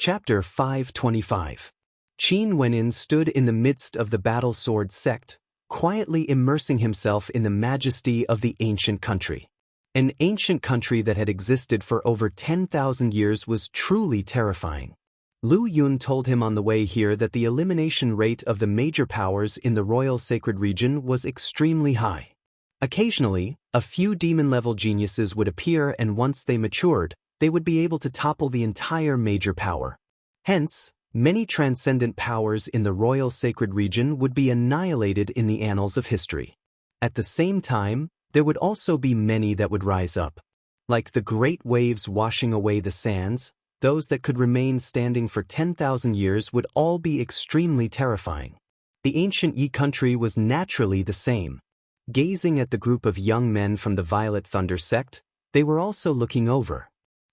Chapter 525. Qin Wenin stood in the midst of the battle sword sect, quietly immersing himself in the majesty of the ancient country. An ancient country that had existed for over 10,000 years was truly terrifying. Lu Yun told him on the way here that the elimination rate of the major powers in the royal sacred region was extremely high. Occasionally, a few demon-level geniuses would appear, and once they matured, they would be able to topple the entire major power. Hence, many transcendent powers in the royal sacred region would be annihilated in the annals of history. At the same time, there would also be many that would rise up. Like the great waves washing away the sands, those that could remain standing for 10,000 years would all be extremely terrifying. The ancient Yi country was naturally the same. Gazing at the group of young men from the Violet Thunder sect, they were also looking over.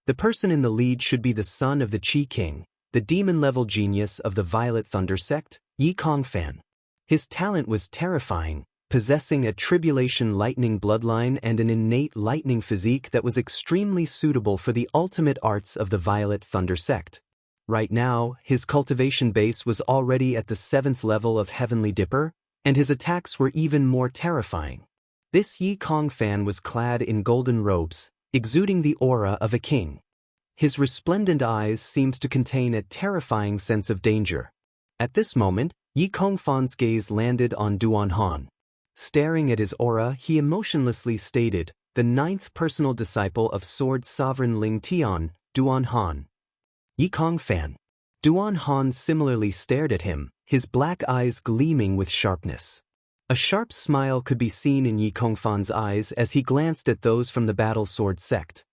The person in the lead should be the son of the Qi King, the demon-level genius of the Violet Thunder sect, Yi Kongfan. His talent was terrifying, possessing a tribulation lightning bloodline and an innate lightning physique that was extremely suitable for the ultimate arts of the Violet Thunder sect. Right now, his cultivation base was already at the 7th level of Heavenly Dipper, and his attacks were even more terrifying. This Yi Kongfan was clad in golden robes, exuding the aura of a king. His resplendent eyes seemed to contain a terrifying sense of danger. At this moment, Yi Kongfan's gaze landed on Duan Han. Staring at his aura, he emotionlessly stated, "The 9th personal disciple of Sword Sovereign Ling Tian, Duan Han." Yi Kongfan. Duan Han similarly stared at him, his black eyes gleaming with sharpness. A sharp smile could be seen in Yi Kongfan's eyes as he glanced at those from the Battle Sword sect.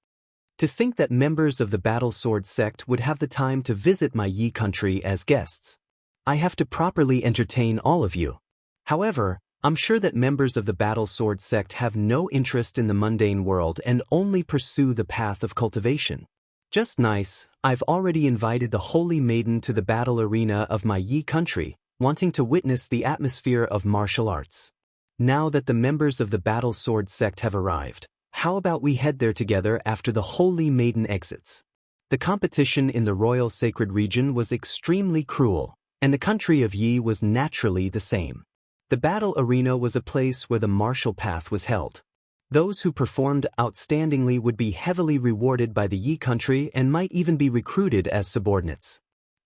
To think that members of the Battle Sword sect would have the time to visit my Yi country as guests. I have to properly entertain all of you. However, I'm sure that members of the Battle Sword sect have no interest in the mundane world and only pursue the path of cultivation. Just nice, I've already invited the Holy Maiden to the battle arena of my Yi country, wanting to witness the atmosphere of martial arts. Now that the members of the Battle Sword sect have arrived, how about we head there together after the Holy Maiden exits? The competition in the royal sacred region was extremely cruel, and the country of Yi was naturally the same. The battle arena was a place where the martial path was held. Those who performed outstandingly would be heavily rewarded by the Yi country and might even be recruited as subordinates.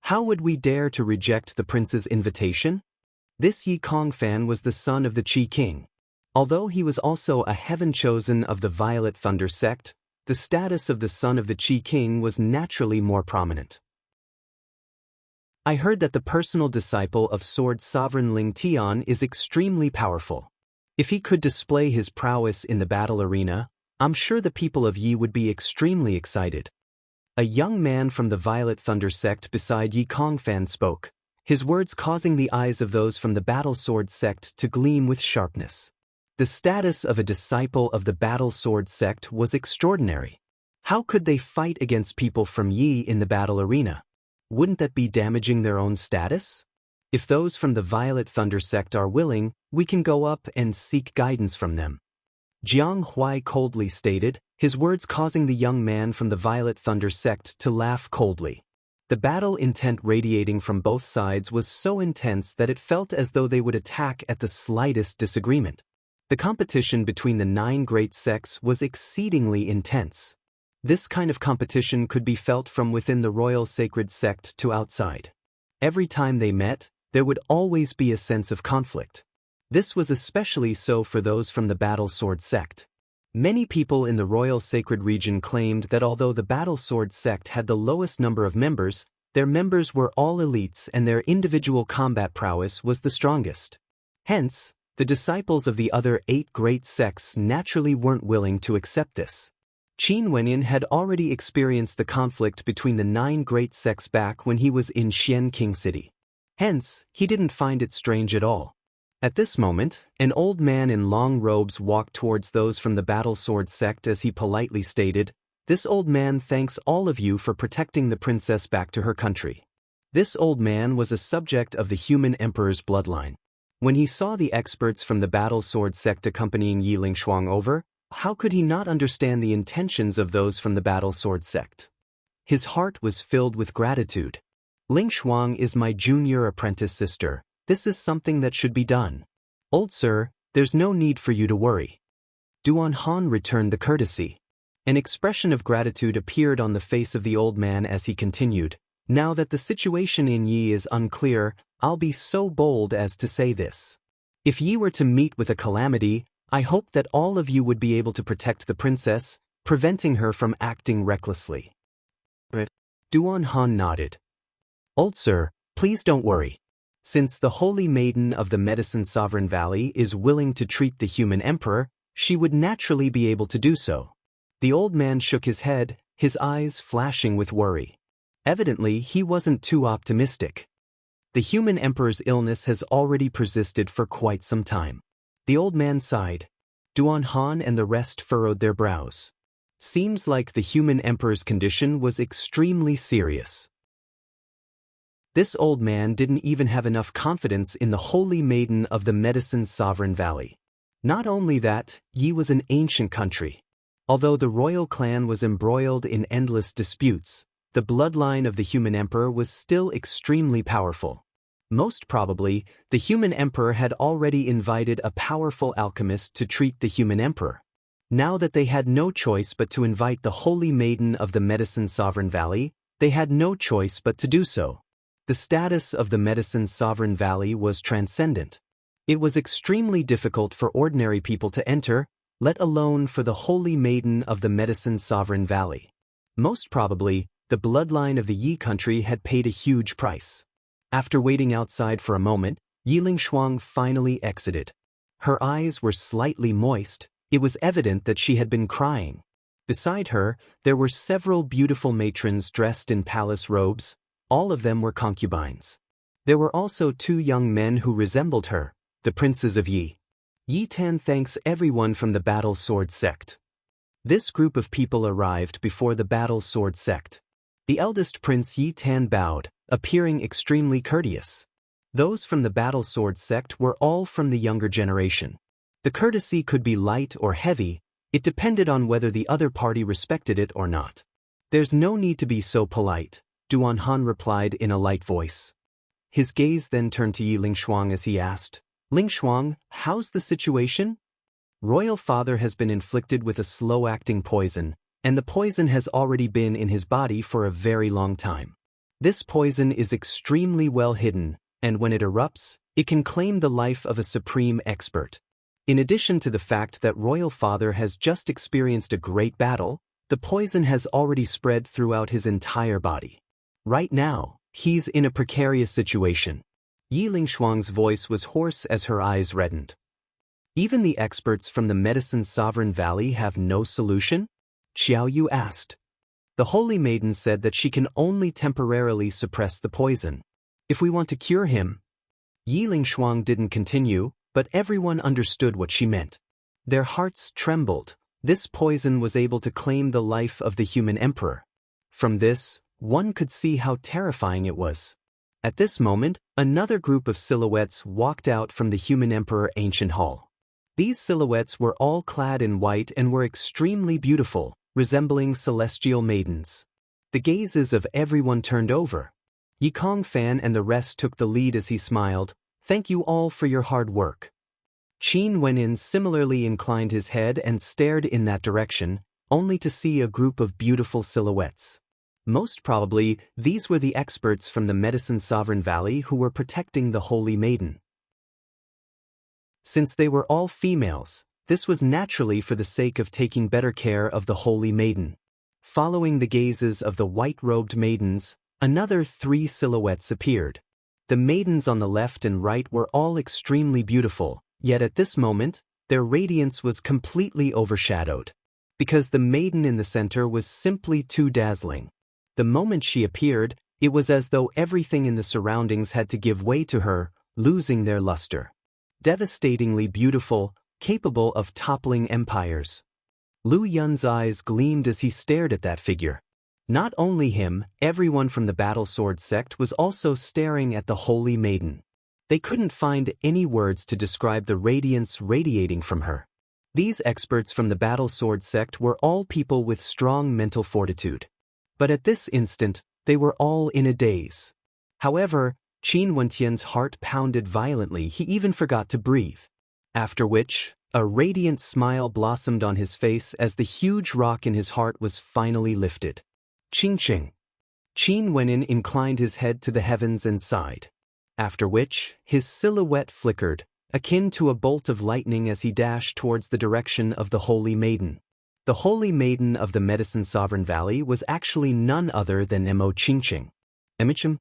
How would we dare to reject the prince's invitation? This Yi Kongfan was the son of the Qi King. Although he was also a heaven chosen of the Violet Thunder sect, the status of the son of the Qi King was naturally more prominent. I heard that the personal disciple of Sword Sovereign Ling Tian is extremely powerful. If he could display his prowess in the battle arena, I'm sure the people of Yi would be extremely excited. A young man from the Violet Thunder sect beside Yi Kongfan spoke, his words causing the eyes of those from the Battle Sword sect to gleam with sharpness. The status of a disciple of the Battle Sword sect was extraordinary. How could they fight against people from Yi in the battle arena? Wouldn't that be damaging their own status? If those from the Violet Thunder sect are willing, we can go up and seek guidance from them. Jiang Huai coldly stated, his words causing the young man from the Violet Thunder sect to laugh coldly. The battle intent radiating from both sides was so intense that it felt as though they would attack at the slightest disagreement. The competition between the 9 great sects was exceedingly intense. This kind of competition could be felt from within the royal sacred sect to outside. Every time they met, there would always be a sense of conflict. This was especially so for those from the Battle Sword sect. Many people in the royal sacred region claimed that although the Battle Sword sect had the lowest number of members, their members were all elites and their individual combat prowess was the strongest. Hence, the disciples of the other 8 great sects naturally weren't willing to accept this. Qin Wenin had already experienced the conflict between the 9 great sects back when he was in Xian King City. Hence, he didn't find it strange at all. At this moment, an old man in long robes walked towards those from the Battle Sword sect as he politely stated, "This old man thanks all of you for protecting the princess back to her country." This old man was a subject of the human emperor's bloodline. When he saw the experts from the Battle Sword sect accompanying Yi Lingshuang over, how could he not understand the intentions of those from the Battle Sword sect? His heart was filled with gratitude. Ling Shuang is my junior apprentice sister. This is something that should be done. Old sir, there's no need for you to worry. Duan Han returned the courtesy. An expression of gratitude appeared on the face of the old man as he continued. Now that the situation in Yi is unclear, I'll be so bold as to say this. If Yi were to meet with a calamity, I hope that all of you would be able to protect the princess, preventing her from acting recklessly. Duan Han nodded. Old sir, please don't worry. Since the Holy Maiden of the Medicine Sovereign Valley is willing to treat the human emperor, she would naturally be able to do so. The old man shook his head, his eyes flashing with worry. Evidently, he wasn't too optimistic. The human emperor's illness has already persisted for quite some time. The old man sighed. Duan Han and the rest furrowed their brows. Seems like the human emperor's condition was extremely serious. This old man didn't even have enough confidence in the Holy Maiden of the Medicine Sovereign Valley. Not only that, Yi was an ancient country. Although the royal clan was embroiled in endless disputes, the bloodline of the human emperor was still extremely powerful. Most probably, the human emperor had already invited a powerful alchemist to treat the human emperor. Now that they had no choice but to invite the Holy Maiden of the Medicine Sovereign Valley, they had no choice but to do so. The status of the Medicine Sovereign Valley was transcendent. It was extremely difficult for ordinary people to enter, let alone for the Holy Maiden of the Medicine Sovereign Valley. Most probably, the bloodline of the Yi country had paid a huge price. After waiting outside for a moment, Yi Lingshuang finally exited. Her eyes were slightly moist. It was evident that she had been crying. Beside her, there were several beautiful matrons dressed in palace robes. All of them were concubines. There were also 2 young men who resembled her, the princes of Yi. Yi Tan thanks everyone from the Battle Sword sect. This group of people arrived before the Battle Sword sect. The eldest prince Yi Tan bowed, appearing extremely courteous. Those from the Battle Sword sect were all from the younger generation. The courtesy could be light or heavy, it depended on whether the other party respected it or not. There's no need to be so polite, Duan Han replied in a light voice. His gaze then turned to Yi Lingshuang as he asked, Lingshuang, how's the situation? Royal father has been inflicted with a slow-acting poison, and the poison has already been in his body for a very long time. This poison is extremely well hidden, and when it erupts, it can claim the life of a supreme expert. In addition to the fact that royal father has just experienced a great battle, the poison has already spread throughout his entire body. Right now, he's in a precarious situation. Yi Lingshuang's voice was hoarse as her eyes reddened. Even the experts from the Medicine Sovereign Valley have no solution? Xiao Yu asked. The Holy Maiden said that she can only temporarily suppress the poison. If we want to cure him... Yi Lingshuang didn't continue, but everyone understood what she meant. Their hearts trembled. This poison was able to claim the life of the human emperor. From this, one could see how terrifying it was. At this moment, another group of silhouettes walked out from the human emperor ancient hall. These silhouettes were all clad in white and were extremely beautiful, resembling celestial maidens. The gazes of everyone turned over. Yi Kongfan and the rest took the lead as he smiled. Thank you all for your hard work. Qin Wenin similarly inclined his head and stared in that direction, only to see a group of beautiful silhouettes. Most probably, these were the experts from the Medicine Sovereign Valley who were protecting the Holy Maiden. Since they were all females, this was naturally for the sake of taking better care of the Holy Maiden. Following the gazes of the white-robed maidens, another 3 silhouettes appeared. The maidens on the left and right were all extremely beautiful, yet at this moment, their radiance was completely overshadowed. Because the maiden in the center was simply too dazzling. The moment she appeared, it was as though everything in the surroundings had to give way to her, losing their luster. Devastatingly beautiful, capable of toppling empires. Lu Yun's eyes gleamed as he stared at that figure. Not only him, everyone from the Battle Sword sect was also staring at the Holy Maiden. They couldn't find any words to describe the radiance radiating from her. These experts from the Battle Sword sect were all people with strong mental fortitude. But at this instant, they were all in a daze. However, Qin Wentian's heart pounded violently, he even forgot to breathe. After which, a radiant smile blossomed on his face as the huge rock in his heart was finally lifted. Ching-ching. Qin Wenin inclined his head to the heavens and sighed. After which, his silhouette flickered, akin to a bolt of lightning as he dashed towards the direction of the Holy Maiden. The Holy Maiden of the Medicine Sovereign Valley was actually none other than Emo Qingqing. Emichim?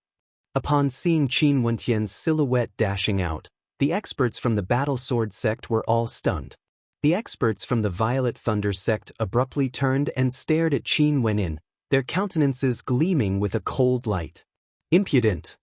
Upon seeing Qin Wentian's silhouette dashing out, the experts from the Battle Sword sect were all stunned. The experts from the Violet Thunder sect abruptly turned and stared at Qin Wenin, their countenances gleaming with a cold light. Impudent!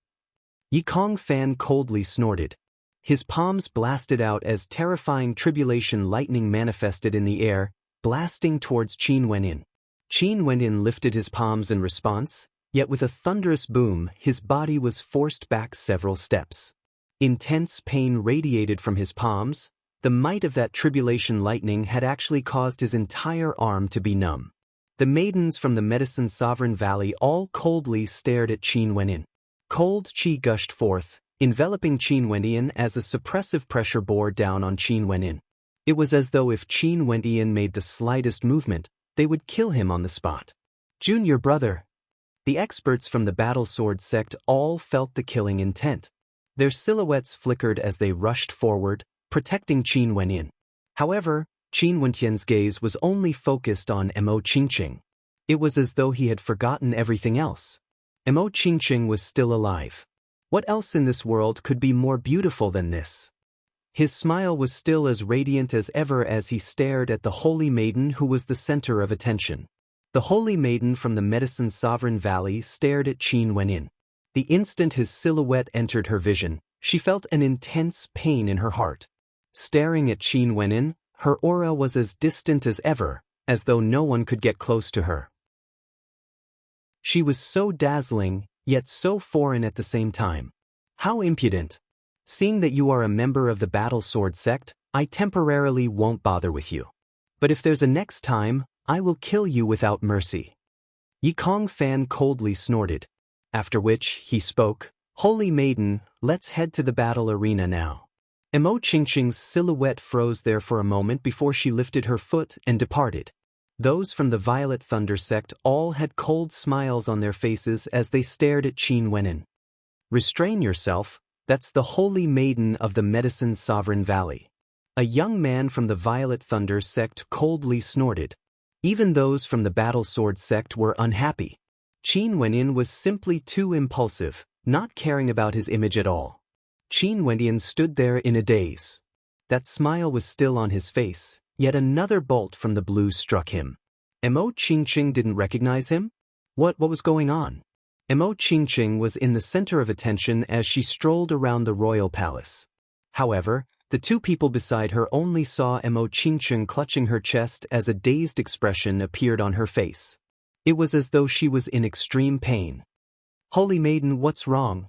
Yikong Fan coldly snorted. His palms blasted out as terrifying tribulation lightning manifested in the air, blasting towards Qin Wenin. Qin Wenin lifted his palms in response, yet with a thunderous boom, his body was forced back several steps. Intense pain radiated from his palms. The might of that tribulation lightning had actually caused his entire arm to be numb. The maidens from the Medicine Sovereign Valley all coldly stared at Qin Wenin. Cold qi gushed forth, enveloping Qin Wenin as a suppressive pressure bore down on Qin Wenin. It was as though if Qin Wenin made the slightest movement, they would kill him on the spot. Junior brother. The experts from the Battle Sword sect all felt the killing intent. Their silhouettes flickered as they rushed forward, protecting Qin Wenin. However, Qin Wentian's gaze was only focused on Emo Qingqing. It was as though he had forgotten everything else. Emo Qingqing was still alive. What else in this world could be more beautiful than this? His smile was still as radiant as ever as he stared at the Holy Maiden who was the center of attention. The Holy Maiden from the Medicine Sovereign Valley stared at Qin Wenin. The instant his silhouette entered her vision, she felt an intense pain in her heart. Staring at Qin Wenin, her aura was as distant as ever, as though no one could get close to her. She was so dazzling, yet so foreign at the same time. How impudent! Seeing that you are a member of the Battle Sword sect, I temporarily won't bother with you. But if there's a next time, I will kill you without mercy. Yikong Fan coldly snorted. After which, he spoke, Holy Maiden, let's head to the battle arena now. Emo Qingqing's silhouette froze there for a moment before she lifted her foot and departed. Those from the Violet Thunder sect all had cold smiles on their faces as they stared at Qin Wenin. Restrain yourself, that's the Holy Maiden of the Medicine Sovereign Valley. A young man from the Violet Thunder sect coldly snorted. Even those from the Battle Sword sect were unhappy. Qin Wenin was simply too impulsive, not caring about his image at all. Qin Wenin stood there in a daze. That smile was still on his face, yet another bolt from the blue struck him. Emo Qingqing didn't recognize him? What was going on? Emo Qingqing was in the center of attention as she strolled around the royal palace. However, the two people beside her only saw Emo Qingqing clutching her chest as a dazed expression appeared on her face. It was as though she was in extreme pain. Holy Maiden, what's wrong?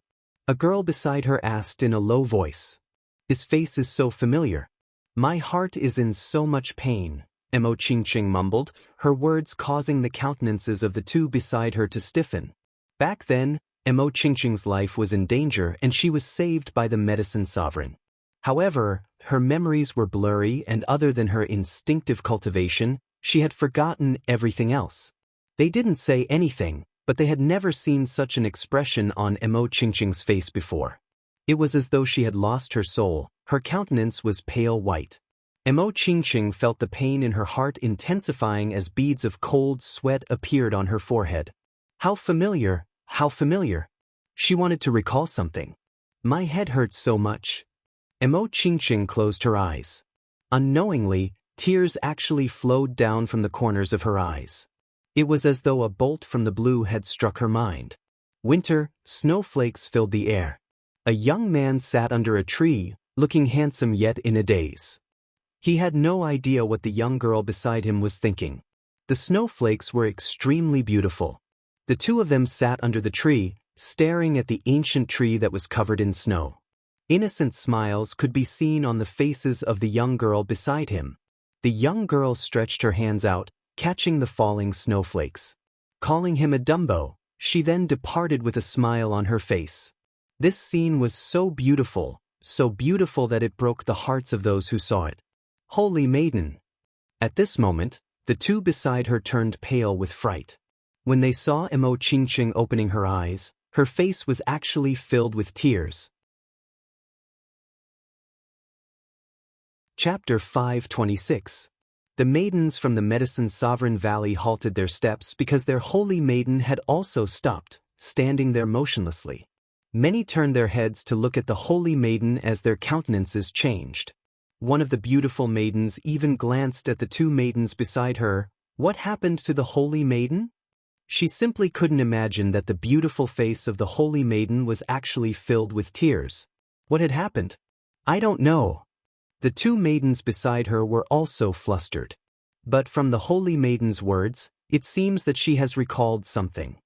A girl beside her asked in a low voice. His face is so familiar. My heart is in so much pain, Emo Qingqing mumbled, her words causing the countenances of the two beside her to stiffen. Back then, Emo Qingqing's life was in danger and she was saved by the Medicine Sovereign. However, her memories were blurry and other than her instinctive cultivation, she had forgotten everything else. They didn't say anything, but they had never seen such an expression on Emo Qingqing's face before. It was as though she had lost her soul, her countenance was pale white. Emo Qingqing felt the pain in her heart intensifying as beads of cold sweat appeared on her forehead. How familiar, how familiar. She wanted to recall something. My head hurts so much. Emo Qingqing closed her eyes. Unknowingly, tears actually flowed down from the corners of her eyes. It was as though a bolt from the blue had struck her mind. Winter, snowflakes filled the air. A young man sat under a tree, looking handsome yet in a daze. He had no idea what the young girl beside him was thinking. The snowflakes were extremely beautiful. The two of them sat under the tree, staring at the ancient tree that was covered in snow. Innocent smiles could be seen on the faces of the young girl beside him. The young girl stretched her hands out, catching the falling snowflakes. Calling him a Dumbo, she then departed with a smile on her face. This scene was so beautiful that it broke the hearts of those who saw it. Holy Maiden! At this moment, the two beside her turned pale with fright. When they saw Emo Qingqing opening her eyes, her face was actually filled with tears. Chapter 526. The maidens from the Medicine Sovereign Valley halted their steps because their holy maiden had also stopped, standing there motionlessly. Many turned their heads to look at the holy maiden as their countenances changed. One of the beautiful maidens even glanced at the two maidens beside her. What happened to the holy maiden? She simply couldn't imagine that the beautiful face of the holy maiden was actually filled with tears. What had happened? I don't know. The two maidens beside her were also flustered. But from the holy maiden's words, it seems that she has recalled something.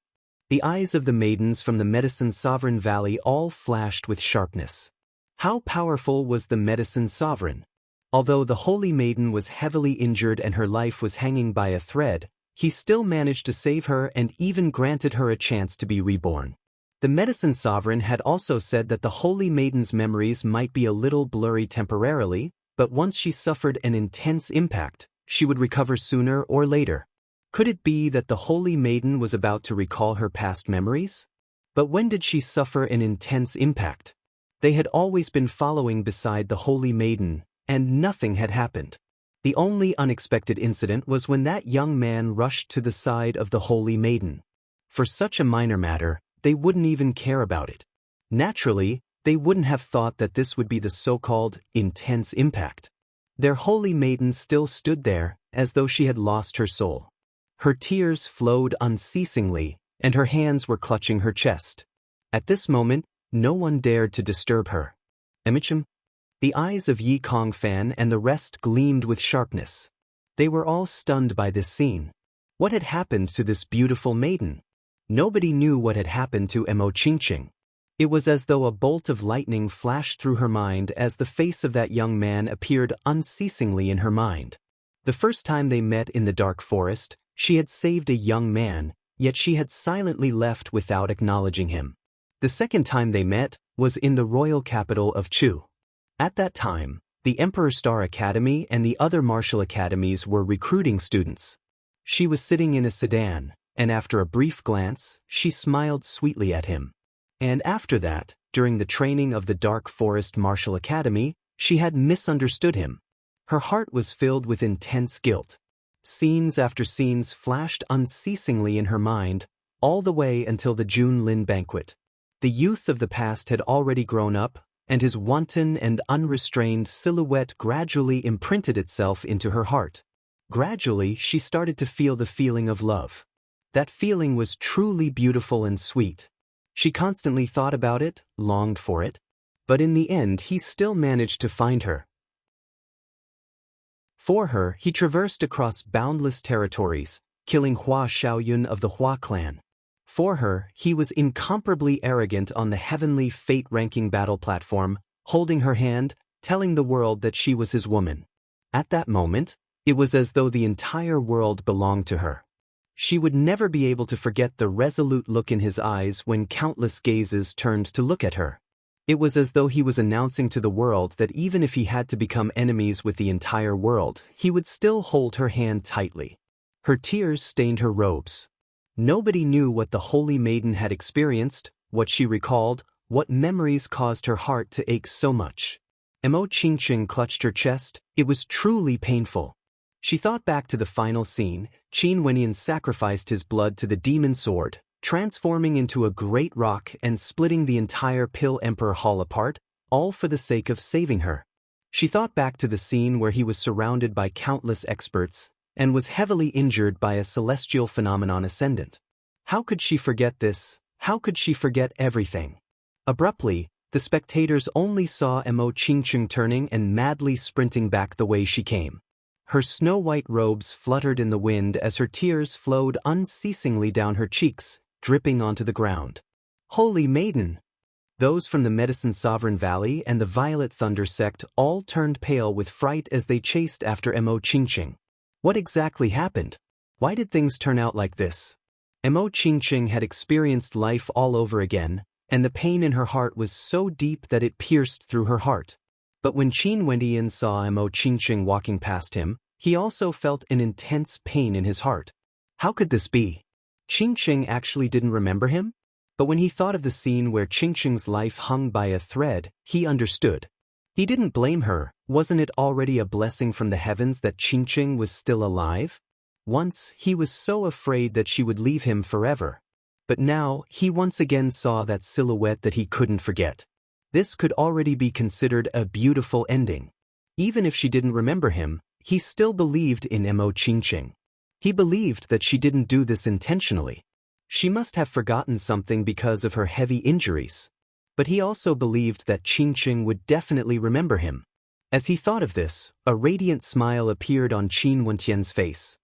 The eyes of the maidens from the Medicine Sovereign Valley all flashed with sharpness. How powerful was the Medicine Sovereign? Although the holy maiden was heavily injured and her life was hanging by a thread, he still managed to save her and even granted her a chance to be reborn. The Medicine Sovereign had also said that the holy maiden's memories might be a little blurry temporarily, but once she suffered an intense impact, she would recover sooner or later. Could it be that the holy maiden was about to recall her past memories? But when did she suffer an intense impact? They had always been following beside the holy maiden, and nothing had happened. The only unexpected incident was when that young man rushed to the side of the holy maiden. For such a minor matter, they wouldn't even care about it. Naturally, they wouldn't have thought that this would be the so-called intense impact. Their holy maiden still stood there, as though she had lost her soul. Her tears flowed unceasingly, and her hands were clutching her chest. At this moment, no one dared to disturb her. Emichim? The eyes of Yi Kongfan and the rest gleamed with sharpness. They were all stunned by this scene. What had happened to this beautiful maiden? Nobody knew what had happened to Emo Qingqing. It was as though a bolt of lightning flashed through her mind as the face of that young man appeared unceasingly in her mind. The first time they met in the dark forest, she had saved a young man, yet she had silently left without acknowledging him. The second time they met was in the royal capital of Chu. At that time, the Emperor Star Academy and the other martial academies were recruiting students. She was sitting in a sedan, and after a brief glance, she smiled sweetly at him. And after that, during the training of the Dark Forest Martial Academy, she had misunderstood him. Her heart was filled with intense guilt. Scenes after scenes flashed unceasingly in her mind, all the way until the June Lin banquet. The youth of the past had already grown up, and his wanton and unrestrained silhouette gradually imprinted itself into her heart. Gradually, she started to feel the feeling of love. That feeling was truly beautiful and sweet. She constantly thought about it, longed for it, but in the end he still managed to find her. For her, he traversed across boundless territories, killing Hua Xiaoyun of the Hua clan. For her, he was incomparably arrogant on the heavenly fate-ranking battle platform, holding her hand, telling the world that she was his woman. At that moment, it was as though the entire world belonged to her. She would never be able to forget the resolute look in his eyes when countless gazes turned to look at her. It was as though he was announcing to the world that even if he had to become enemies with the entire world, he would still hold her hand tightly. Her tears stained her robes. Nobody knew what the holy maiden had experienced, what she recalled, what memories caused her heart to ache so much. Emo Qingqing clutched her chest. It was truly painful. She thought back to the final scene. Qin Wenyan sacrificed his blood to the demon sword, transforming into a great rock and splitting the entire Pill Emperor Hall apart, all for the sake of saving her. She thought back to the scene where he was surrounded by countless experts and was heavily injured by a celestial phenomenon ascendant. How could she forget this? How could she forget everything? Abruptly, the spectators only saw Emo Qingqing turning and madly sprinting back the way she came. Her snow-white robes fluttered in the wind as her tears flowed unceasingly down her cheeks, dripping onto the ground. Holy Maiden! Those from the Medicine Sovereign Valley and the Violet Thunder sect all turned pale with fright as they chased after Emo Qingqing. What exactly happened? Why did things turn out like this? Mo Qingqing had experienced life all over again, and the pain in her heart was so deep that it pierced through her heart. But when Qin Wendian saw Mo Qingqing walking past him, he also felt an intense pain in his heart. How could this be? Qingqing actually didn't remember him? But when he thought of the scene where Qingqing's life hung by a thread, he understood. He didn't blame her. Wasn't it already a blessing from the heavens that Qingqing was still alive? Once, he was so afraid that she would leave him forever. But now, he once again saw that silhouette that he couldn't forget. This could already be considered a beautiful ending. Even if she didn't remember him, he still believed in Mo Qingqing. He believed that she didn't do this intentionally. She must have forgotten something because of her heavy injuries. But he also believed that Qingqing would definitely remember him. As he thought of this, a radiant smile appeared on Qin Wentian's face.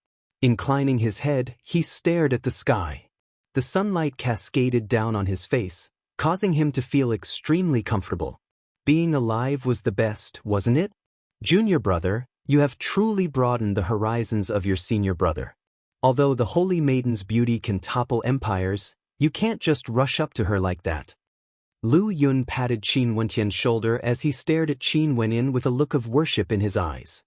Inclining his head, he stared at the sky. The sunlight cascaded down on his face, causing him to feel extremely comfortable. Being alive was the best, wasn't it? Junior brother, you have truly broadened the horizons of your senior brother. Although the Holy Maiden's beauty can topple empires, you can't just rush up to her like that. Lu Yun patted Qin Wentian's shoulder as he stared at Qin Wenyin with a look of worship in his eyes.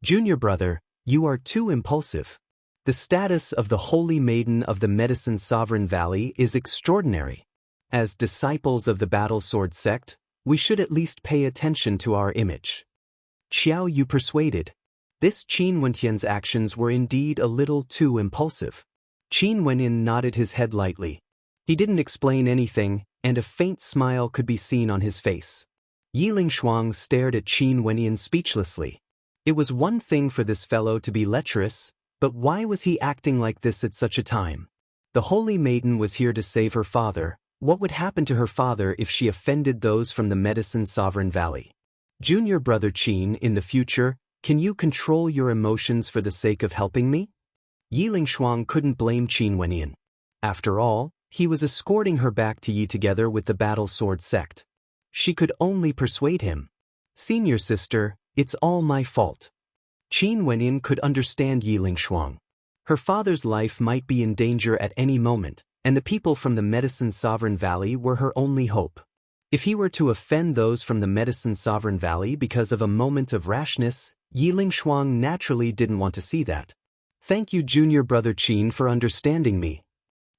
Junior brother, you are too impulsive. The status of the Holy Maiden of the Medicine Sovereign Valley is extraordinary. As disciples of the Battle Sword sect, we should at least pay attention to our image. Xiao Yu persuaded. This Qin Wentian's actions were indeed a little too impulsive. Qin Wenyin nodded his head lightly. He didn't explain anything, and a faint smile could be seen on his face. Yiling Shuang stared at Qin Wenyin speechlessly. It was one thing for this fellow to be lecherous, but why was he acting like this at such a time? The Holy Maiden was here to save her father. What would happen to her father if she offended those from the Medicine Sovereign Valley? Junior brother Qin, in the future, can you control your emotions for the sake of helping me? Yiling Shuang couldn't blame Qin Wenyin. After all, he was escorting her back to Yi together with the Battle Sword sect. She could only persuade him. Senior sister, it's all my fault. Qin Wenyin could understand Yiling Shuang. Her father's life might be in danger at any moment, and the people from the Medicine Sovereign Valley were her only hope. If he were to offend those from the Medicine Sovereign Valley because of a moment of rashness, Yiling Shuang naturally didn't want to see that. Thank you, junior brother Qin, for understanding me.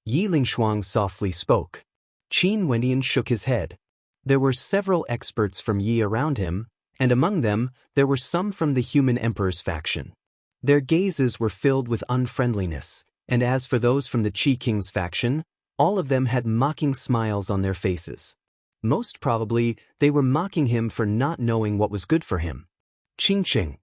Yiling Shuang softly spoke. Qin Wenyan shook his head. There were several experts from Yi around him, and among them, there were some from the Human Emperor's faction. Their gazes were filled with unfriendliness, and as for those from the Qi King's faction, all of them had mocking smiles on their faces. Most probably, they were mocking him for not knowing what was good for him. Qingqing.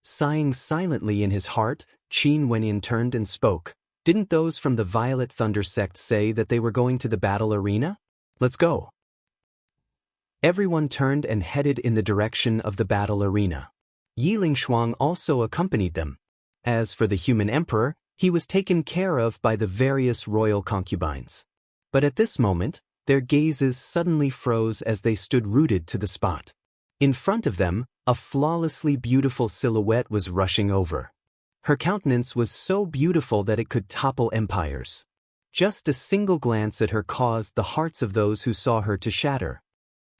Sighing silently in his heart, Qin Wenyan turned and spoke. Didn't those from the Violet Thunder sect say that they were going to the battle arena? Let's go. Everyone turned and headed in the direction of the battle arena. Yiling Shuang also accompanied them. As for the Human Emperor, he was taken care of by the various royal concubines. But at this moment, their gazes suddenly froze as they stood rooted to the spot. In front of them, a flawlessly beautiful silhouette was rushing over. Her countenance was so beautiful that it could topple empires. Just a single glance at her caused the hearts of those who saw her to shatter.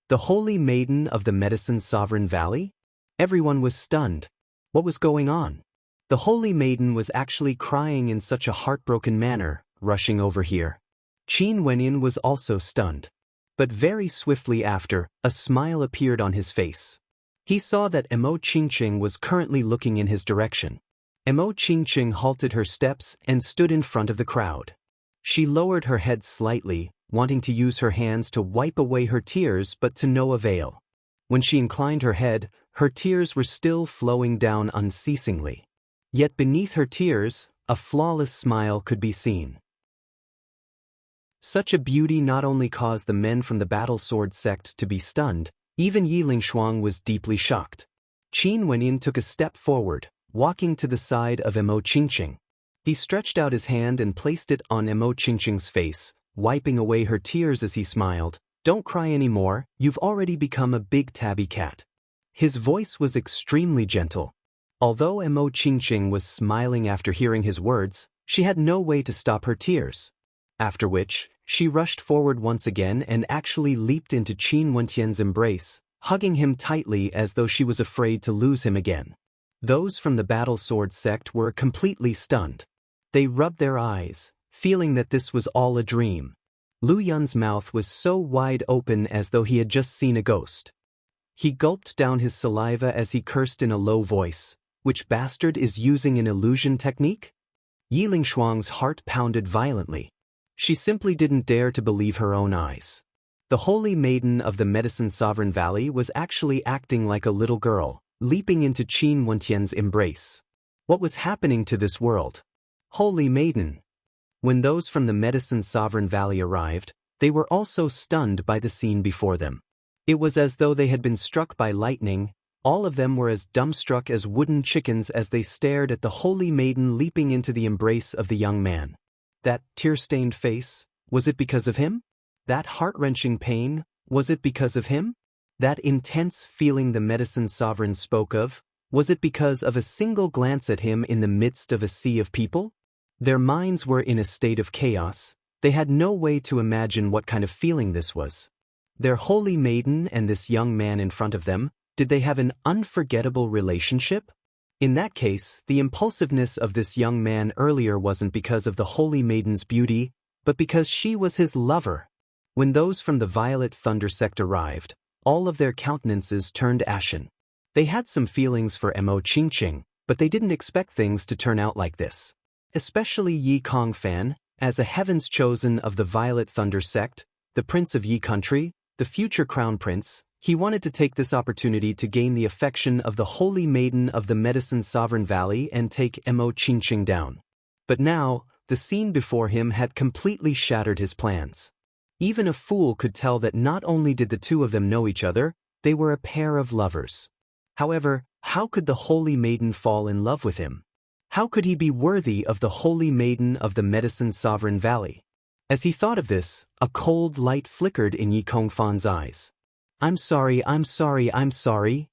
The Holy Maiden of the Medicine Sovereign Valley? Everyone was stunned. What was going on? The Holy Maiden was actually crying in such a heartbroken manner, rushing over here. Qin Wenyan was also stunned. But very swiftly after, a smile appeared on his face. He saw that Mo Qingqing was currently looking in his direction. Mo Qingqing halted her steps and stood in front of the crowd. She lowered her head slightly, wanting to use her hands to wipe away her tears, but to no avail. When she inclined her head, her tears were still flowing down unceasingly. Yet beneath her tears, a flawless smile could be seen. Such a beauty not only caused the men from the Battle Sword sect to be stunned, even Yiling Shuang was deeply shocked. Qin Wenyan took a step forward, walking to the side of Mo Qingqing. He stretched out his hand and placed it on Mo Qingqing's face, wiping away her tears as he smiled. Don't cry anymore, you've already become a big tabby cat. His voice was extremely gentle. Although Mo Qingqing was smiling after hearing his words, She had no way to stop her tears. After which, she rushed forward once again and actually leaped into Qin Wentian's embrace, hugging him tightly as though she was afraid to lose him again. Those from the battle sword sect were completely stunned. They rubbed their eyes, feeling that this was all a dream. Lu Yun's mouth was so wide open as though he had just seen a ghost. He gulped down his saliva as he cursed in a low voice. Which bastard is using an illusion technique? Yi Lingshuang's heart pounded violently. She simply didn't dare to believe her own eyes. The holy maiden of the Medicine Sovereign Valley was actually acting like a little girl, leaping into Qin Wentian's embrace. What was happening to this world? Holy maiden! When those from the Medicine Sovereign Valley arrived, they were also stunned by the scene before them. It was as though they had been struck by lightning. All of them were as dumbstruck as wooden chickens as they stared at the holy maiden leaping into the embrace of the young man. That tear-stained face, was it because of him? That heart-wrenching pain, was it because of him? That intense feeling the Medicine Sovereign spoke of, was it because of a single glance at him in the midst of a sea of people? Their minds were in a state of chaos. They had no way to imagine what kind of feeling this was. Their holy maiden and this young man in front of them, did they have an unforgettable relationship? In that case, the impulsiveness of this young man earlier wasn't because of the holy maiden's beauty, but because she was his lover. When those from the Violet Thunder sect arrived, all of their countenances turned ashen. They had some feelings for Mo Qingqing, but they didn't expect things to turn out like this. Especially Yi Kongfan, as a heaven's chosen of the Violet Thunder sect, the Prince of Yi Country, the future Crown Prince. He wanted to take this opportunity to gain the affection of the holy maiden of the Medicine Sovereign Valley and take Mo Qingqing down. But now, the scene before him had completely shattered his plans. Even a fool could tell that not only did the two of them know each other, they were a pair of lovers. However, how could the holy maiden fall in love with him? How could he be worthy of the holy maiden of the Medicine Sovereign Valley? As he thought of this, a cold light flickered in Yi Kongfan's eyes. I'm sorry, I'm sorry, I'm sorry.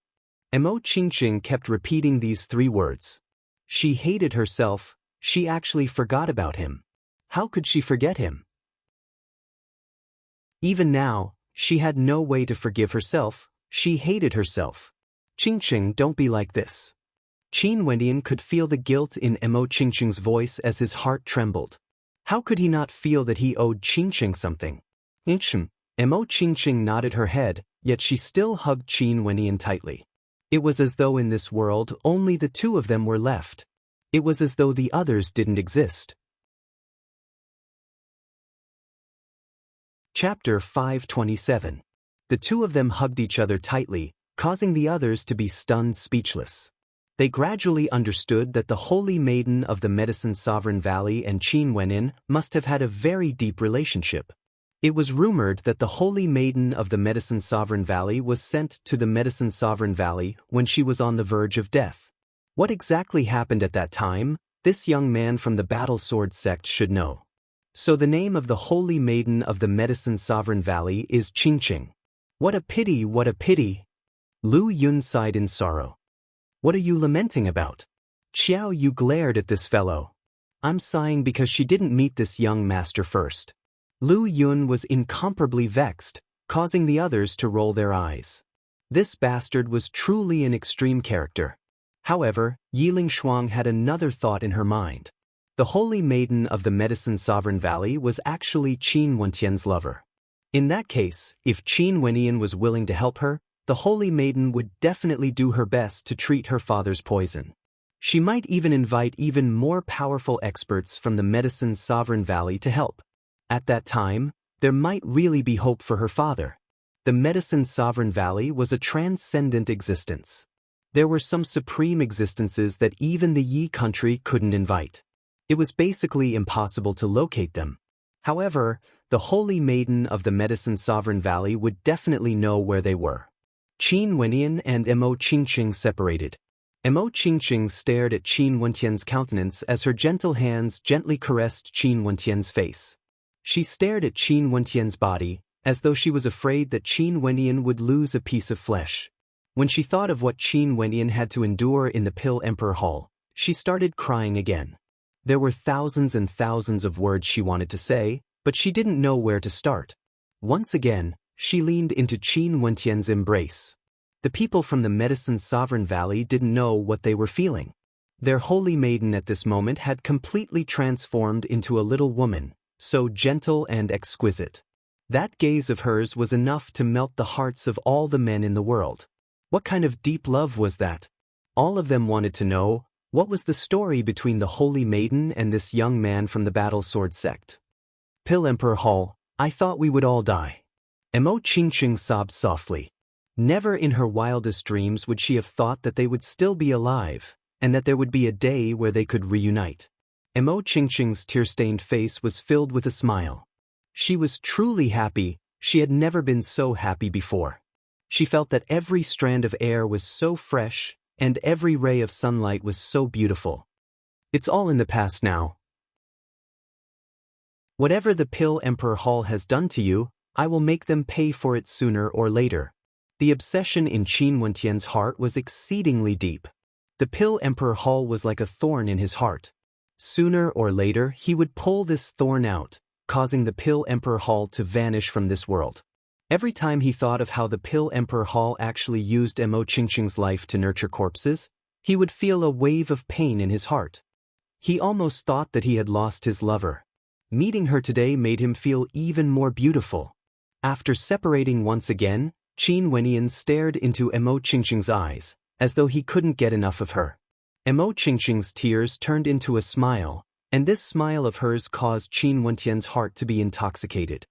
Mo Qingqing kept repeating these three words. She hated herself. She actually forgot about him. How could she forget him? Even now, she had no way to forgive herself. She hated herself. Qingqing, don't be like this. Qin Wentian could feel the guilt in Mo Qingqing's voice as his heart trembled. How could he not feel that he owed Qingqing something? Mo Qingqing nodded her head, yet she still hugged Qin Wentian tightly. It was as though in this world only the two of them were left. It was as though the others didn't exist. Chapter 527. The two of them hugged each other tightly, causing the others to be stunned speechless. They gradually understood that the holy maiden of the Medicine Sovereign Valley and Qin Wentian must have had a very deep relationship. It was rumored that the holy maiden of the Medicine Sovereign Valley was sent to the Medicine Sovereign Valley when she was on the verge of death. What exactly happened at that time, this young man from the Battle Sword sect should know. So the name of the holy maiden of the Medicine Sovereign Valley is Qingqing. What a pity, what a pity. Lu Yun sighed in sorrow. What are you lamenting about? Xiao Yu glared at this fellow. I'm sighing because she didn't meet this young master first. Lu Yun was incomparably vexed, causing the others to roll their eyes. This bastard was truly an extreme character. However, Yi Lingshuang had another thought in her mind. The holy maiden of the Medicine Sovereign Valley was actually Qin Wentian's lover. In that case, if Qin Wentian was willing to help her, the holy maiden would definitely do her best to treat her father's poison. She might even invite even more powerful experts from the Medicine Sovereign Valley to help. At that time, there might really be hope for her father. The Medicine Sovereign Valley was a transcendent existence. There were some supreme existences that even the Yi country couldn't invite. It was basically impossible to locate them. However, the holy maiden of the Medicine Sovereign Valley would definitely know where they were. Qin Wentian and Mo Qingqing separated. Mo Qingqing stared at Qin Wentian's countenance as her gentle hands gently caressed Qin Wentian's face. She stared at Qin Wentian's body, as though she was afraid that Qin Wentian would lose a piece of flesh. When she thought of what Qin Wentian had to endure in the Pill Emperor Hall, she started crying again. There were thousands and thousands of words she wanted to say, but she didn't know where to start. Once again, she leaned into Qin Wentian's embrace. The people from the Medicine Sovereign Valley didn't know what they were feeling. Their holy maiden at this moment had completely transformed into a little woman, so gentle and exquisite. That gaze of hers was enough to melt the hearts of all the men in the world. What kind of deep love was that? All of them wanted to know, what was the story between the holy maiden and this young man from the Battle Sword sect? Pill Emperor Hall, I thought we would all die. Emo Qingqing sobbed softly. Never in her wildest dreams would she have thought that they would still be alive, and that there would be a day where they could reunite. Emo Qingqing's tear-stained face was filled with a smile. She was truly happy. She had never been so happy before. She felt that every strand of air was so fresh, and every ray of sunlight was so beautiful. It's all in the past now. Whatever the Pill Emperor Hall has done to you, I will make them pay for it sooner or later. The obsession in Qin Wentian's heart was exceedingly deep. The Pill Emperor Hall was like a thorn in his heart. Sooner or later he would pull this thorn out, causing the Pill Emperor Hall to vanish from this world. Every time he thought of how the Pill Emperor Hall actually used Emo Qingqing's life to nurture corpses, he would feel a wave of pain in his heart. He almost thought that he had lost his lover. Meeting her today made him feel even more beautiful. After separating once again, Qin Wentian stared into Emo Qingqing's eyes, as though he couldn't get enough of her. Emo Qingqing's tears turned into a smile, and this smile of hers caused Qin Wentian's heart to be intoxicated.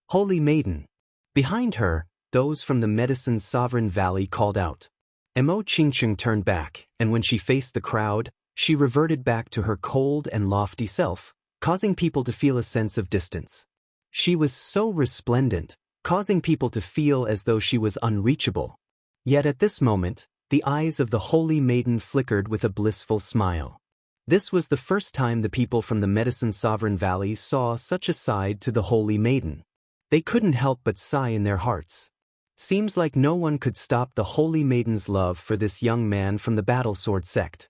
Holy Maiden. Behind her, those from the Medicine Sovereign Valley called out. Emo Qingqing turned back, and when she faced the crowd, she reverted back to her cold and lofty self, causing people to feel a sense of distance. She was so resplendent, causing people to feel as though she was unreachable. Yet at this moment, the eyes of the Holy Maiden flickered with a blissful smile. This was the first time the people from the Medicine Sovereign Valley saw such a side to the Holy Maiden. They couldn't help but sigh in their hearts. Seems like no one could stop the Holy Maiden's love for this young man from the Battle Sword sect.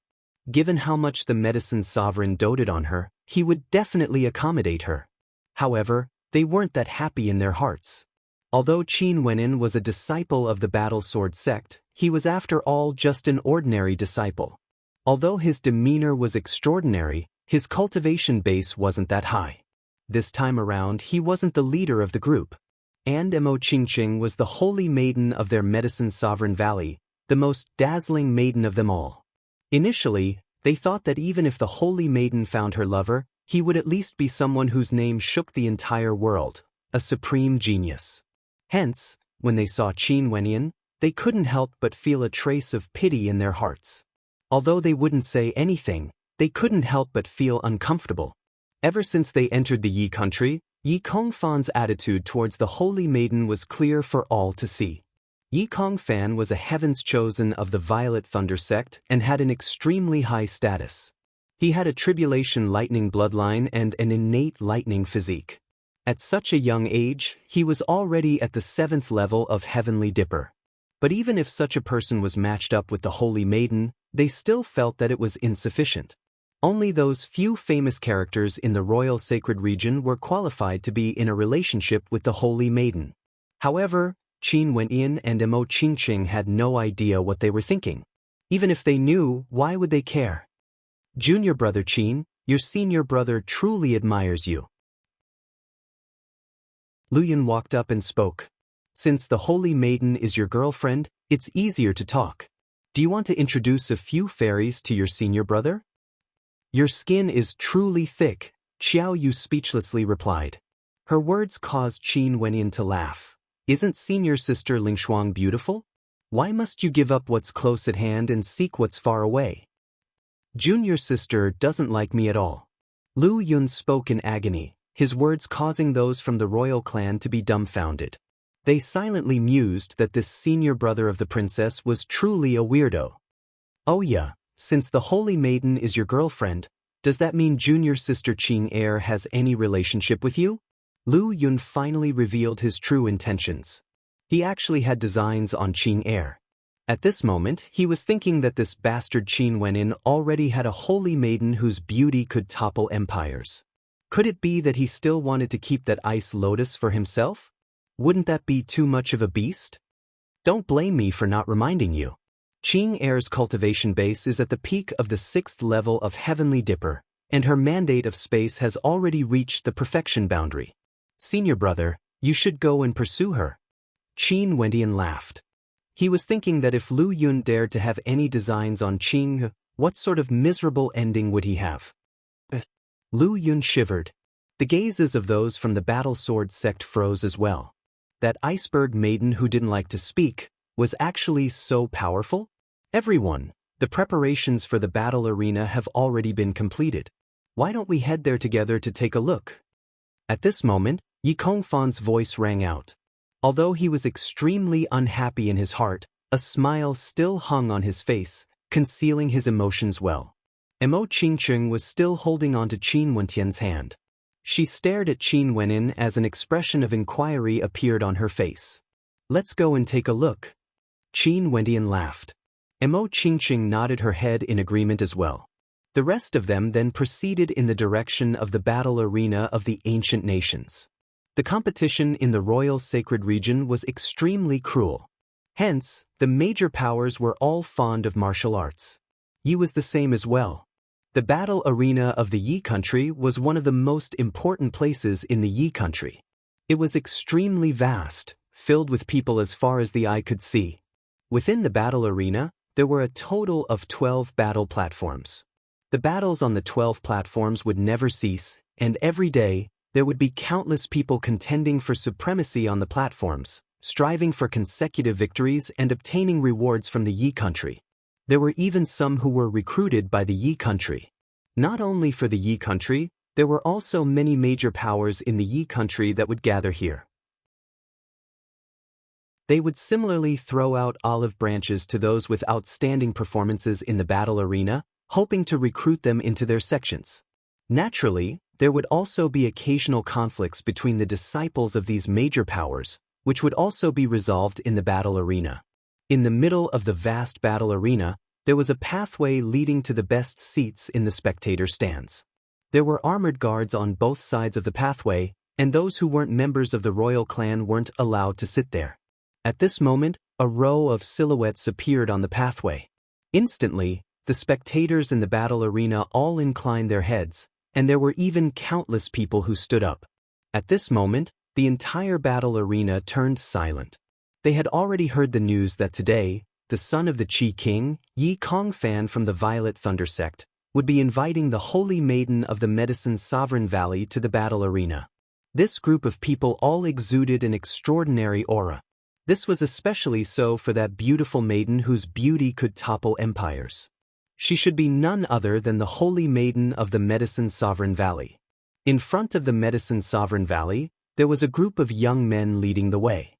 Given how much the Medicine Sovereign doted on her, he would definitely accommodate her. However, they weren't that happy in their hearts. Although Qin Wentian was a disciple of the Battle Sword sect, he was after all just an ordinary disciple. Although his demeanor was extraordinary, his cultivation base wasn't that high. This time around he wasn't the leader of the group. And Emo Qingqing was the holy maiden of their Medicine Sovereign Valley, the most dazzling maiden of them all. Initially, they thought that even if the holy maiden found her lover, he would at least be someone whose name shook the entire world, a supreme genius. Hence, when they saw Qin Wentian, they couldn't help but feel a trace of pity in their hearts. Although they wouldn't say anything, they couldn't help but feel uncomfortable. Ever since they entered the Yi country, Yi Kongfan's attitude towards the Holy Maiden was clear for all to see. Yi Kongfan was a Heaven's Chosen of the Violet Thunder sect and had an extremely high status. He had a Tribulation Lightning bloodline and an innate lightning physique. At such a young age, he was already at the 7th level of Heavenly Dipper. But even if such a person was matched up with the Holy Maiden, they still felt that it was insufficient. Only those few famous characters in the Royal Sacred Region were qualified to be in a relationship with the Holy Maiden. However, Qin Wentian and Emo Qingqing had no idea what they were thinking. Even if they knew, why would they care? Junior brother Qin, your senior brother truly admires you. Luyan walked up and spoke. Since the Holy Maiden is your girlfriend, it's easier to talk. Do you want to introduce a few fairies to your senior brother? Your skin is truly thick, Xiao Yu speechlessly replied. Her words caused Qin Wentian to laugh. Isn't senior sister Lingshuang beautiful? Why must you give up what's close at hand and seek what's far away? Junior sister doesn't like me at all. Lu Yun spoke in agony, his words causing those from the royal clan to be dumbfounded. They silently mused that this senior brother of the princess was truly a weirdo. Oh yeah, since the Holy Maiden is your girlfriend, does that mean junior sister Qing Er has any relationship with you? Lu Yun finally revealed his true intentions. He actually had designs on Qing Er. At this moment, he was thinking that this bastard Qin Wenin already had a holy maiden whose beauty could topple empires. Could it be that he still wanted to keep that ice lotus for himself? Wouldn't that be too much of a beast? Don't blame me for not reminding you. Qing Heir's cultivation base is at the peak of the 6th level of Heavenly Dipper, and her mandate of space has already reached the perfection boundary. Senior brother, you should go and pursue her. Qin Wendian laughed. He was thinking that if Lu Yun dared to have any designs on Qing, what sort of miserable ending would he have? Lu Yun shivered. The gazes of those from the Battle Sword sect froze as well. That iceberg maiden who didn't like to speak was actually so powerful? Everyone, the preparations for the battle arena have already been completed. Why don't we head there together to take a look? At this moment, Yi Kongfan's voice rang out. Although he was extremely unhappy in his heart, a smile still hung on his face, concealing his emotions well. Mo Qingqing was still holding on to Qin Wentian's hand. She stared at Qin Wenin as an expression of inquiry appeared on her face. Let's go and take a look. Qin Wentian laughed. Mo Qingqing nodded her head in agreement as well. The rest of them then proceeded in the direction of the battle arena of the ancient nations. The competition in the royal sacred region was extremely cruel. Hence, the major powers were all fond of martial arts. Yi was the same as well. The battle arena of the Yi country was one of the most important places in the Yi country. It was extremely vast, filled with people as far as the eye could see. Within the battle arena, there were a total of 12 battle platforms. The battles on the 12 platforms would never cease, and every day, there would be countless people contending for supremacy on the platforms, striving for consecutive victories and obtaining rewards from the Yi country. There were even some who were recruited by the Yi country. Not only for the Yi country, there were also many major powers in the Yi country that would gather here. They would similarly throw out olive branches to those with outstanding performances in the battle arena, hoping to recruit them into their sections. Naturally, there would also be occasional conflicts between the disciples of these major powers, which would also be resolved in the battle arena. In the middle of the vast battle arena, there was a pathway leading to the best seats in the spectator stands. There were armored guards on both sides of the pathway, and those who weren't members of the royal clan weren't allowed to sit there. At this moment, a row of silhouettes appeared on the pathway. Instantly, the spectators in the battle arena all inclined their heads, and there were even countless people who stood up. At this moment, the entire battle arena turned silent. They had already heard the news that today, the son of the Qi King, Yi Kongfan from the Violet Thunder sect, would be inviting the Holy Maiden of the Medicine Sovereign Valley to the battle arena. This group of people all exuded an extraordinary aura. This was especially so for that beautiful maiden whose beauty could topple empires. She should be none other than the Holy Maiden of the Medicine Sovereign Valley. In front of the Medicine Sovereign Valley, there was a group of young men leading the way.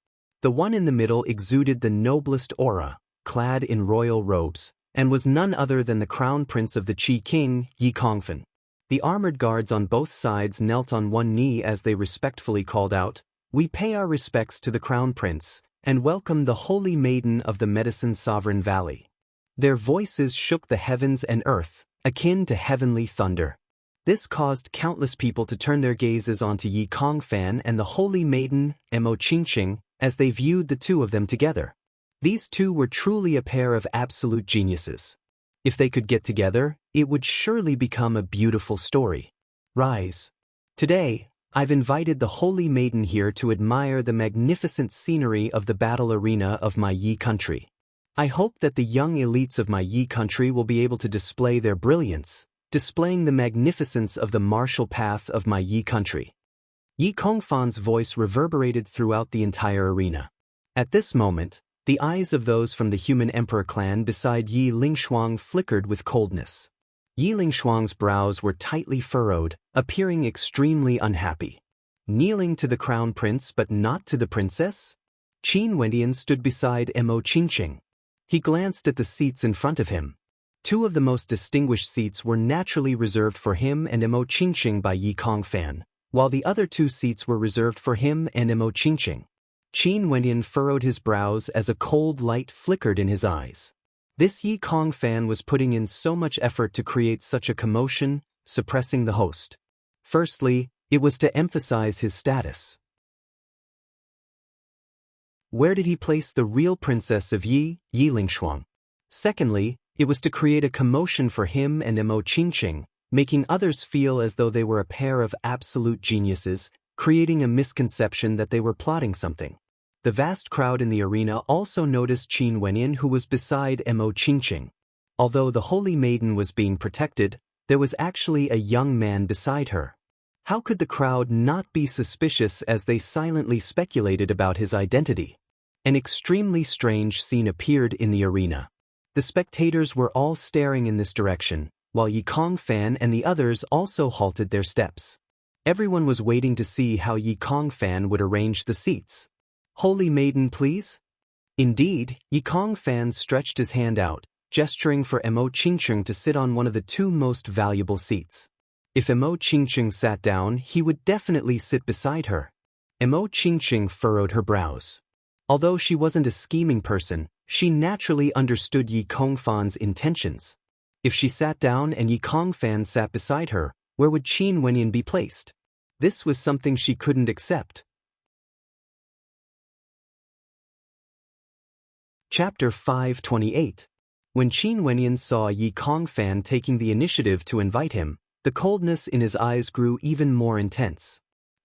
The one in the middle exuded the noblest aura, clad in royal robes, and was none other than the crown prince of the Qi King, Yi Kongfan. The armored guards on both sides knelt on one knee as they respectfully called out, "We pay our respects to the crown prince, and welcome the Holy Maiden of the Medicine Sovereign Valley." Their voices shook the heavens and earth, akin to heavenly thunder. This caused countless people to turn their gazes onto Yi Kongfan and the Holy Maiden, Mo Qingqing, as they viewed the two of them together. These two were truly a pair of absolute geniuses. If they could get together, it would surely become a beautiful story. Rise. Today, I've invited the Holy Maiden here to admire the magnificent scenery of the battle arena of my Yi country. I hope that the young elites of my Yi country will be able to display their brilliance, displaying the magnificence of the martial path of my Yi country. Yi Kongfan's voice reverberated throughout the entire arena. At this moment, the eyes of those from the human emperor clan beside Yi Lingshuang flickered with coldness. Yi Lingshuang's brows were tightly furrowed, appearing extremely unhappy. Kneeling to the crown prince but not to the princess? Qin Wendian stood beside Mo Qingqing. He glanced at the seats in front of him. Two of the most distinguished seats were naturally reserved for him and Mo Qingqing by Yi Kongfan, while the other two seats were reserved for him and Mo Qingqing. Qin Wenyan furrowed his brows as a cold light flickered in his eyes. This Yi Kong fan was putting in so much effort to create such a commotion, suppressing the host. Firstly, it was to emphasize his status. Where did he place the real princess of Yi Lingshuang? Secondly, it was to create a commotion for him and Mo Qingqing, making others feel as though they were a pair of absolute geniuses, creating a misconception that they were plotting something. The vast crowd in the arena also noticed Qin Wenyan, who was beside Mo Qingqing. Although the holy maiden was being protected, there was actually a young man beside her. How could the crowd not be suspicious as they silently speculated about his identity? An extremely strange scene appeared in the arena. The spectators were all staring in this direction, while Yi Kong Fan and the others also halted their steps. Everyone was waiting to see how Yi Kong Fan would arrange the seats. Holy maiden, please? Indeed, Yi Kong Fan stretched his hand out, gesturing for Mo Qingqing to sit on one of the two most valuable seats. If Mo Qingqing sat down, he would definitely sit beside her. Mo Qingqing furrowed her brows. Although she wasn't a scheming person, she naturally understood Yi Kong Fan's intentions. If she sat down and Yi Kong Fan sat beside her, where would Qin Wenyan be placed? This was something she couldn't accept. Chapter 528. When Qin Wenyan saw Yi Kong Fan taking the initiative to invite him, the coldness in his eyes grew even more intense.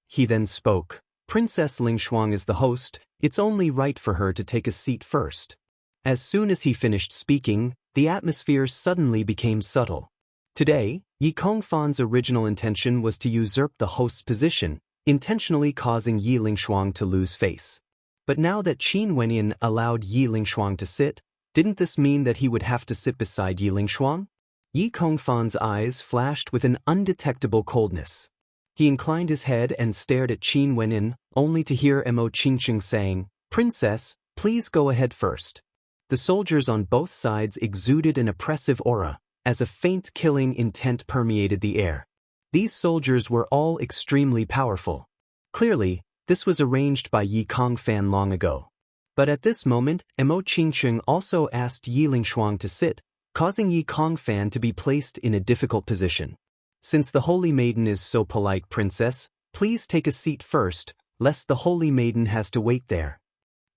He then spoke. Princess Lingshuang is the host, it's only right for her to take a seat first. As soon as he finished speaking, the atmosphere suddenly became subtle. Today, Yi Kong Fan's original intention was to usurp the host's position, intentionally causing Yi Lingshuang to lose face. But now that Qin Wenyan allowed Yi Lingshuang to sit, didn't this mean that he would have to sit beside Yi Lingshuang? Yi Kong Fan's eyes flashed with an undetectable coldness. He inclined his head and stared at Qin Wenyan, only to hear Mo Qingqing saying, "Princess, please go ahead first." The soldiers on both sides exuded an oppressive aura, as a faint killing intent permeated the air. These soldiers were all extremely powerful. Clearly, this was arranged by Yi Kong Fan long ago. But at this moment, Mo Qingqing also asked Yi Lingshuang to sit, causing Yi Kong Fan to be placed in a difficult position. Since the holy maiden is so polite, princess, please take a seat first, lest the holy maiden has to wait there.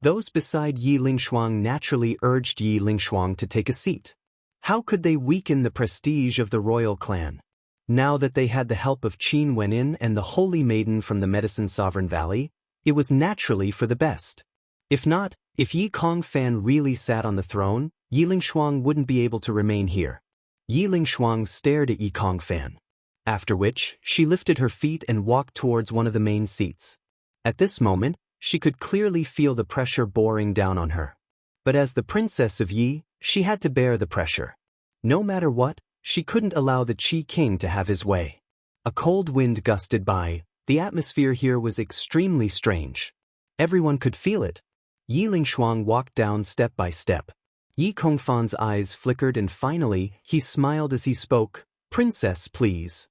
Those beside Yi Lingshuang naturally urged Yi Lingshuang to take a seat. How could they weaken the prestige of the royal clan? Now that they had the help of Qin Wenyan and the holy maiden from the Medicine Sovereign Valley, it was naturally for the best. If not, if Yi Kong Fan really sat on the throne, Yi Lingshuang wouldn't be able to remain here. Yi Lingshuang stared at Yi Kong Fan. After which, she lifted her feet and walked towards one of the main seats. At this moment, she could clearly feel the pressure bearing down on her. But as the princess of Yi, she had to bear the pressure. No matter what, she couldn't allow the Qi King to have his way. A cold wind gusted by. The atmosphere here was extremely strange. Everyone could feel it. Yi Lingshuang walked down step by step. Yi Kong Fan's eyes flickered and finally, he smiled as he spoke, "Princess, please."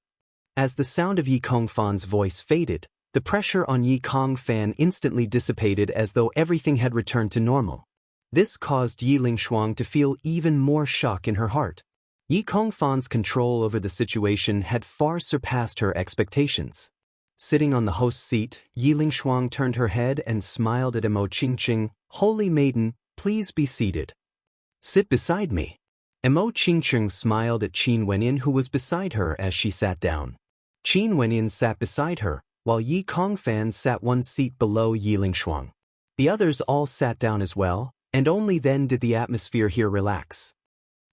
As the sound of Yi Kong Fan's voice faded, the pressure on Yi Kong Fan instantly dissipated as though everything had returned to normal. This caused Yi Lingshuang to feel even more shock in her heart. Yi Kong Fan's control over the situation had far surpassed her expectations. Sitting on the host's seat, Yi Lingshuang turned her head and smiled at Mo Qingqing, "Holy maiden, please be seated. Sit beside me." Mo Qingqing smiled at Qin Wenyan, who was beside her as she sat down. Qin Wenyan sat beside her, while Yi Kong Fan sat one seat below Yi Lingshuang. The others all sat down as well, and only then did the atmosphere here relax.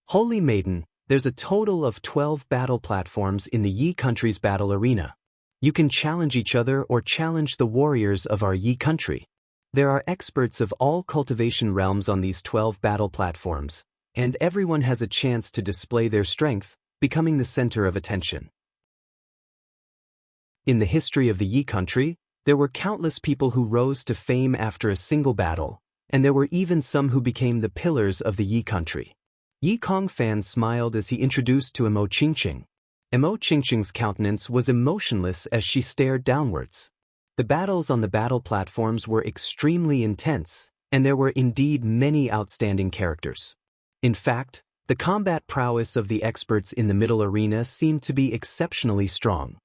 "Holy maiden, there's a total of 12 battle platforms in the Yi country's battle arena. You can challenge each other or challenge the warriors of our Yi country. There are experts of all cultivation realms on these 12 battle platforms, and everyone has a chance to display their strength, becoming the center of attention." In the history of the Yi country, there were countless people who rose to fame after a single battle, and there were even some who became the pillars of the Yi country. Yi Kong Fan smiled as he introduced to Mo Qingqing. Mo Qingqing's countenance was emotionless as she stared downwards. The battles on the battle platforms were extremely intense, and there were indeed many outstanding characters. In fact, the combat prowess of the experts in the middle arena seemed to be exceptionally strong.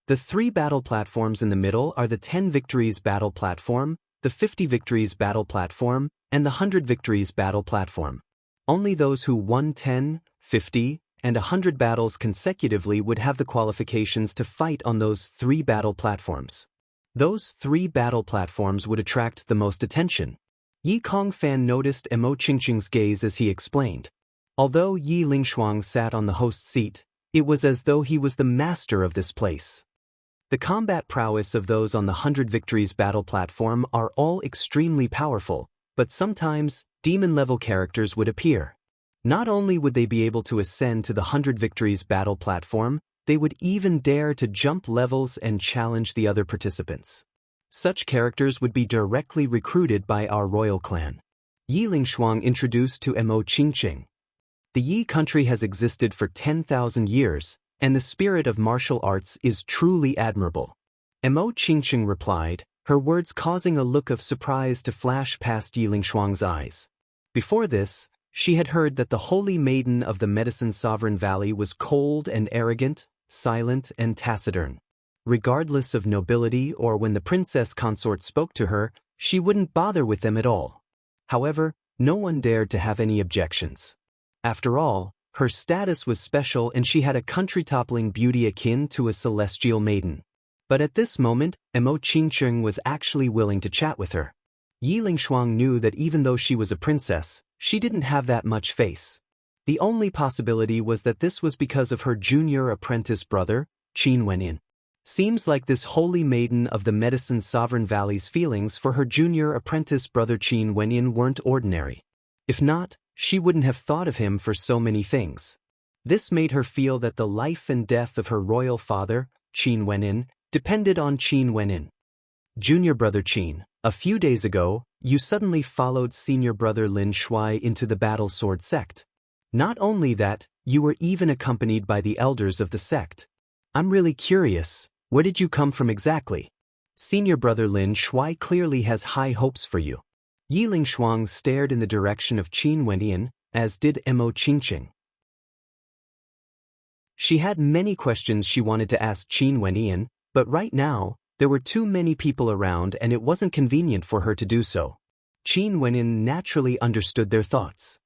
The 3 battle platforms in the middle are the 10 victories battle platform, the 50 victories battle platform, and the 100 victories battle platform. Only those who won 10, 50, and 100 battles consecutively would have the qualifications to fight on those 3 battle platforms. Those 3 battle platforms would attract the most attention. Yi Kongfan noticed Mo Qingqing's gaze as he explained. Although Yi Lingshuang sat on the host seat, it was as though he was the master of this place. The combat prowess of those on the 100 victories battle platform are all extremely powerful, but sometimes demon-level characters would appear. Not only would they be able to ascend to the 100 victories battle platform, they would even dare to jump levels and challenge the other participants. Such characters would be directly recruited by our royal clan. Yi Lingshuang introduced to Mo Qingqing. The Yi country has existed for 10,000 years, and the spirit of martial arts is truly admirable. Mo Qingqing replied, her words causing a look of surprise to flash past Yi Lingshuang's eyes. Before this, she had heard that the holy maiden of the Medicine Sovereign Valley was cold and arrogant, silent and taciturn. Regardless of nobility or when the princess consort spoke to her, she wouldn't bother with them at all. However, no one dared to have any objections. After all, her status was special and she had a country-toppling beauty akin to a celestial maiden. But at this moment, Mo Qingqing was actually willing to chat with her. Yi Lingshuang knew that even though she was a princess, she didn't have that much face. The only possibility was that this was because of her junior apprentice brother, Qin Wenyin. Seems like this holy maiden of the Medicine Sovereign Valley's feelings for her junior apprentice brother Qin Wenyin weren't ordinary. If not, she wouldn't have thought of him for so many things. This made her feel that the life and death of her royal father, Qin Wenyin, depended on Qin Wenyin. Junior brother Qin, a few days ago, you suddenly followed senior brother Lin Shuai into the battle sword sect. Not only that, you were even accompanied by the elders of the sect. I'm really curious, where did you come from exactly? Senior brother Lin Shuai clearly has high hopes for you. Yi Lingshuang stared in the direction of Qin Wenyin, as did Mo Qingqing. She had many questions she wanted to ask Qin Wenyin, but right now, there were too many people around and it wasn't convenient for her to do so. Qin Wenyin naturally understood their thoughts.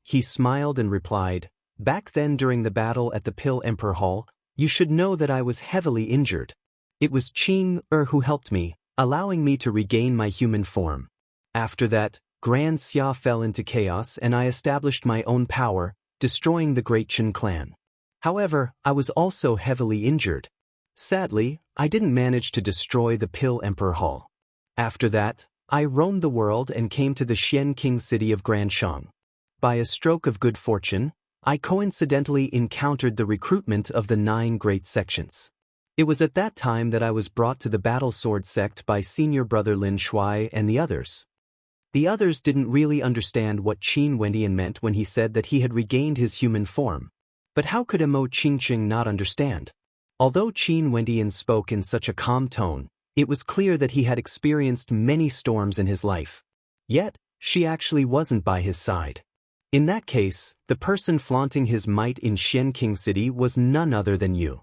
He smiled and replied, back then during the battle at the Pill Emperor Hall, you should know that I was heavily injured. It was Qing who helped me, allowing me to regain my human form. After that, Grand Xia fell into chaos and I established my own power, destroying the Great Qin clan. However, I was also heavily injured. Sadly, I didn't manage to destroy the Pill Emperor Hall. After that, I roamed the world and came to the Xian King city of Granshang. By a stroke of good fortune, I coincidentally encountered the recruitment of the 9 great sections. It was at that time that I was brought to the battle sword sect by senior brother Lin Shuai and the others. The others didn't really understand what Qin Wenyin meant when he said that he had regained his human form. But how could Mo Qingqing not understand? Although Qin Wenyin spoke in such a calm tone, it was clear that he had experienced many storms in his life. Yet, she actually wasn't by his side. In that case, the person flaunting his might in Xian King City was none other than you.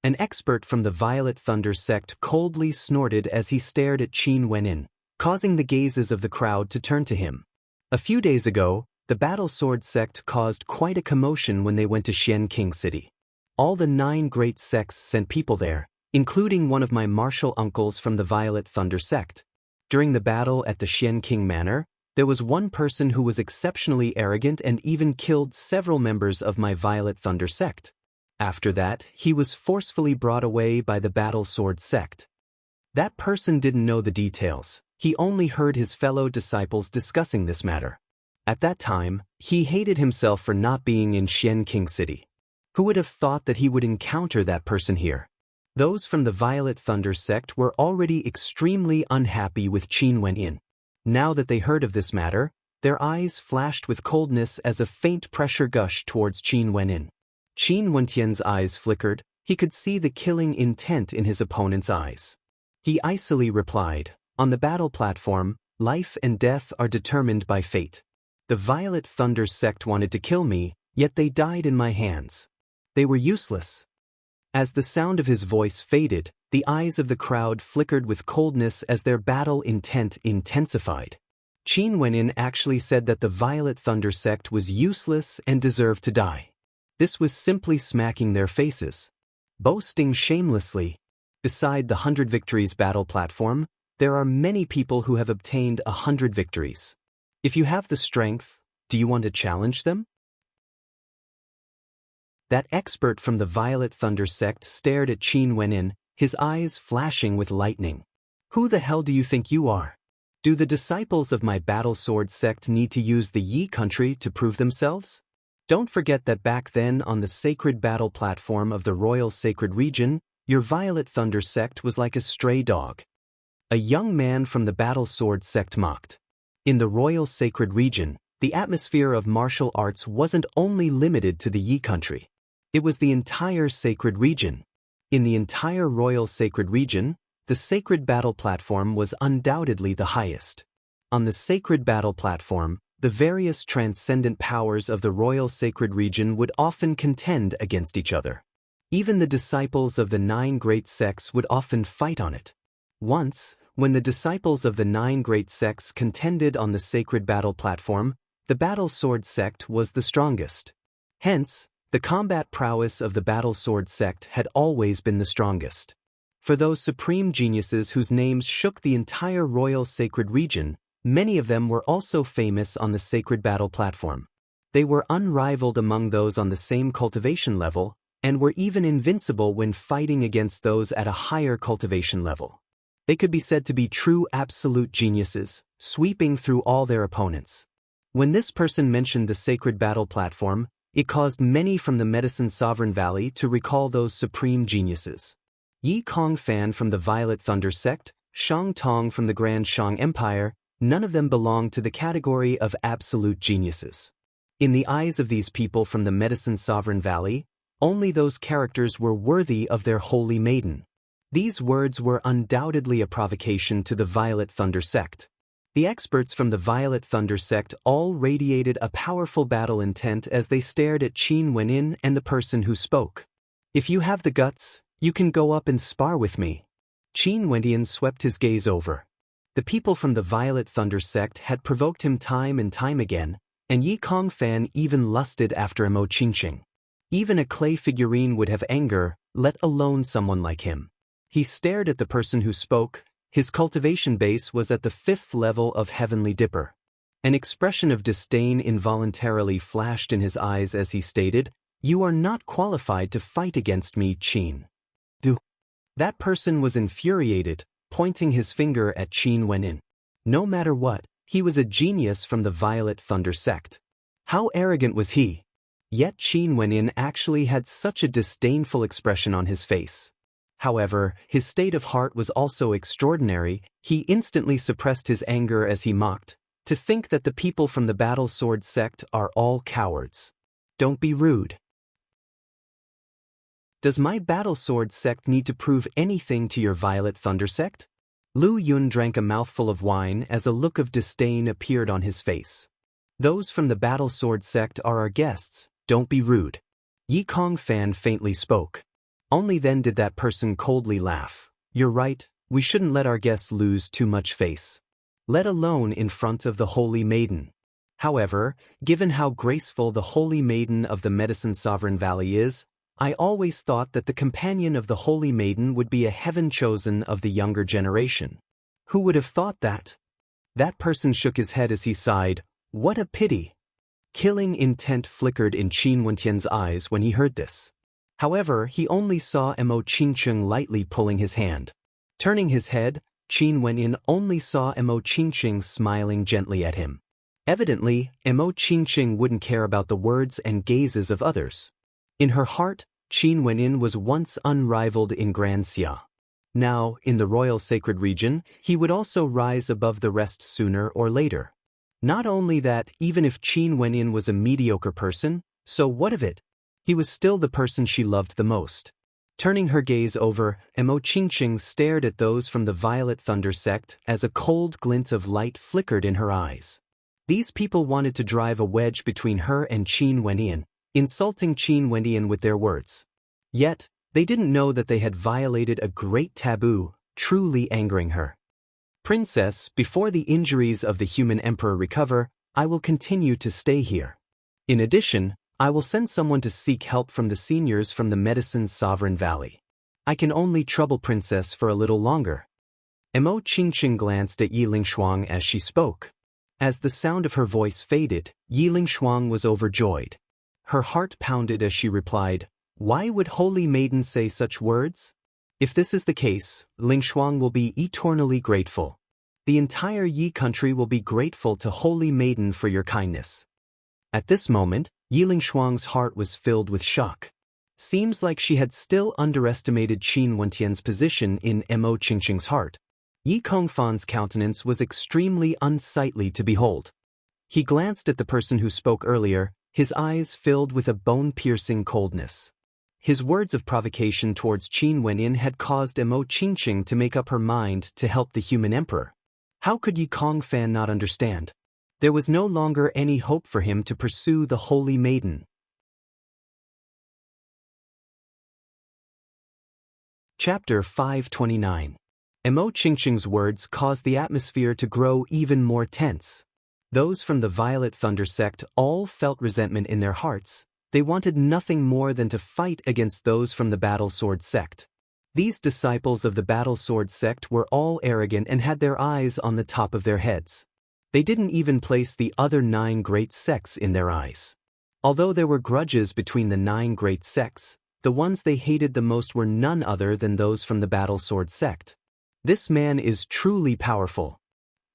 An expert from the Violet Thunder sect coldly snorted as he stared at Qin Wenyin, causing the gazes of the crowd to turn to him. A few days ago, the Battle Sword sect caused quite a commotion when they went to Xian King City. All the 9 great sects sent people there, including one of my martial uncles from the Violet Thunder sect. During the battle at the Xian King Manor, there was one person who was exceptionally arrogant and even killed several members of my Violet Thunder sect. After that, he was forcefully brought away by the Battle Sword sect. That person didn't know the details, he only heard his fellow disciples discussing this matter. At that time, he hated himself for not being in Xian King City. Who would have thought that he would encounter that person here? Those from the Violet Thunder sect were already extremely unhappy with Qin Wenyin. Now that they heard of this matter, their eyes flashed with coldness as a faint pressure gushed towards Qin Wenyin. Qin Wentian's eyes flickered, he could see the killing intent in his opponent's eyes. He icily replied, "On the battle platform, life and death are determined by fate. The Violet Thunder sect wanted to kill me, yet they died in my hands. They were useless." As the sound of his voice faded, the eyes of the crowd flickered with coldness as their battle intent intensified. Qin Wenin actually said that the Violet Thunder sect was useless and deserved to die. This was simply smacking their faces. Boasting shamelessly. Beside the 100 victories battle platform, there are many people who have obtained 100 victories. If you have the strength, do you want to challenge them? That expert from the Violet Thunder sect stared at Qin Wenin, his eyes flashing with lightning. "Who the hell do you think you are? Do the disciples of my battle sword sect need to use the Yi country to prove themselves? Don't forget that back then on the sacred battle platform of the Royal Sacred Region, your Violet Thunder sect was like a stray dog." A young man from the battle sword sect mocked. In the Royal Sacred Region, the atmosphere of martial arts wasn't only limited to the Yi country. It was the entire sacred region. In the entire Royal Sacred Region, the sacred battle platform was undoubtedly the highest. On the sacred battle platform, the various transcendent powers of the Royal Sacred Region would often contend against each other. Even the disciples of the 9 great sects would often fight on it. Once, when the disciples of the 9 great sects contended on the sacred battle platform, the battle sword sect was the strongest. Hence, the combat prowess of the battle sword sect had always been the strongest. For those supreme geniuses whose names shook the entire Royal Sacred Region, many of them were also famous on the sacred battle platform. They were unrivaled among those on the same cultivation level, and were even invincible when fighting against those at a higher cultivation level. They could be said to be true absolute geniuses, sweeping through all their opponents. When this person mentioned the sacred battle platform, it caused many from the Medicine Sovereign Valley to recall those supreme geniuses. Yi Kongfan from the Violet Thunder sect, Shang Tong from the Grand Shang Empire, none of them belonged to the category of absolute geniuses. In the eyes of these people from the Medicine Sovereign Valley, only those characters were worthy of their holy maiden. These words were undoubtedly a provocation to the Violet Thunder sect. The experts from the Violet Thunder sect all radiated a powerful battle intent as they stared at Qin Wenin and the person who spoke. "If you have the guts, you can go up and spar with me." Qin Wenin swept his gaze over. The people from the Violet Thunder sect had provoked him time and time again, and Yi Kongfan even lusted after Mo Qingqing. Even a clay figurine would have anger, let alone someone like him. He stared at the person who spoke. His cultivation base was at the 5th level of Heavenly Dipper. An expression of disdain involuntarily flashed in his eyes as he stated, "You are not qualified to fight against me, Qin." That person was infuriated, pointing his finger at Qin Wenin. No matter what, he was a genius from the Violet Thunder sect. How arrogant was he? Yet Qin Wenin actually had such a disdainful expression on his face. However, his state of heart was also extraordinary. He instantly suppressed his anger as he mocked, "To think that the people from the battle sword sect are all cowards. Don't be rude. Does my battle sword sect need to prove anything to your Violet Thunder sect?" Lu Yun drank a mouthful of wine as a look of disdain appeared on his face. "Those from the battle sword sect are our guests, don't be rude." Yi Kongfan faintly spoke. Only then did that person coldly laugh. "You're right, we shouldn't let our guests lose too much face. Let alone in front of the Holy Maiden. However, given how graceful the Holy Maiden of the Medicine Sovereign Valley is, I always thought that the companion of the Holy Maiden would be a heaven chosen of the younger generation. Who would have thought that?" That person shook his head as he sighed. "What a pity." Killing intent flickered in Qin Wentian's eyes when he heard this. However, he only saw Mo Qingqing lightly pulling his hand. Turning his head, Qin Wenin only saw Mo Qingqing smiling gently at him. Evidently, Mo Qingqing wouldn't care about the words and gazes of others. In her heart, Qin Wenin was once unrivaled in Grand Xia. Now, in the Royal Sacred Region, he would also rise above the rest sooner or later. Not only that, even if Qin Wenin was a mediocre person, so what of it? He was still the person she loved the most. Turning her gaze over, Mo Qingqing stared at those from the Violet Thunder sect as a cold glint of light flickered in her eyes. These people wanted to drive a wedge between her and Qin Wenyan, insulting Qin Wenyan with their words. Yet, they didn't know that they had violated a great taboo, truly angering her. Princess, before the injuries of the human emperor recover, I will continue to stay here. In addition, I will send someone to seek help from the seniors from the Medicine's Sovereign Valley. I can only trouble Princess for a little longer. Mo Qingqing glanced at Yi Lingshuang as she spoke. As the sound of her voice faded, Yi Lingshuang was overjoyed. Her heart pounded as she replied, "Why would Holy Maiden say such words? If this is the case, Lingshuang will be eternally grateful. The entire Yi country will be grateful to Holy Maiden for your kindness." At this moment, Yi Lingshuang's heart was filled with shock. Seems like she had still underestimated Qin Wentian's position in Mo Qingqing's heart. Yi Kongfan's countenance was extremely unsightly to behold. He glanced at the person who spoke earlier, his eyes filled with a bone-piercing coldness. His words of provocation towards Qin Wenyan had caused Mo Qingqing to make up her mind to help the human emperor. How could Yi Kongfan not understand? There was no longer any hope for him to pursue the Holy Maiden. Chapter 529. Mo Qingqing's words caused the atmosphere to grow even more tense. Those from the Violet Thunder sect all felt resentment in their hearts. They wanted nothing more than to fight against those from the Battle Sword sect. These disciples of the Battle Sword sect were all arrogant and had their eyes on the top of their heads. They didn't even place the other 9 great sects in their eyes. Although there were grudges between the 9 great sects, the ones they hated the most were none other than those from the Battle Sword sect. This man is truly powerful.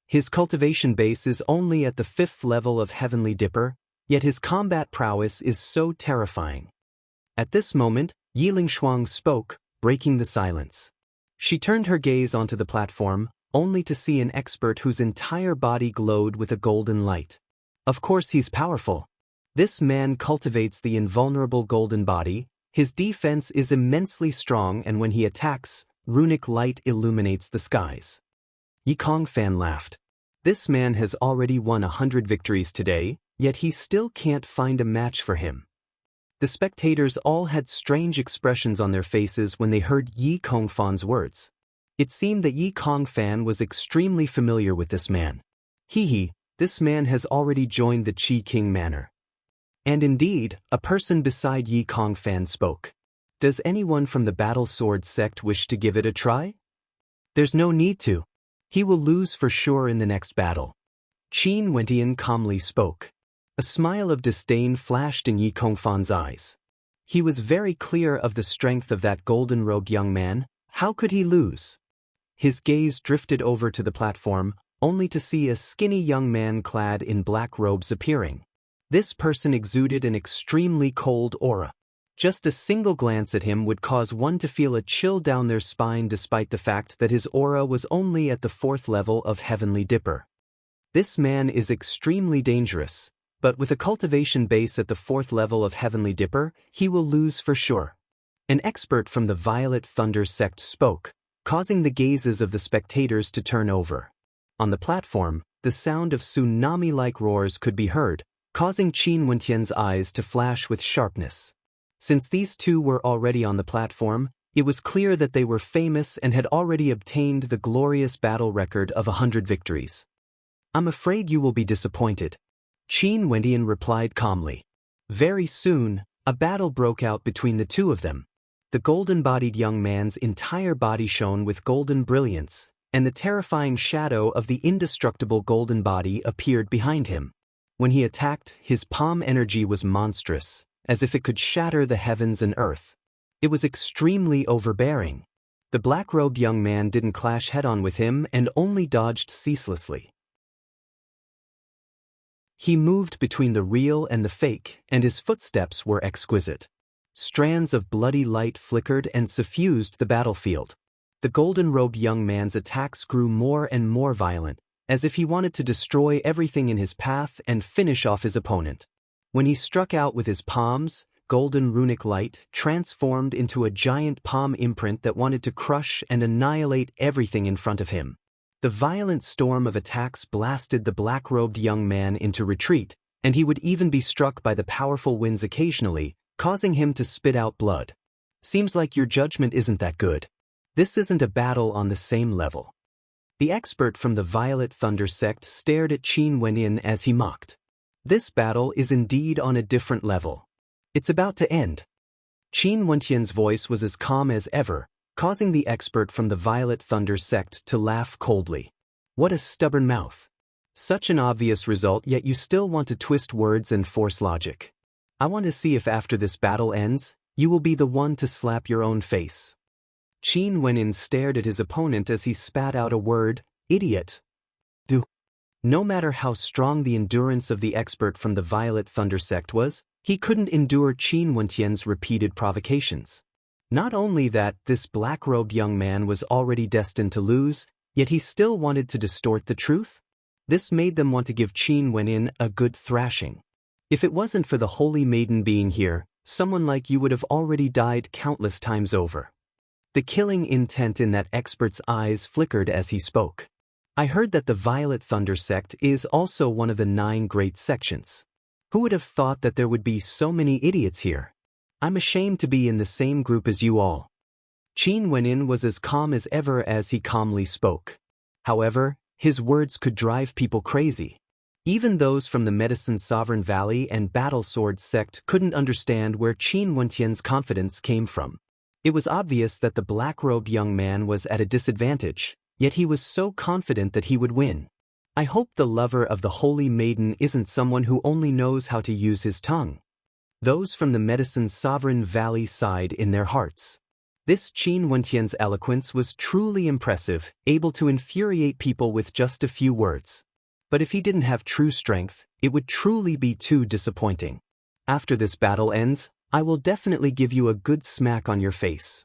His cultivation base is only at the 5th level of Heavenly Dipper, yet his combat prowess is so terrifying. At this moment, Yi Lingshuang spoke, breaking the silence. She turned her gaze onto the platform, only to see an expert whose entire body glowed with a golden light. Of course he's powerful. This man cultivates the invulnerable golden body, his defense is immensely strong, and when he attacks, runic light illuminates the skies. Yi Kongfan laughed. This man has already won 100 victories today, yet he still can't find a match for him. The spectators all had strange expressions on their faces when they heard Yi Kongfan's words. It seemed that Yi Kongfan was extremely familiar with this man. This man has already joined the Qi King Manor. And indeed, a person beside Yi Kongfan spoke. Does anyone from the Battle Sword sect wish to give it a try? There's no need to. He will lose for sure in the next battle. Qin Wentian calmly spoke. A smile of disdain flashed in Yi Kongfan's eyes. He was very clear of the strength of that golden-robed young man. How could he lose? His gaze drifted over to the platform, only to see a skinny young man clad in black robes appearing. This person exuded an extremely cold aura. Just a single glance at him would cause one to feel a chill down their spine, despite the fact that his aura was only at the 4th level of Heavenly Dipper. This man is extremely dangerous, but with a cultivation base at the 4th level of Heavenly Dipper, he will lose for sure. An expert from the Violet Thunder sect spoke, causing the gazes of the spectators to turn over. On the platform, the sound of tsunami-like roars could be heard, causing Qin Wentian's eyes to flash with sharpness. Since these two were already on the platform, it was clear that they were famous and had already obtained the glorious battle record of 100 victories. I'm afraid you will be disappointed. Qin Wentian replied calmly. Very soon, a battle broke out between the two of them. The golden-bodied young man's entire body shone with golden brilliance, and the terrifying shadow of the indestructible golden body appeared behind him. When he attacked, his palm energy was monstrous, as if it could shatter the heavens and earth. It was extremely overbearing. The black-robed young man didn't clash head-on with him and only dodged ceaselessly. He moved between the real and the fake, and his footsteps were exquisite. Strands of bloody light flickered and suffused the battlefield. The golden-robed young man's attacks grew more and more violent, as if he wanted to destroy everything in his path and finish off his opponent. When he struck out with his palms, golden runic light transformed into a giant palm imprint that wanted to crush and annihilate everything in front of him. The violent storm of attacks blasted the black-robed young man into retreat, and he would even be struck by the powerful winds occasionally, causing him to spit out blood. Seems like your judgment isn't that good. This isn't a battle on the same level. The expert from the Violet Thunder sect stared at Qin Wenyin as he mocked. This battle is indeed on a different level. It's about to end. Qin Wenyan's voice was as calm as ever, causing the expert from the Violet Thunder sect to laugh coldly. What a stubborn mouth. Such an obvious result, yet you still want to twist words and force logic. I want to see if after this battle ends, you will be the one to slap your own face. Qin Wenyin stared at his opponent as he spat out a word, idiot. No matter how strong the endurance of the expert from the Violet Thunder sect was, he couldn't endure Qin Wenyan's repeated provocations. Not only that, this black-robed young man was already destined to lose, yet he still wanted to distort the truth? This made them want to give Qin Wenyin a good thrashing. If it wasn't for the Holy Maiden being here, someone like you would have already died countless times over. The killing intent in that expert's eyes flickered as he spoke. I heard that the Violet Thunder sect is also one of the 9 great sections. Who would have thought that there would be so many idiots here? I'm ashamed to be in the same group as you all. Qin Wenyin was as calm as ever as he calmly spoke. However, his words could drive people crazy. Even those from the Medicine Sovereign Valley and Battle Sword sect couldn't understand where Qin Wenyan's confidence came from. It was obvious that the black-robed young man was at a disadvantage, yet he was so confident that he would win. I hope the lover of the Holy Maiden isn't someone who only knows how to use his tongue. Those from the Medicine Sovereign Valley sighed in their hearts. This Qin Wenyan's eloquence was truly impressive, able to infuriate people with just a few words. But if he didn't have true strength, it would truly be too disappointing. After this battle ends, I will definitely give you a good smack on your face.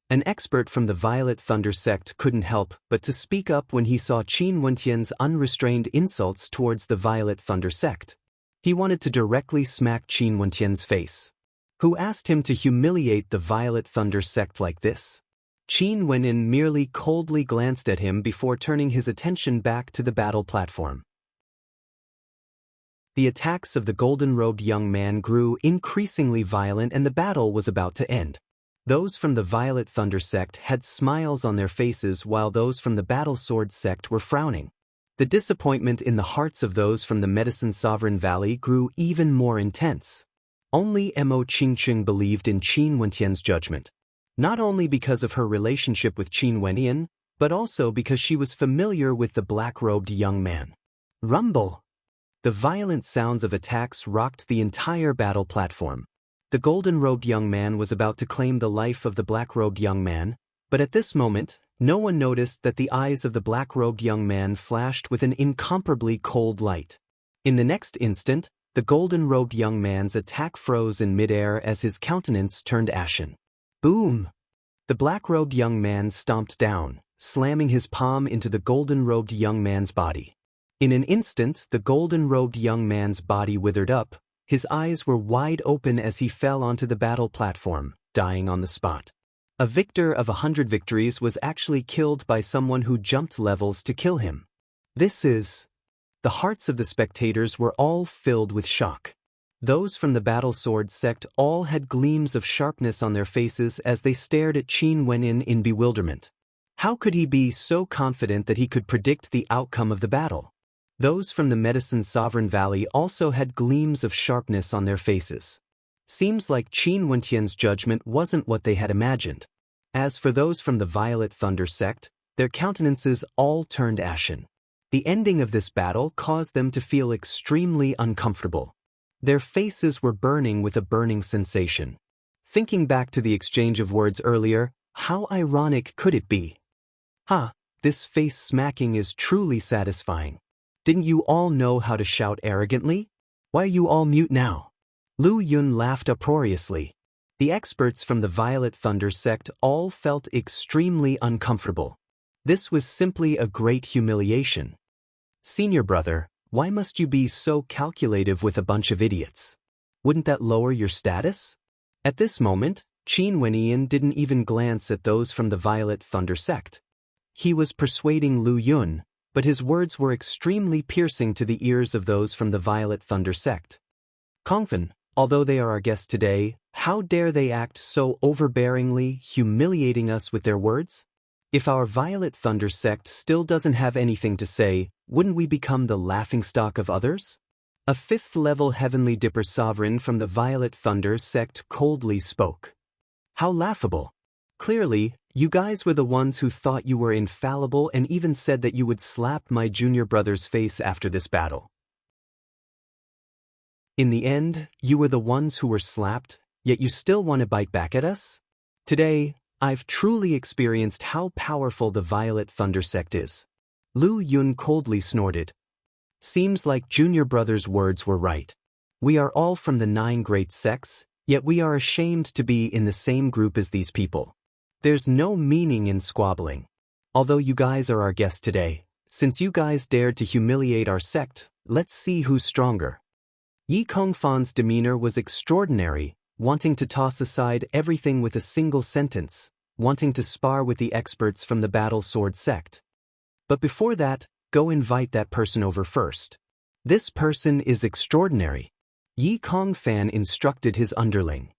An expert from the Violet Thunder sect couldn't help but to speak up when he saw Qin Wenyan's unrestrained insults towards the Violet Thunder sect. He wanted to directly smack Qin Wenyan's face. Who asked him to humiliate the Violet Thunder sect like this? Qin Wenyin merely coldly glanced at him before turning his attention back to the battle platform. The attacks of the golden-robed young man grew increasingly violent and the battle was about to end. Those from the Violet Thunder sect had smiles on their faces while those from the Battle Sword sect were frowning. The disappointment in the hearts of those from the Medicine Sovereign Valley grew even more intense. Only Mo Qingqing believed in Qin Wenyan's judgment. Not only because of her relationship with Qin Wenyan, but also because she was familiar with the black-robed young man. Rumble! The violent sounds of attacks rocked the entire battle platform. The golden-robed young man was about to claim the life of the black-robed young man, but at this moment, no one noticed that the eyes of the black-robed young man flashed with an incomparably cold light. In the next instant, the golden-robed young man's attack froze in midair as his countenance turned ashen. Boom! The black-robed young man stomped down, slamming his palm into the golden-robed young man's body. In an instant, the golden-robed young man's body withered up. His eyes were wide open as he fell onto the battle platform, dying on the spot. A victor of 100 victories was actually killed by someone who jumped levels to kill him. The hearts of the spectators were all filled with shock. Those from the Battle Sword sect all had gleams of sharpness on their faces as they stared at Qin Wenyin in bewilderment. How could he be so confident that he could predict the outcome of the battle? Those from the Medicine Sovereign Valley also had gleams of sharpness on their faces. Seems like Qin Wenyan's judgment wasn't what they had imagined. As for those from the Violet Thunder sect, their countenances all turned ashen. The ending of this battle caused them to feel extremely uncomfortable. Their faces were burning with a burning sensation. Thinking back to the exchange of words earlier, how ironic could it be? This face smacking is truly satisfying. Didn't you all know how to shout arrogantly? Why are you all mute now? Lu Yun laughed uproariously. The experts from the Violet Thunder sect all felt extremely uncomfortable. This was simply a great humiliation. Senior brother, why must you be so calculative with a bunch of idiots? Wouldn't that lower your status? At this moment, Qin Wenyan didn't even glance at those from the Violet Thunder sect. He was persuading Lu Yun, but his words were extremely piercing to the ears of those from the Violet Thunder sect. Kongfen, although they are our guests today, how dare they act so overbearingly, humiliating us with their words? If our Violet Thunder sect still doesn't have anything to say, wouldn't we become the laughingstock of others? A fifth-level Heavenly Dipper sovereign from the Violet Thunder sect coldly spoke. How laughable. Clearly, you guys were the ones who thought you were infallible and even said that you would slap my junior brother's face after this battle. In the end, you were the ones who were slapped, yet you still want to bite back at us? Today, I've truly experienced how powerful the Violet Thunder sect is. Lu Yun coldly snorted. Seems like junior brother's words were right. We are all from the 9 great sects, yet we are ashamed to be in the same group as these people. There's no meaning in squabbling. Although you guys are our guests today, since you guys dared to humiliate our sect, let's see who's stronger. Yi Kongfan's demeanor was extraordinary, wanting to toss aside everything with a single sentence, wanting to spar with the experts from the Battle Sword sect. But before that, go invite that person over first. This person is extraordinary. Yi Kongfan instructed his underling.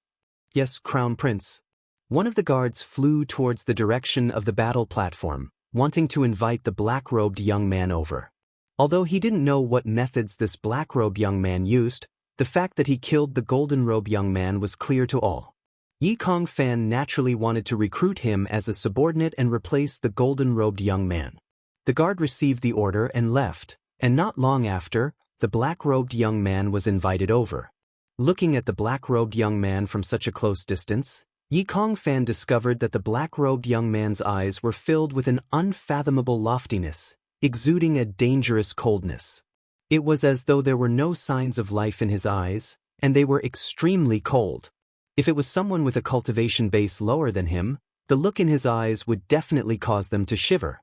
Yes, Crown Prince. One of the guards flew towards the direction of the battle platform, wanting to invite the black-robed young man over. Although he didn't know what methods this black-robed young man used, the fact that he killed the golden-robed young man was clear to all. Yi Kongfan naturally wanted to recruit him as a subordinate and replace the golden-robed young man. The guard received the order and left, and not long after, the black-robed young man was invited over. Looking at the black-robed young man from such a close distance, Yi Kongfan discovered that the black-robed young man's eyes were filled with an unfathomable loftiness, exuding a dangerous coldness. It was as though there were no signs of life in his eyes, and they were extremely cold. If it was someone with a cultivation base lower than him, the look in his eyes would definitely cause them to shiver.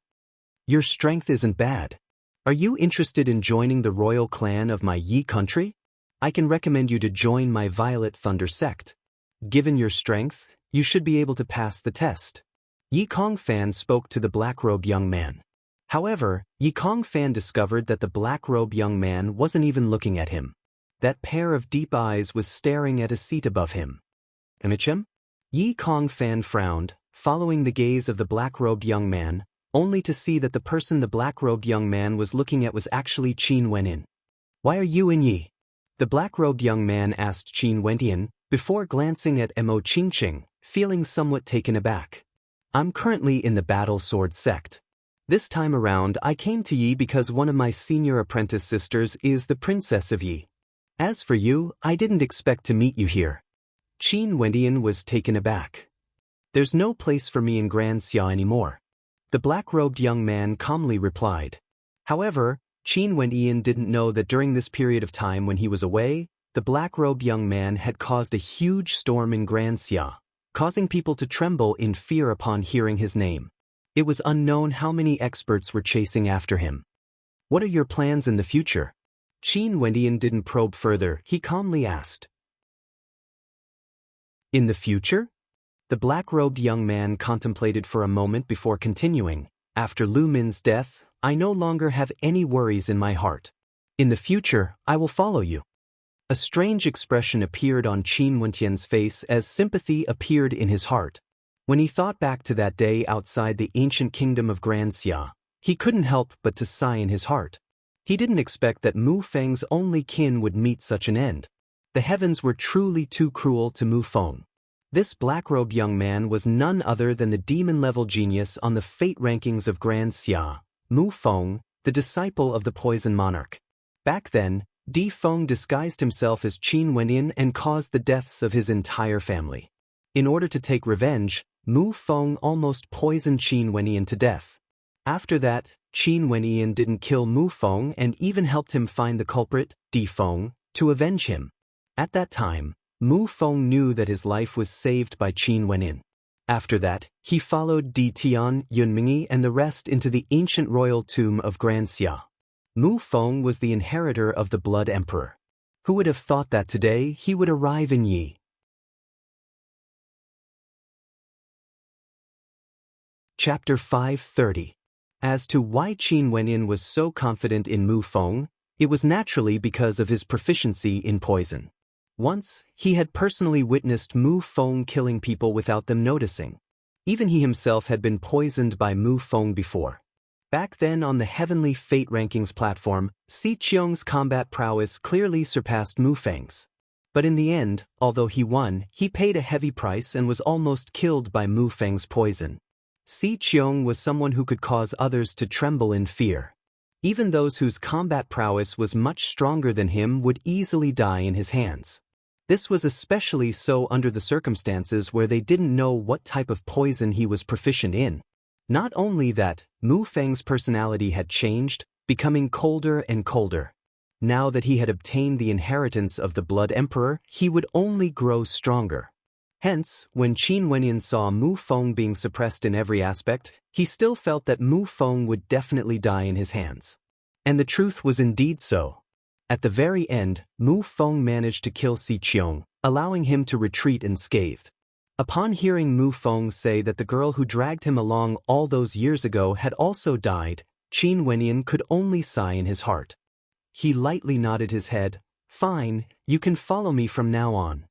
Your strength isn't bad. Are you interested in joining the royal clan of my Yi country? I can recommend you to join my Violet Thunder sect. Given your strength, you should be able to pass the test. Yi Kongfan spoke to the black-robed young man. However, Yi Kongfan discovered that the black-robed young man wasn't even looking at him. That pair of deep eyes was staring at a seat above him. Amichem? Yi Kongfan frowned, following the gaze of the black-robed young man, only to see that the person the black-robed young man was looking at was actually Qin Wenyan. Why are you in Yi? The black-robed young man asked Qin Wenyan, before glancing at Mo Qingqing, feeling somewhat taken aback. I'm currently in the Battle Sword sect. This time around I came to Yi because one of my senior apprentice sisters is the Princess of Yi. As for you, I didn't expect to meet you here. Qin Wenyan was taken aback. There's no place for me in Grand Xia anymore. The black-robed young man calmly replied. However, Qin Wenyan didn't know that during this period of time when he was away, the black-robed young man had caused a huge storm in Grand Xia, causing people to tremble in fear upon hearing his name. It was unknown how many experts were chasing after him. What are your plans in the future? Qin Wenyan didn't probe further, he calmly asked. In the future? The black-robed young man contemplated for a moment before continuing. After Lu Min's death, I no longer have any worries in my heart. In the future, I will follow you. A strange expression appeared on Qin Wenyan's face as sympathy appeared in his heart. When he thought back to that day outside the ancient kingdom of Grand Xia, he couldn't help but to sigh in his heart. He didn't expect that Mu Feng's only kin would meet such an end. The heavens were truly too cruel to Mu Feng. This black-robed young man was none other than the demon-level genius on the fate rankings of Grand Xia, Mu Feng, the disciple of the Poison Monarch. Back then, Di Feng disguised himself as Qin Wenyan and caused the deaths of his entire family. In order to take revenge, Mu Feng almost poisoned Qin Wenyan to death. After that, Qin Wenyan didn't kill Mu Feng and even helped him find the culprit, Di Feng, to avenge him. At that time, Mu Feng knew that his life was saved by Qin Wenyan. After that, he followed Di Tian, Yunmingyi and the rest into the ancient royal tomb of Grand Xia. Mu Feng was the inheritor of the Blood Emperor. Who would have thought that today he would arrive in Yi? Chapter 530. As to why Qin Wenyin was so confident in Mu Feng, it was naturally because of his proficiency in poison. Once, he had personally witnessed Mu Feng killing people without them noticing. Even he himself had been poisoned by Mu Feng before. Back then on the Heavenly Fate Rankings platform, Si Qiong's combat prowess clearly surpassed Mu Feng's. But in the end, although he won, he paid a heavy price and was almost killed by Mu Feng's poison. Si Qiong was someone who could cause others to tremble in fear. Even those whose combat prowess was much stronger than him would easily die in his hands. This was especially so under the circumstances where they didn't know what type of poison he was proficient in. Not only that, Mu Feng's personality had changed, becoming colder and colder. Now that he had obtained the inheritance of the Blood Emperor, he would only grow stronger. Hence, when Qin Wenyin saw Mu Feng being suppressed in every aspect, he still felt that Mu Feng would definitely die in his hands. And the truth was indeed so. At the very end, Mu Feng managed to kill Si Qiong, allowing him to retreat unscathed. Upon hearing Mu Feng say that the girl who dragged him along all those years ago had also died, Qin Wenyin could only sigh in his heart. He lightly nodded his head. "Fine, you can follow me from now on."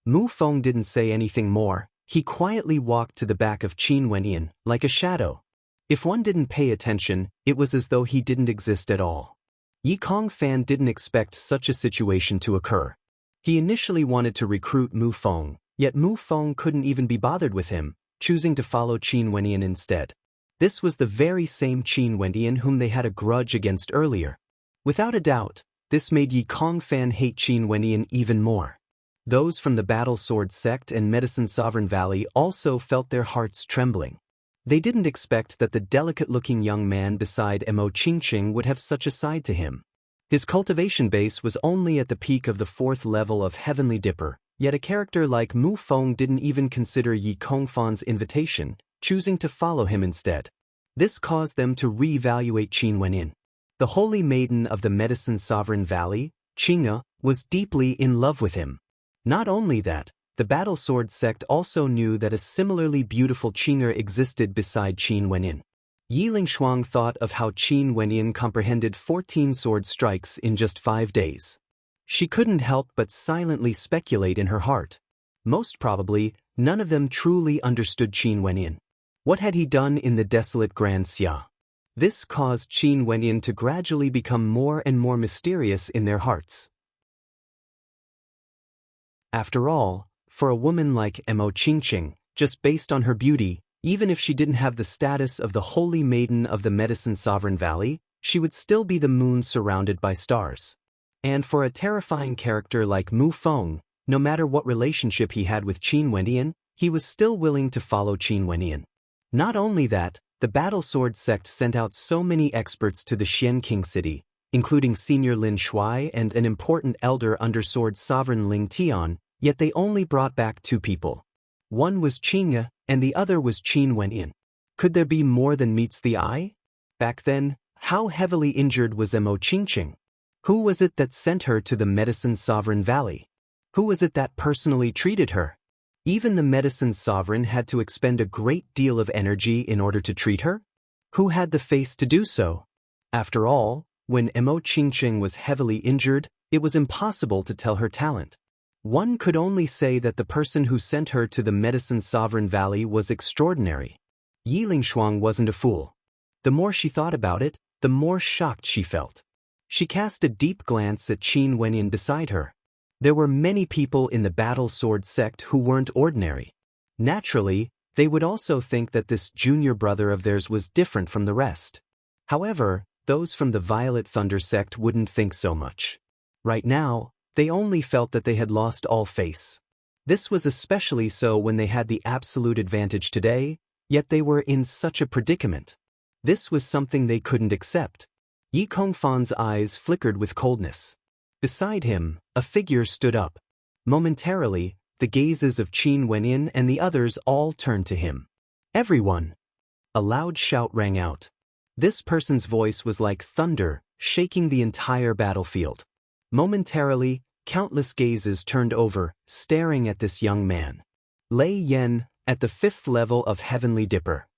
Mu Feng didn't say anything more. He quietly walked to the back of Qin Wenyin, like a shadow. If one didn't pay attention, it was as though he didn't exist at all. Yi Kongfan didn't expect such a situation to occur. He initially wanted to recruit Mu Feng, yet Mu Feng couldn't even be bothered with him, choosing to follow Qin Wenyin instead. This was the very same Qin Wenyin whom they had a grudge against earlier. Without a doubt, this made Yi Kongfan hate Qin Wenyin even more. Those from the Battle Sword sect and Medicine Sovereign Valley also felt their hearts trembling. They didn't expect that the delicate-looking young man beside Mo Qingqing would have such a side to him. His cultivation base was only at the peak of the 4th level of Heavenly Dipper, yet a character like Mu Feng didn't even consider Yi Kongfan's invitation, choosing to follow him instead. This caused them to re-evaluate Qin Wenyin. The holy maiden of the Medicine Sovereign Valley, Qing'e, was deeply in love with him. Not only that, the Battle Sword sect also knew that a similarly beautiful Qing'e existed beside Qin Wenyin. Yi Lingshuang thought of how Qin Wenyin comprehended 14 sword strikes in just 5 days. She couldn't help but silently speculate in her heart. Most probably, none of them truly understood Qin Wenyin. What had he done in the desolate Grand Xia? This caused Qin Wenyin to gradually become more and more mysterious in their hearts. After all, for a woman like Mo Qingqing, just based on her beauty, even if she didn't have the status of the holy maiden of the Medicine Sovereign Valley, she would still be the moon surrounded by stars. And for a terrifying character like Mu Feng, no matter what relationship he had with Qin Wenyin, he was still willing to follow Qin Wenyin. Not only that, the Battle Sword sect sent out so many experts to the Xian King city, including Senior Lin Shuai and an important elder under Sword Sovereign Ling Tian, yet they only brought back 2 people. One was Qing'e, and the other was Qin Wenyin. Could there be more than meets the eye? Back then, how heavily injured was Mo Qingqing? Who was it that sent her to the Medicine Sovereign Valley? Who was it that personally treated her? Even the Medicine Sovereign had to expend a great deal of energy in order to treat her? Who had the face to do so? After all, when Mo Qingqing was heavily injured, it was impossible to tell her talent. One could only say that the person who sent her to the Medicine Sovereign Valley was extraordinary. Yi Lingshuang wasn't a fool. The more she thought about it, the more shocked she felt. She cast a deep glance at Qin Wenyin beside her. There were many people in the Battle Sword sect who weren't ordinary. Naturally, they would also think that this junior brother of theirs was different from the rest. However, those from the Violet Thunder sect wouldn't think so much. Right now, they only felt that they had lost all face. This was especially so when they had the absolute advantage today, yet they were in such a predicament. This was something they couldn't accept. Yi Kongfan's eyes flickered with coldness. Beside him, a figure stood up. Momentarily, the gazes of Qin Wenyin and the others all turned to him. "Everyone!" A loud shout rang out. This person's voice was like thunder, shaking the entire battlefield. Momentarily, countless gazes turned over, staring at this young man. Lei Yen, at the 5th level of Heavenly Dipper.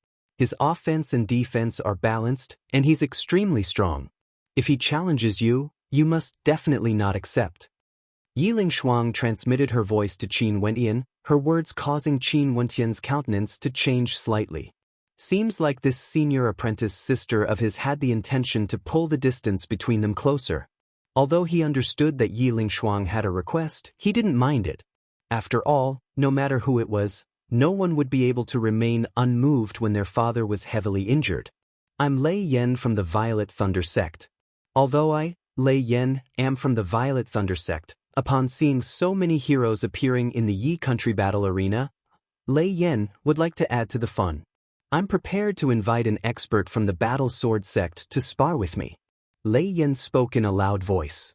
His offense and defense are balanced, and he's extremely strong. If he challenges you, you must definitely not accept. Yiling Shuang transmitted her voice to Qin Wentian, her words causing Qin Wentian's countenance to change slightly. Seems like this senior apprentice sister of his had the intention to pull the distance between them closer. Although he understood that Yiling Shuang had a request, he didn't mind it. After all, no matter who it was, no one would be able to remain unmoved when their father was heavily injured. I'm Lei Yan from the Violet Thunder Sect. Although I, Lei Yan, am from the Violet Thunder Sect, upon seeing so many heroes appearing in the Yi country battle arena, Lei Yan would like to add to the fun. I'm prepared to invite an expert from the Battle Sword Sect to spar with me. Lei Yan spoke in a loud voice.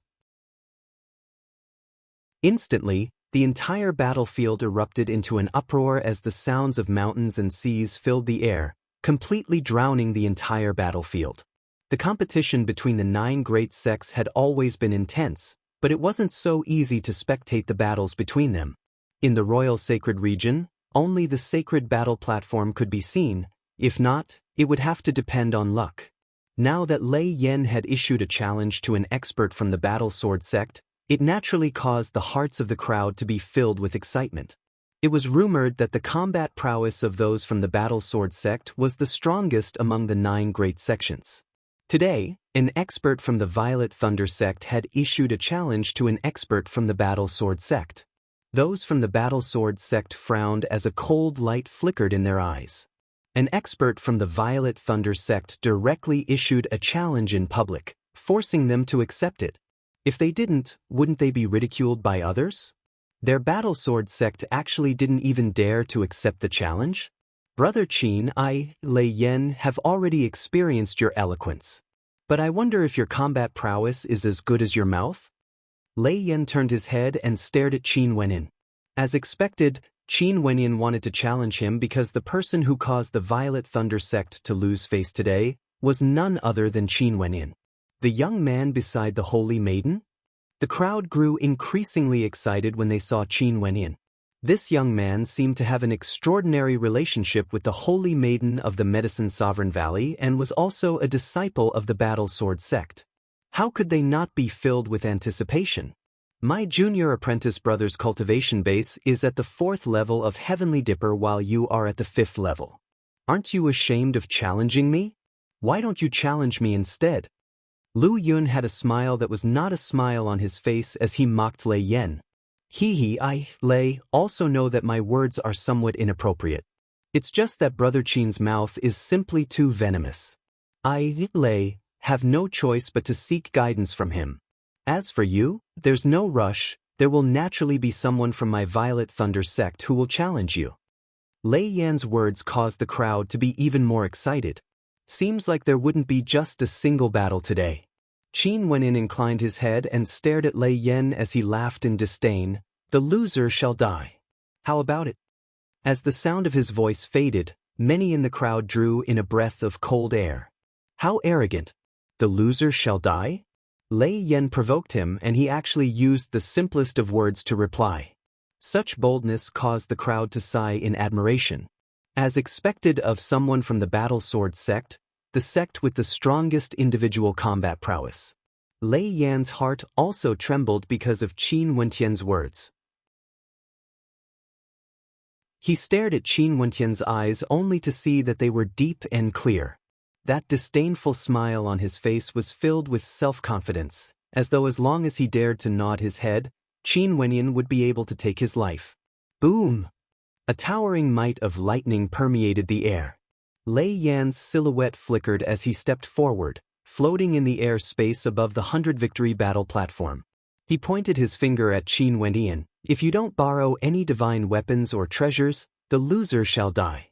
Instantly, the entire battlefield erupted into an uproar as the sounds of mountains and seas filled the air, completely drowning the entire battlefield. The competition between the 9 great sects had always been intense, but it wasn't so easy to spectate the battles between them. In the Royal Sacred Region, only the sacred battle platform could be seen. If not, it would have to depend on luck. Now that Lei Yan had issued a challenge to an expert from the Battle Sword Sect, it naturally caused the hearts of the crowd to be filled with excitement. It was rumored that the combat prowess of those from the Battle Sword Sect was the strongest among the 9 great sections. Today, an expert from the Violet Thunder Sect had issued a challenge to an expert from the Battle Sword Sect. Those from the Battle Sword Sect frowned as a cold light flickered in their eyes. An expert from the Violet Thunder Sect directly issued a challenge in public, forcing them to accept it. If they didn't, wouldn't they be ridiculed by others? Their Battle Sword Sect actually didn't even dare to accept the challenge? Brother Qin, I, Lei Yan, have already experienced your eloquence. But I wonder if your combat prowess is as good as your mouth? Lei Yan turned his head and stared at Qin Wenyan. As expected, Qin Wenyan wanted to challenge him because the person who caused the Violet Thunder Sect to lose face today was none other than Qin Wenyan. The young man beside the Holy Maiden? The crowd grew increasingly excited when they saw Qin Wenyan. This young man seemed to have an extraordinary relationship with the Holy Maiden of the Medicine Sovereign Valley and was also a disciple of the Battle Sword Sect. How could they not be filled with anticipation? My junior apprentice brother's cultivation base is at the 4th level of Heavenly Dipper while you are at the 5th level. Aren't you ashamed of challenging me? Why don't you challenge me instead? Lu Yun had a smile that was not a smile on his face as he mocked Lei Yan. I, Lei, also know that my words are somewhat inappropriate. It's just that Brother Qin's mouth is simply too venomous. I, Lei, have no choice but to seek guidance from him. As for you, there's no rush, there will naturally be someone from my Violet Thunder Sect who will challenge you. Lei Yan's words caused the crowd to be even more excited. Seems like there wouldn't be just a single battle today. Qin Wenyan inclined his head and stared at Lei Yan as he laughed in disdain. The loser shall die. How about it? As the sound of his voice faded, many in the crowd drew in a breath of cold air. How arrogant. The loser shall die? Lei Yan provoked him and he actually used the simplest of words to reply. Such boldness caused the crowd to sigh in admiration. As expected of someone from the Battle Sword Sect, the sect with the strongest individual combat prowess. Lei Yan's heart also trembled because of Qin Wentian's words. He stared at Qin Wentian's eyes only to see that they were deep and clear. That disdainful smile on his face was filled with self-confidence, as though as long as he dared to nod his head, Qin Wenyan would be able to take his life. Boom! A towering might of lightning permeated the air. Lei Yan's silhouette flickered as he stepped forward, floating in the air space above the 100 Victory battle platform. He pointed his finger at Qin Wenyan. If you don't borrow any divine weapons or treasures, the loser shall die.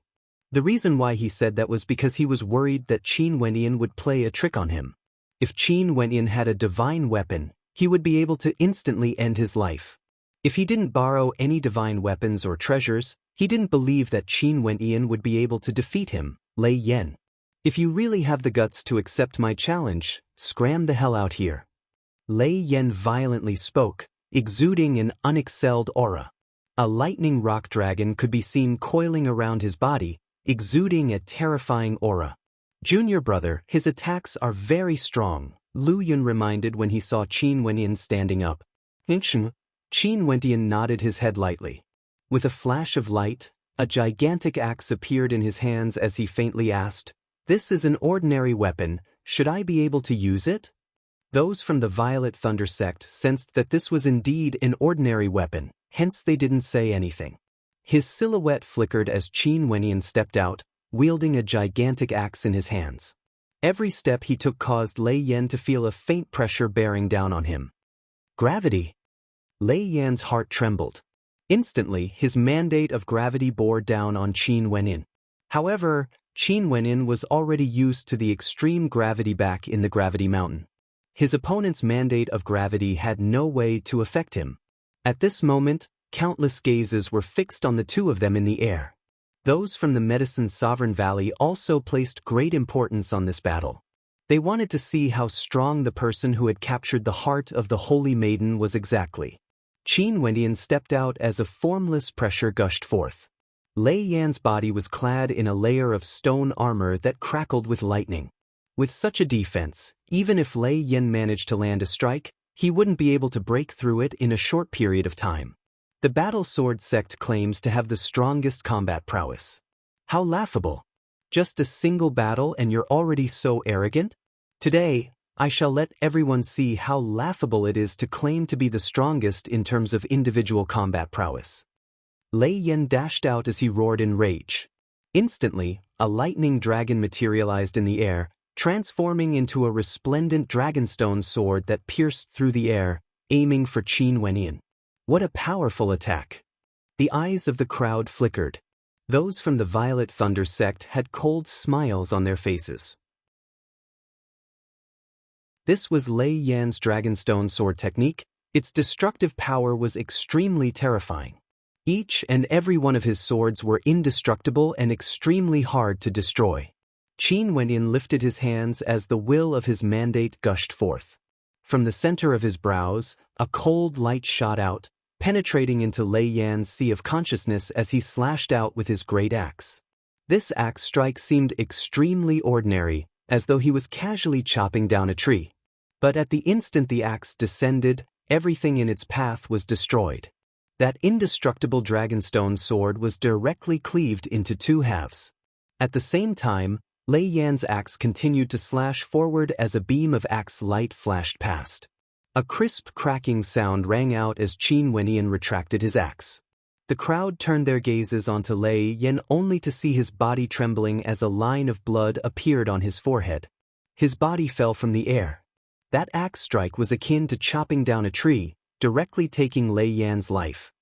The reason why he said that was because he was worried that Qin Wenyan would play a trick on him. If Qin Wenyan had a divine weapon, he would be able to instantly end his life. If he didn't borrow any divine weapons or treasures, he didn't believe that Qin Wenyan would be able to defeat him. Lei Yan. If you really have the guts to accept my challenge, scram the hell out here. Lei Yan violently spoke, exuding an unexcelled aura. A lightning rock dragon could be seen coiling around his body, exuding a terrifying aura. Junior brother, his attacks are very strong, Lu Yun reminded when he saw Qin Wenyan standing up. Qin Wenyan nodded his head lightly. With a flash of light, a gigantic axe appeared in his hands as he faintly asked, "This is an ordinary weapon, should I be able to use it?" Those from the Violet Thunder sect sensed that this was indeed an ordinary weapon, hence they didn't say anything. His silhouette flickered as Qin Wenyan stepped out, wielding a gigantic axe in his hands. Every step he took caused Lei Yan to feel a faint pressure bearing down on him. Gravity. Lei Yan's heart trembled. Instantly, his mandate of gravity bore down on Qin Wenyan. However, Qin Wenyan was already used to the extreme gravity back in the Gravity Mountain. His opponent's mandate of gravity had no way to affect him. At this moment, countless gazes were fixed on the two of them in the air. Those from the Medicine Sovereign Valley also placed great importance on this battle. They wanted to see how strong the person who had captured the heart of the Holy Maiden was exactly. Qin Wenyan stepped out as a formless pressure gushed forth. Lei Yan's body was clad in a layer of stone armor that crackled with lightning. With such a defense, even if Lei Yan managed to land a strike, he wouldn't be able to break through it in a short period of time. The Battle Sword sect claims to have the strongest combat prowess. How laughable! Just a single battle and you're already so arrogant? Today, I shall let everyone see how laughable it is to claim to be the strongest in terms of individual combat prowess. Lei Yan dashed out as he roared in rage. Instantly, a lightning dragon materialized in the air, transforming into a resplendent dragonstone sword that pierced through the air, aiming for Qin Wenyan. What a powerful attack! The eyes of the crowd flickered. Those from the Violet Thunder sect had cold smiles on their faces. This was Lei Yan's Dragonstone sword technique. Its destructive power was extremely terrifying. Each and every one of his swords were indestructible and extremely hard to destroy. Qin Wenyan lifted his hands as the will of his mandate gushed forth. From the center of his brows, a cold light shot out, penetrating into Lei Yan's sea of consciousness as he slashed out with his great axe. This axe strike seemed extremely ordinary, as though he was casually chopping down a tree. But at the instant the axe descended, everything in its path was destroyed. That indestructible dragonstone sword was directly cleaved into two halves. At the same time, Lei Yan's axe continued to slash forward as a beam of axe light flashed past. A crisp cracking sound rang out as Qin Wenyan retracted his axe. The crowd turned their gazes onto Lei Yan only to see his body trembling as a line of blood appeared on his forehead. His body fell from the air. That axe strike was akin to chopping down a tree, directly taking Lei Yan's life.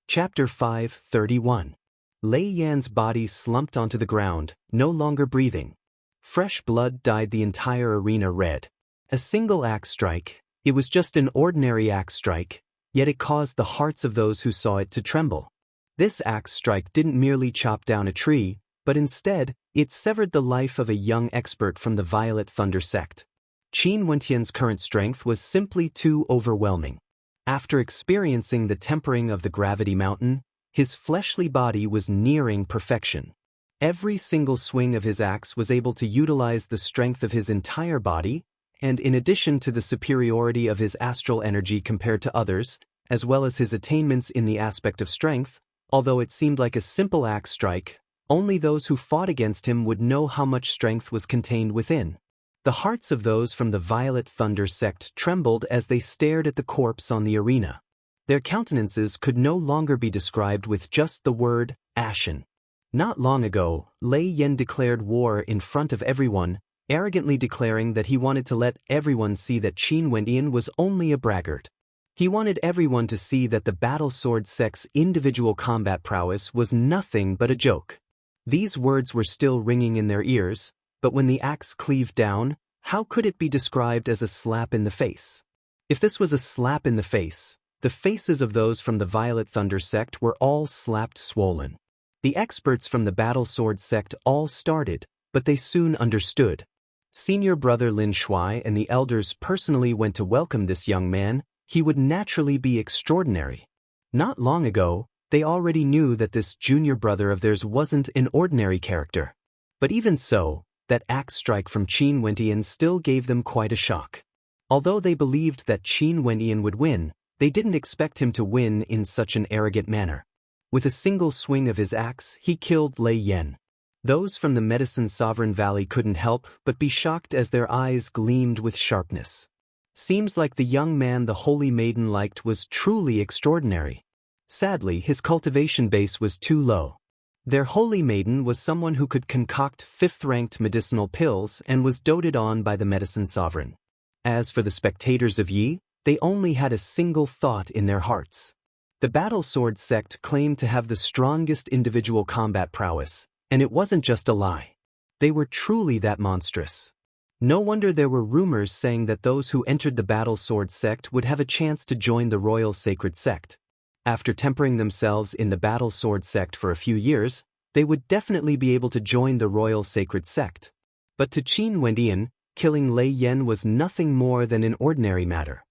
Chapter 5:31. Lei Yan's body slumped onto the ground, no longer breathing. Fresh blood dyed the entire arena red. A single axe strike, it was just an ordinary axe strike, yet it caused the hearts of those who saw it to tremble. This axe strike didn't merely chop down a tree, but instead, it severed the life of a young expert from the Violet Thunder sect. Qin Wenyan's current strength was simply too overwhelming. After experiencing the tempering of the Gravity Mountain, his fleshly body was nearing perfection. Every single swing of his axe was able to utilize the strength of his entire body, and in addition to the superiority of his astral energy compared to others, as well as his attainments in the aspect of strength, although it seemed like a simple axe strike, only those who fought against him would know how much strength was contained within. The hearts of those from the Violet Thunder sect trembled as they stared at the corpse on the arena. Their countenances could no longer be described with just the word, ashen. Not long ago, Lei Yan declared war in front of everyone, arrogantly declaring that he wanted to let everyone see that Qin Wenyan was only a braggart. He wanted everyone to see that the Battle Sword sect's individual combat prowess was nothing but a joke. These words were still ringing in their ears, but when the axe cleaved down, how could it be described as a slap in the face? If this was a slap in the faces of those from the Violet Thunder sect were all slapped swollen. The experts from the Battle Sword sect all started, but they soon understood. Senior brother Lin Shuai and the elders personally went to welcome this young man. He would naturally be extraordinary. Not long ago, they already knew that this junior brother of theirs wasn't an ordinary character. But even so, that axe strike from Qin Wendian still gave them quite a shock. Although they believed that Qin Wendian would win, they didn't expect him to win in such an arrogant manner. With a single swing of his axe, he killed Lei Yan. Those from the Medicine Sovereign Valley couldn't help but be shocked as their eyes gleamed with sharpness. Seems like the young man the Holy Maiden liked was truly extraordinary. Sadly, his cultivation base was too low. Their Holy Maiden was someone who could concoct 5th-ranked medicinal pills and was doted on by the Medicine Sovereign. As for the spectators of Yi, they only had a single thought in their hearts. The Battle Sword sect claimed to have the strongest individual combat prowess, and it wasn't just a lie. They were truly that monstrous. No wonder there were rumors saying that those who entered the Battle Sword sect would have a chance to join the Royal Sacred Sect. After tempering themselves in the Battle Sword sect for a few years, they would definitely be able to join the Royal Sacred Sect. But to Qin Wendian, killing Lei Yan was nothing more than an ordinary matter.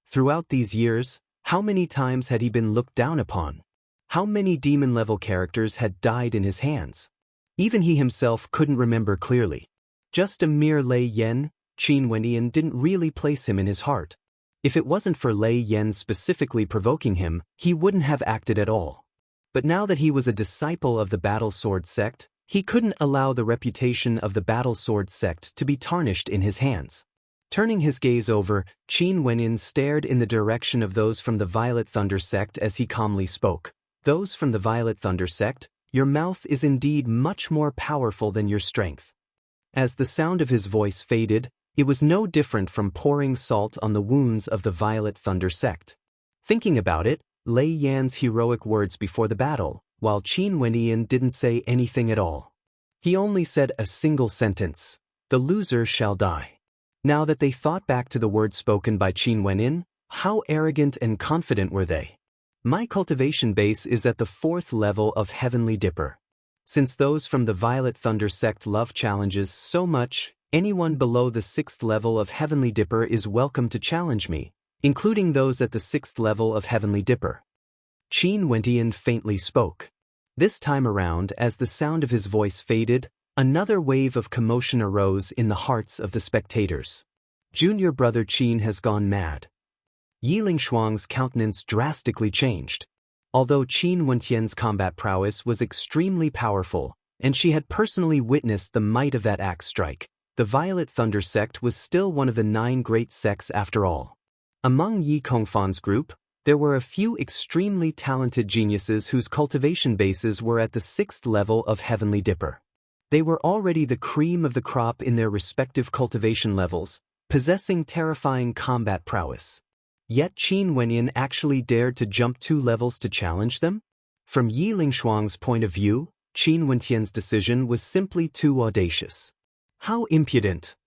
Throughout these years, how many times had he been looked down upon? How many demon-level characters had died in his hands? Even he himself couldn't remember clearly. Just a mere Lei Yan, Qin Wendian didn't really place him in his heart. If it wasn't for Lei Yan specifically provoking him, he wouldn't have acted at all. But now that he was a disciple of the Battle Sword sect, he couldn't allow the reputation of the Battle Sword sect to be tarnished in his hands. Turning his gaze over, Qin Wendian stared in the direction of those from the Violet Thunder sect as he calmly spoke. Those from the Violet Thunder sect, your mouth is indeed much more powerful than your strength. As the sound of his voice faded, it was no different from pouring salt on the wounds of the Violet Thunder sect. Thinking about it, Lei Yan's heroic words before the battle, while Qin Wendian didn't say anything at all. He only said a single sentence: "The loser shall die." Now that they thought back to the words spoken by Qin Wendian, how arrogant and confident were they? My cultivation base is at the 4th level of Heavenly Dipper. Since those from the Violet Thunder sect love challenges so much, anyone below the 6th level of Heavenly Dipper is welcome to challenge me, including those at the 6th level of Heavenly Dipper. Qin Wendian faintly spoke. This time around, as the sound of his voice faded, another wave of commotion arose in the hearts of the spectators. Junior brother Qin has gone mad. Yi Lingshuang's countenance drastically changed. Although Qin Wendian's combat prowess was extremely powerful, and she had personally witnessed the might of that axe strike, the Violet Thunder sect was still one of the 9 great sects after all. Among Yi Kongfan's group, there were a few extremely talented geniuses whose cultivation bases were at the 6th level of Heavenly Dipper. They were already the cream of the crop in their respective cultivation levels, possessing terrifying combat prowess. Yet Qin Wendian actually dared to jump 2 levels to challenge them? From Yi Lingshuang's point of view, Qin Wendian's decision was simply too audacious. How impudent!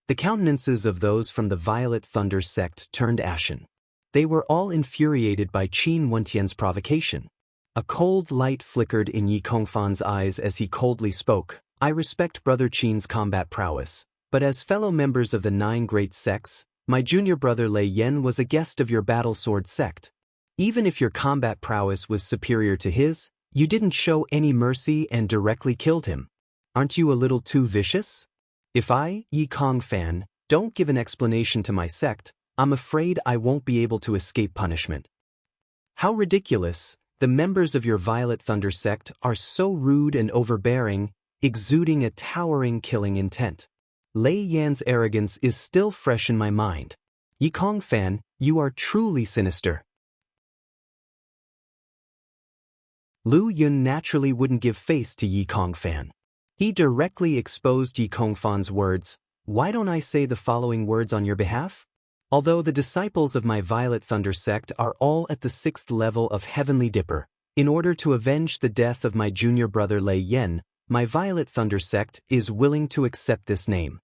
The countenances of those from the Violet Thunder sect turned ashen. They were all infuriated by Qin Wendian's provocation. A cold light flickered in Yi Kongfan's eyes as he coldly spoke. I respect Brother Qin's combat prowess, but as fellow members of the 9 great sects, my junior brother Lei Yan was a guest of your Battle Sword sect. Even if your combat prowess was superior to his, you didn't show any mercy and directly killed him. Aren't you a little too vicious? If I, Yi Kongfan, don't give an explanation to my sect, I'm afraid I won't be able to escape punishment. How ridiculous! The members of your Violet Thunder sect are so rude and overbearing, exuding a towering killing intent. Lei Yan's arrogance is still fresh in my mind. Yi Kongfan, you are truly sinister. Lu Yun naturally wouldn't give face to Yi Kongfan. He directly exposed Yi Kongfan's words. Why don't I say the following words on your behalf? Although the disciples of my Violet Thunder sect are all at the 6th level of Heavenly Dipper, in order to avenge the death of my junior brother Lei Yan, my Violet Thunder sect is willing to accept this name.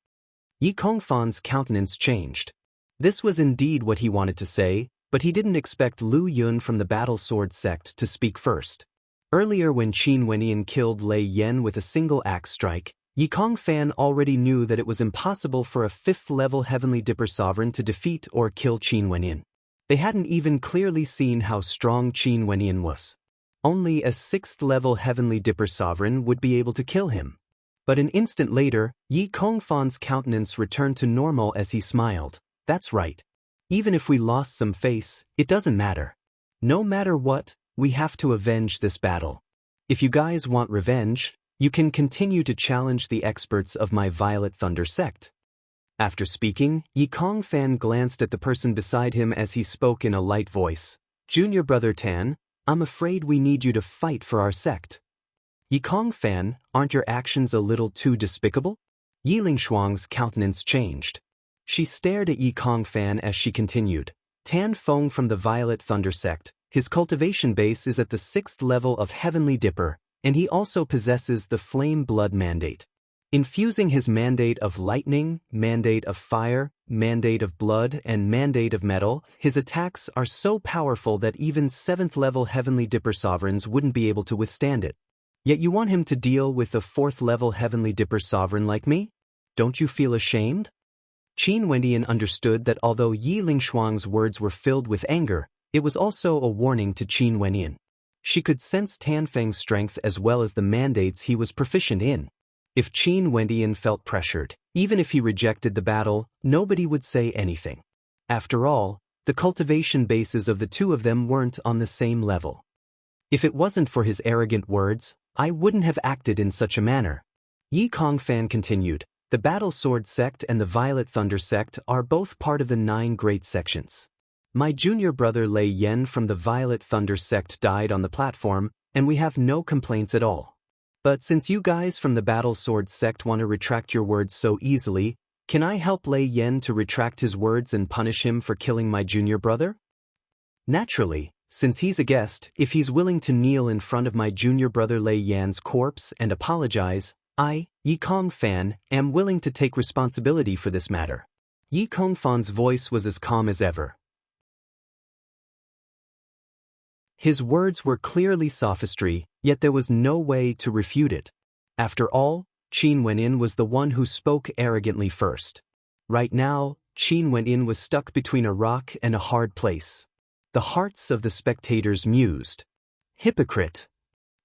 Yi Kongfan's countenance changed. This was indeed what he wanted to say, but he didn't expect Lu Yun from the Battle Sword sect to speak first. Earlier when Qin Wendian killed Lei Yan with a single axe strike, Yi Kongfan already knew that it was impossible for a 5th-level Heavenly Dipper sovereign to defeat or kill Qin Wendian. They hadn't even clearly seen how strong Qin Wenyan was. Only a 6th-level Heavenly Dipper sovereign would be able to kill him. But an instant later, Yi Kongfan's countenance returned to normal as he smiled. That's right. Even if we lost some face, it doesn't matter. No matter what, we have to avenge this battle. If you guys want revenge, you can continue to challenge the experts of my Violet Thunder sect. After speaking, Yi Kongfan glanced at the person beside him as he spoke in a light voice. Junior Brother Tan, I'm afraid we need you to fight for our sect. Yi Kongfan, aren't your actions a little too despicable? Yi Lingshuang's countenance changed. She stared at Yi Kongfan as she continued. Tan Feng from the Violet Thunder sect, his cultivation base is at the 6th level of Heavenly Dipper, and he also possesses the Flame Blood Mandate. Infusing his Mandate of Lightning, Mandate of Fire, Mandate of Blood, and Mandate of Metal, his attacks are so powerful that even 7th-level Heavenly Dipper sovereigns wouldn't be able to withstand it. Yet you want him to deal with a 4th-level Heavenly Dipper sovereign like me? Don't you feel ashamed? Qin Wendian understood that although Yi Lingshuang's words were filled with anger, it was also a warning to Qin Wendian. She could sense Tan Feng's strength as well as the mandates he was proficient in. If Qin Wendian felt pressured, even if he rejected the battle, nobody would say anything. After all, the cultivation bases of the two of them weren't on the same level. If it wasn't for his arrogant words, I wouldn't have acted in such a manner. Yi Kongfan continued, the Battle Sword sect and the Violet Thunder sect are both part of the 9 great sections. My junior brother Lei Yen from the Violet Thunder sect died on the platform, and we have no complaints at all. But since you guys from the Battle Sword sect want to retract your words so easily, can I help Lei Yen to retract his words and punish him for killing my junior brother? Naturally, since he's a guest, if he's willing to kneel in front of my junior brother Lei Yan's corpse and apologize, I, Yi Kongfan, am willing to take responsibility for this matter. Yi Kongfan's voice was as calm as ever. His words were clearly sophistry, yet there was no way to refute it. After all, Qin Wendian was the one who spoke arrogantly first. Right now, Qin Wendian was stuck between a rock and a hard place. The hearts of the spectators mused. Hypocrite.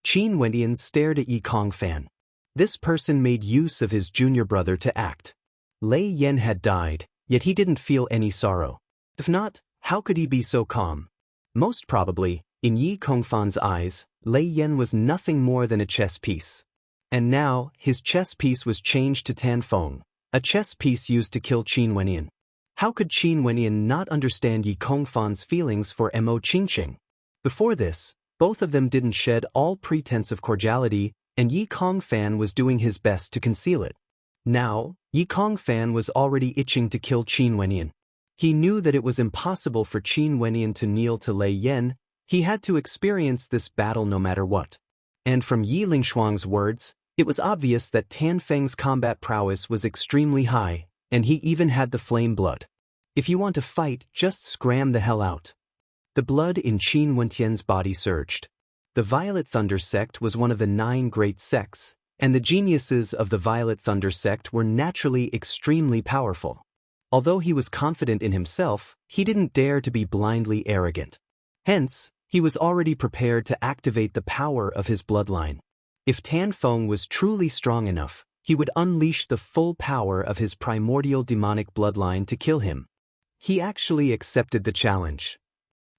Qin Wendian stared at Yi Kongfan. This person made use of his junior brother to act. Lei Yen had died, yet he didn't feel any sorrow. If not, how could he be so calm? Most probably, in Yi Kongfan's eyes, Lei Yen was nothing more than a chess piece. And now, his chess piece was changed to Tan Feng, a chess piece used to kill Qin Wendian. How could Qin Wendian not understand Yi Kongfan's feelings for Mo Qingqing? Before this, both of them didn't shed all pretense of cordiality, and Yi Kongfan was doing his best to conceal it. Now, Yi Kongfan was already itching to kill Qin Wendian. He knew that it was impossible for Qin Wendian to kneel to Lei Yen. He had to experience this battle no matter what. And from Yi Lingshuang's words, it was obvious that Tan Feng's combat prowess was extremely high, and he even had the flame blood. If you want to fight, just scram the hell out. The blood in Qin Wendian's body surged. The Violet Thunder sect was one of the 9 great sects, and the geniuses of the Violet Thunder sect were naturally extremely powerful. Although he was confident in himself, he didn't dare to be blindly arrogant. Hence, he was already prepared to activate the power of his bloodline. If Tan Feng was truly strong enough, he would unleash the full power of his primordial demonic bloodline to kill him. He actually accepted the challenge.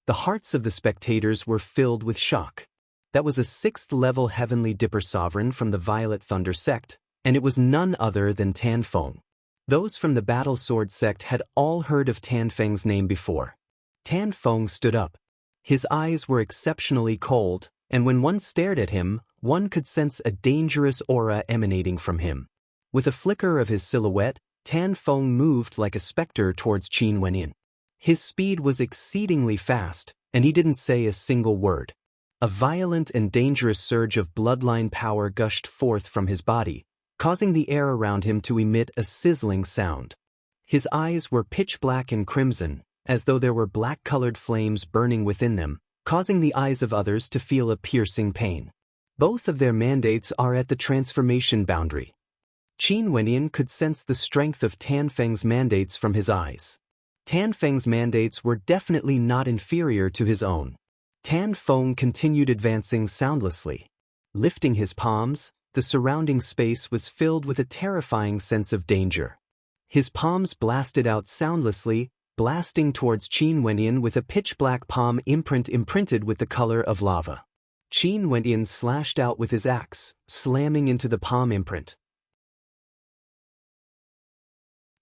The hearts of the spectators were filled with shock. That was a 6th-level Heavenly Dipper sovereign from the Violet Thunder sect, and it was none other than Tan Feng. Those from the Battle Sword sect had all heard of Tan Feng's name before. Tan Feng stood up. His eyes were exceptionally cold, and when one stared at him, one could sense a dangerous aura emanating from him. With a flicker of his silhouette, Tan Feng moved like a specter towards Qin Wendian. His speed was exceedingly fast, and he didn't say a single word. A violent and dangerous surge of bloodline power gushed forth from his body, causing the air around him to emit a sizzling sound. His eyes were pitch black and crimson, as though there were black-colored flames burning within them, causing the eyes of others to feel a piercing pain. Both of their mandates are at the transformation boundary. Qin Wendian could sense the strength of Tan Feng's mandates from his eyes. Tan Feng's mandates were definitely not inferior to his own. Tan Feng continued advancing soundlessly. Lifting his palms, the surrounding space was filled with a terrifying sense of danger. His palms blasted out soundlessly, blasting towards Qin Wenyan with a pitch-black palm imprint imprinted with the color of lava. Qin Wenyan slashed out with his axe, slamming into the palm imprint.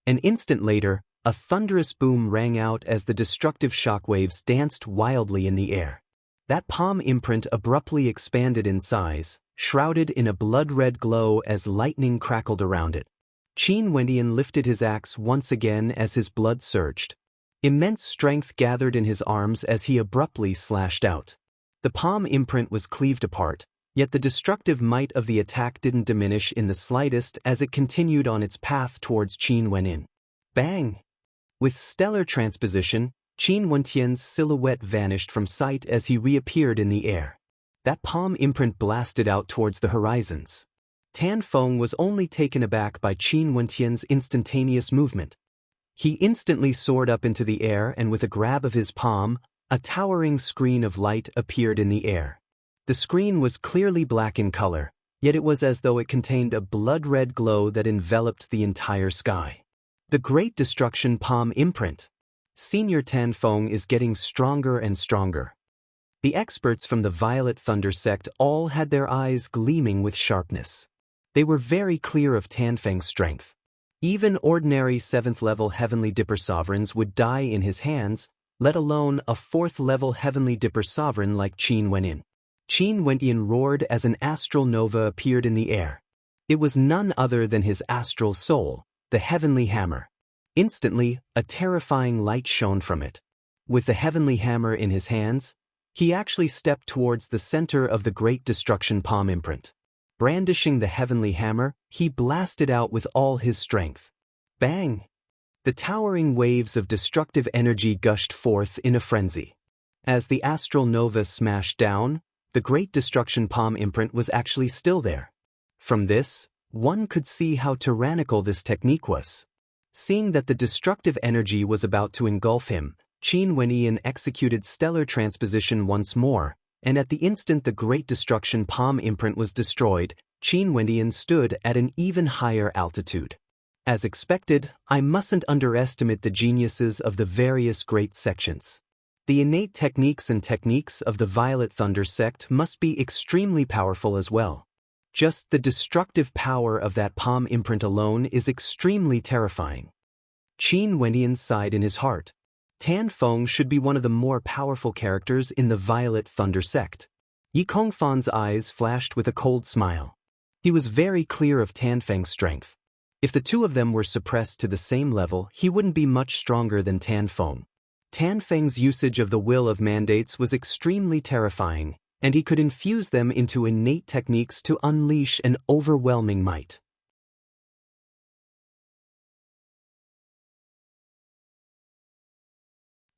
An instant later, a thunderous boom rang out as the destructive shockwaves danced wildly in the air. That palm imprint abruptly expanded in size, shrouded in a blood-red glow as lightning crackled around it. Qin Wenyan lifted his axe once again as his blood surged. Immense strength gathered in his arms as he abruptly slashed out. The palm imprint was cleaved apart, yet the destructive might of the attack didn't diminish in the slightest as it continued on its path towards Qin Wenyan. Bang! With stellar transposition, Qin Wenyan's silhouette vanished from sight as he reappeared in the air. That palm imprint blasted out towards the horizons. Tan Feng was only taken aback by Qin Wenyan's instantaneous movement. He instantly soared up into the air and with a grab of his palm, a towering screen of light appeared in the air. The screen was clearly black in color, yet it was as though it contained a blood-red glow that enveloped the entire sky. The Great Destruction Palm Imprint. Senior Tan Feng is getting stronger and stronger. The experts from the Violet Thunder sect all had their eyes gleaming with sharpness. They were very clear of Tan Feng's strength. Even ordinary 7th-level Heavenly Dipper Sovereigns would die in his hands, let alone a 4th-level Heavenly Dipper Sovereign like Qin Wenyan. Qin Wenyan roared as an astral nova appeared in the air. It was none other than his astral soul, the Heavenly Hammer. Instantly, a terrifying light shone from it. With the Heavenly Hammer in his hands, he actually stepped towards the center of the Great Destruction Palm Imprint. Brandishing the Heavenly Hammer, he blasted out with all his strength. Bang! The towering waves of destructive energy gushed forth in a frenzy. As the astral nova smashed down, the Great Destruction Palm Imprint was actually still there. From this, one could see how tyrannical this technique was. Seeing that the destructive energy was about to engulf him, Qin Wenyan executed stellar transposition once more, and at the instant the Great Destruction Palm Imprint was destroyed, Qin Wenyan stood at an even higher altitude. As expected, I mustn't underestimate the geniuses of the various great sections. The innate techniques of the Violet Thunder sect must be extremely powerful as well. Just the destructive power of that palm imprint alone is extremely terrifying. Qin Wenyan sighed in his heart. Tan Feng should be one of the more powerful characters in the Violet Thunder sect. Yi Kongfan's eyes flashed with a cold smile. He was very clear of Tan Feng's strength. If the two of them were suppressed to the same level, he wouldn't be much stronger than Tan Feng. Tan Feng's usage of the will of mandates was extremely terrifying, and he could infuse them into innate techniques to unleash an overwhelming might.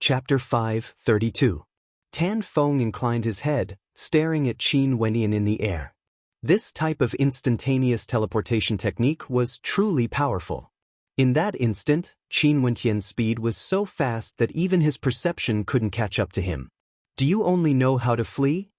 Chapter 5:32. Tan Feng inclined his head, staring at Qin Wenyan in the air. This type of instantaneous teleportation technique was truly powerful. In that instant, Qin Wenyan's speed was so fast that even his perception couldn't catch up to him. "Do you only know how to flee?"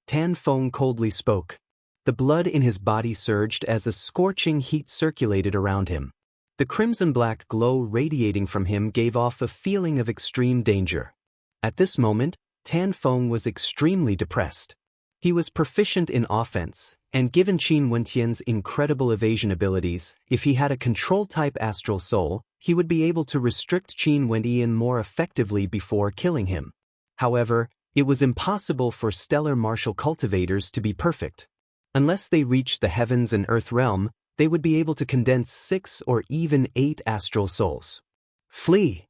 Tan Feng coldly spoke. The blood in his body surged as a scorching heat circulated around him. The crimson-black glow radiating from him gave off a feeling of extreme danger. At this moment, Tan Feng was extremely depressed. He was proficient in offense, and given Qin Wenyan's incredible evasion abilities, if he had a control-type astral soul, he would be able to restrict Qin Wenyan more effectively before killing him. However, it was impossible for stellar martial cultivators to be perfect. Unless they reached the heavens and earth realm, they would be able to condense 6 or even 8 astral souls. "Flee!"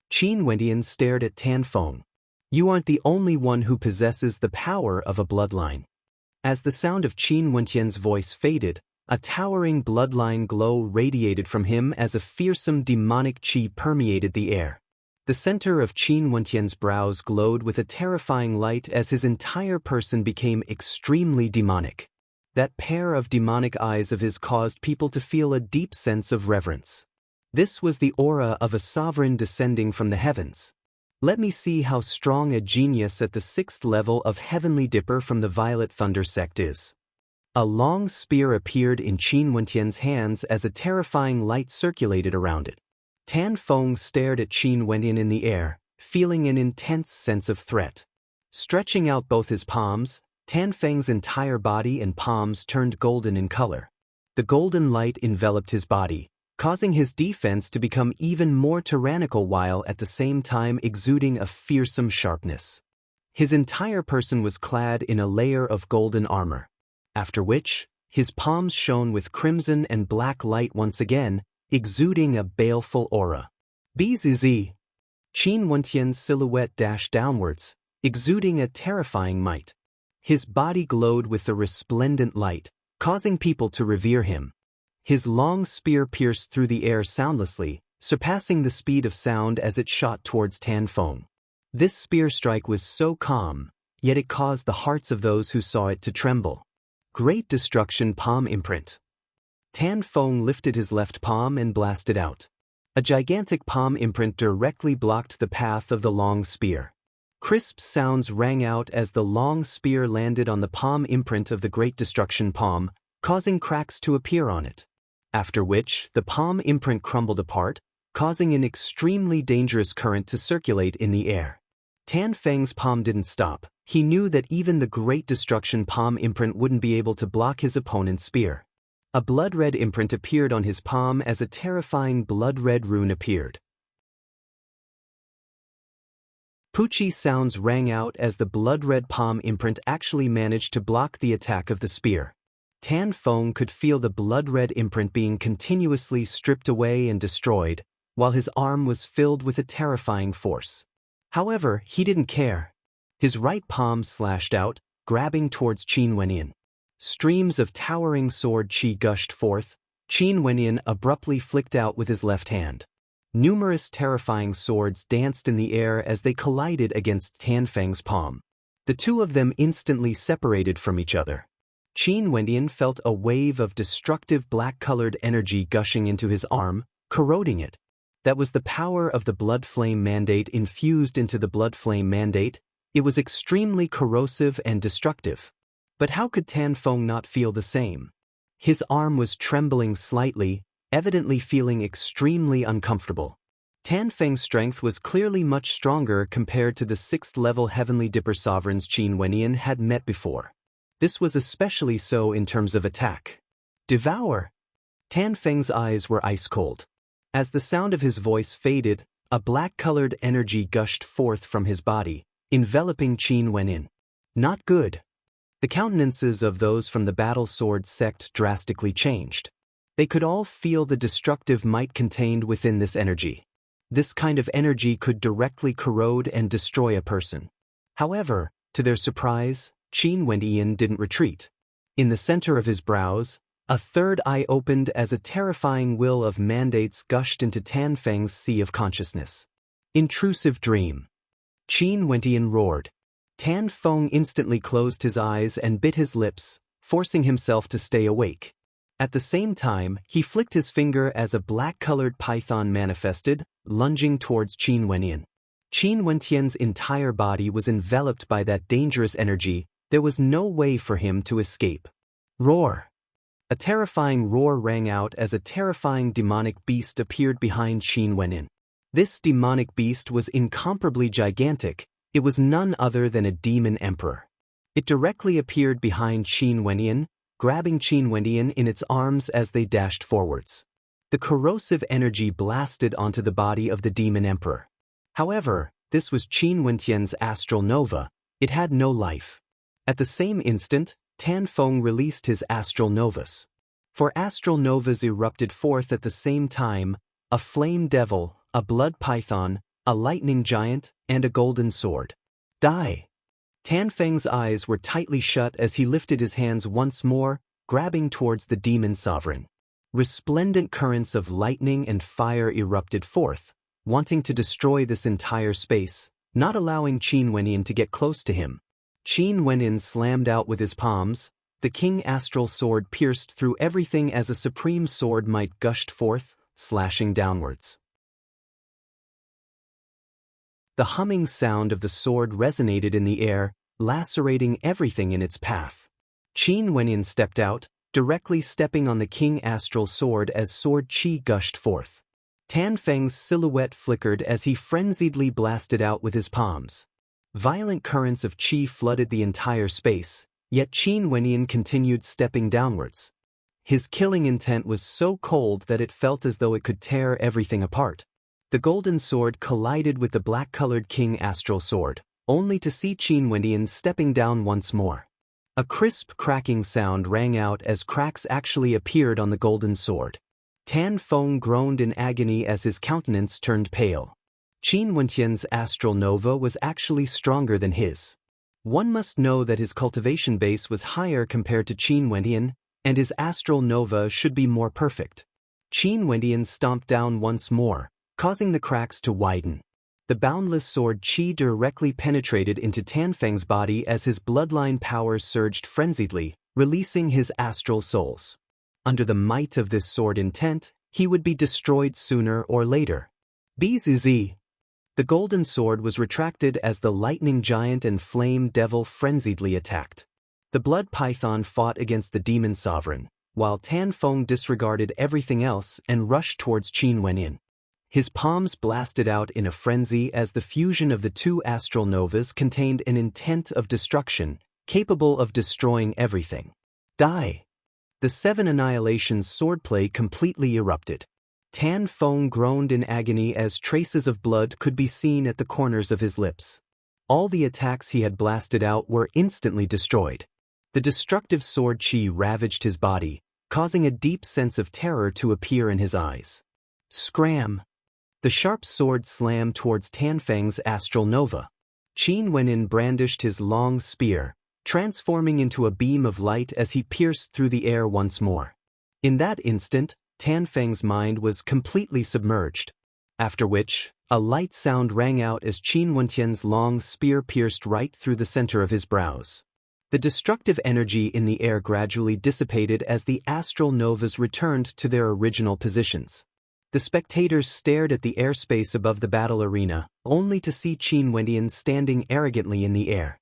Qin Wenyan stared at Tan Feng. "You aren't the only one who possesses the power of a bloodline." As the sound of Qin Wenyan's voice faded, a towering bloodline glow radiated from him as a fearsome demonic qi permeated the air. The center of Qin Wenyan's brows glowed with a terrifying light as his entire person became extremely demonic. That pair of demonic eyes of his caused people to feel a deep sense of reverence. This was the aura of a sovereign descending from the heavens. Let me see how strong a genius at the 6th level of Heavenly Dipper from the Violet Thunder sect is. A long spear appeared in Qin Wentian's hands as a terrifying light circulated around it. Tan Feng stared at Qin Wentian in the air, feeling an intense sense of threat. Stretching out both his palms, Tan Feng's entire body and palms turned golden in color. The golden light enveloped his body, causing his defense to become even more tyrannical while at the same time exuding a fearsome sharpness. His entire person was clad in a layer of golden armor. After which, his palms shone with crimson and black light once again, exuding a baleful aura. Bzz. Qin Wentian's silhouette dashed downwards, exuding a terrifying might. His body glowed with a resplendent light, causing people to revere him. His long spear pierced through the air soundlessly, surpassing the speed of sound as it shot towards Tan Feng. This spear strike was so calm, yet it caused the hearts of those who saw it to tremble. Great Destruction Palm Imprint. Tan Feng lifted his left palm and blasted out. A gigantic palm imprint directly blocked the path of the long spear. Crisp sounds rang out as the long spear landed on the palm imprint of the Great Destruction palm, causing cracks to appear on it. After which, the palm imprint crumbled apart, causing an extremely dangerous current to circulate in the air. Tan Feng's palm didn't stop. He knew that even the Great Destruction palm imprint wouldn't be able to block his opponent's spear. A blood-red imprint appeared on his palm as a terrifying blood-red rune appeared. Poochie sounds rang out as the blood-red palm imprint actually managed to block the attack of the spear. Tan Feng could feel the blood-red imprint being continuously stripped away and destroyed, while his arm was filled with a terrifying force. However, he didn't care. His right palm slashed out, grabbing towards Qin Wentian. Streams of towering sword chi gushed forth. Qin Wentian abruptly flicked out with his left hand. Numerous terrifying swords danced in the air as they collided against Tan Feng's palm. The two of them instantly separated from each other. Qin Wentian felt a wave of destructive black-colored energy gushing into his arm, corroding it. That was the power of the Blood Flame Mandate infused into the Blood Flame Mandate. It was extremely corrosive and destructive. But how could Tan Feng not feel the same? His arm was trembling slightly, evidently feeling extremely uncomfortable. Tan Feng's strength was clearly much stronger compared to the 6th-level Heavenly Dipper sovereigns Qin Wentian had met before. This was especially so in terms of attack. Devour! Tan Feng's eyes were ice-cold. As the sound of his voice faded, a black-colored energy gushed forth from his body, enveloping Qin Wentian. Not good. The countenances of those from the Battle Sword sect drastically changed. They could all feel the destructive might contained within this energy. This kind of energy could directly corrode and destroy a person. However, to their surprise, Qin Wentian didn't retreat. In the center of his brows, a third eye opened as a terrifying will of mandates gushed into Tan Feng's sea of consciousness. Intrusive dream. Qin Wentian roared. Tan Feng instantly closed his eyes and bit his lips, forcing himself to stay awake. At the same time, he flicked his finger as a black-colored python manifested, lunging towards Qin Wentian. Qin Wentian's entire body was enveloped by that dangerous energy. There was no way for him to escape. Roar! A terrifying roar rang out as a terrifying demonic beast appeared behind Qin Wentian. This demonic beast was incomparably gigantic. It was none other than a demon emperor. It directly appeared behind Qin Wentian, grabbing Qin Wentian in its arms as they dashed forwards. The corrosive energy blasted onto the body of the demon emperor. However, this was Qin Wentian's astral nova. It had no life. At the same instant, Tan Feng released his astral novas. 4 astral novas erupted forth at the same time: a flame devil, a blood python, a lightning giant, and a golden sword. Die! Tan Feng's eyes were tightly shut as he lifted his hands once more, grabbing towards the demon sovereign. Resplendent currents of lightning and fire erupted forth, wanting to destroy this entire space, not allowing Qin Wentian to get close to him. Qin Wentian slammed out with his palms. The King Astral Sword pierced through everything as a supreme sword might gushed forth, slashing downwards. The humming sound of the sword resonated in the air, lacerating everything in its path. Qin Wenyin stepped out, directly stepping on the king astral sword as sword qi gushed forth. Tan Feng's silhouette flickered as he frenziedly blasted out with his palms. Violent currents of qi flooded the entire space, yet Qin Wenyin continued stepping downwards. His killing intent was so cold that it felt as though it could tear everything apart. The golden sword collided with the black-colored king astral sword, only to see Qin Wenyin stepping down once more. A crisp cracking sound rang out as cracks actually appeared on the golden sword. Tan Feng groaned in agony as his countenance turned pale. Qin Wenyan's astral nova was actually stronger than his. One must know that his cultivation base was higher compared to Qin Wenyan, and his astral nova should be more perfect. Qin Wenyan stomped down once more, causing the cracks to widen. The boundless sword qi directly penetrated into Tan Feng's body as his bloodline power surged frenziedly, releasing his astral souls. Under the might of this sword intent, he would be destroyed sooner or later. Bzz. The golden sword was retracted as the lightning giant and flame devil frenziedly attacked. The blood python fought against the demon sovereign, while Tan Feng disregarded everything else and rushed towards Qin Wenyin. His palms blasted out in a frenzy as the fusion of the two astral novas contained an intent of destruction, capable of destroying everything. Die! The seven annihilations swordplay completely erupted. Tan Feng groaned in agony as traces of blood could be seen at the corners of his lips. All the attacks he had blasted out were instantly destroyed. The destructive sword qi ravaged his body, causing a deep sense of terror to appear in his eyes. Scram! The sharp sword slammed towards Tan Feng's astral nova. Qin Wenyin brandished his long spear, transforming into a beam of light as he pierced through the air once more. In that instant, Tan Feng's mind was completely submerged, after which, a light sound rang out as Qin Wenyan's long spear pierced right through the center of his brows. The destructive energy in the air gradually dissipated as the astral novas returned to their original positions. The spectators stared at the airspace above the battle arena, only to see Qin Wenyin standing arrogantly in the air.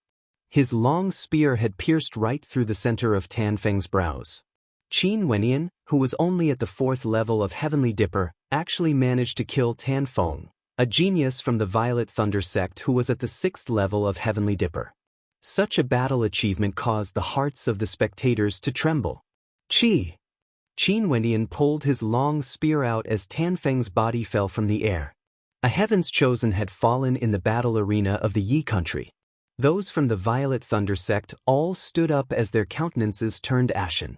His long spear had pierced right through the center of Tan Feng's brows. Qin Wenyin, who was only at the 4th level of Heavenly Dipper, actually managed to kill Tan Feng, a genius from the Violet Thunder sect who was at the 6th level of Heavenly Dipper. Such a battle achievement caused the hearts of the spectators to tremble. Qin Wenyin pulled his long spear out as Tan Feng's body fell from the air. A Heaven's Chosen had fallen in the battle arena of the Yi country. Those from the Violet Thunder sect all stood up as their countenances turned ashen.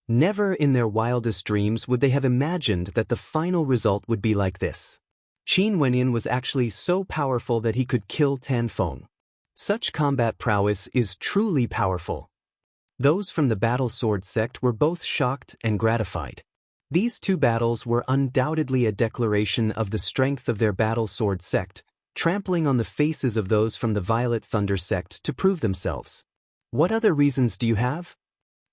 Never in their wildest dreams would they have imagined that the final result would be like this. Qin Wenyin was actually so powerful that he could kill Tan Feng. Such combat prowess is truly powerful. Those from the Battle Sword sect were both shocked and gratified. These two battles were undoubtedly a declaration of the strength of their Battle Sword sect, trampling on the faces of those from the Violet Thunder sect to prove themselves. What other reasons do you have?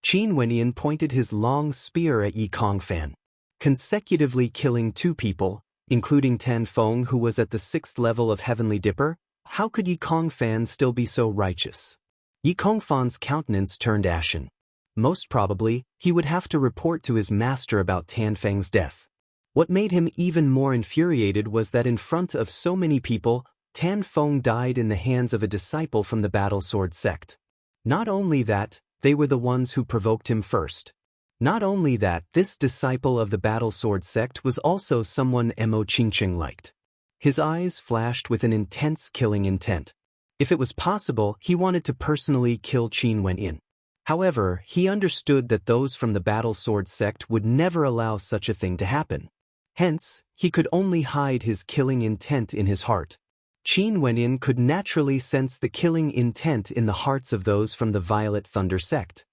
Qin Wenyin pointed his long spear at Yi Kongfan. Consecutively killing two people, including Tan Feng who was at the 6th level of Heavenly Dipper, how could Yi Kongfan still be so righteous? Yi Kongfan's countenance turned ashen. Most probably, he would have to report to his master about Tan Feng's death. What made him even more infuriated was that in front of so many people, Tan Feng died in the hands of a disciple from the Battle Sword sect. Not only that, they were the ones who provoked him first. Not only that, this disciple of the Battle Sword sect was also someone Mo Qingqing liked. His eyes flashed with an intense killing intent. If it was possible, he wanted to personally kill Qin Wenyin. However, he understood that those from the Battle Sword sect would never allow such a thing to happen. Hence, he could only hide his killing intent in his heart. Qin Wenyin could naturally sense the killing intent in the hearts of those from the Violet Thunder sect.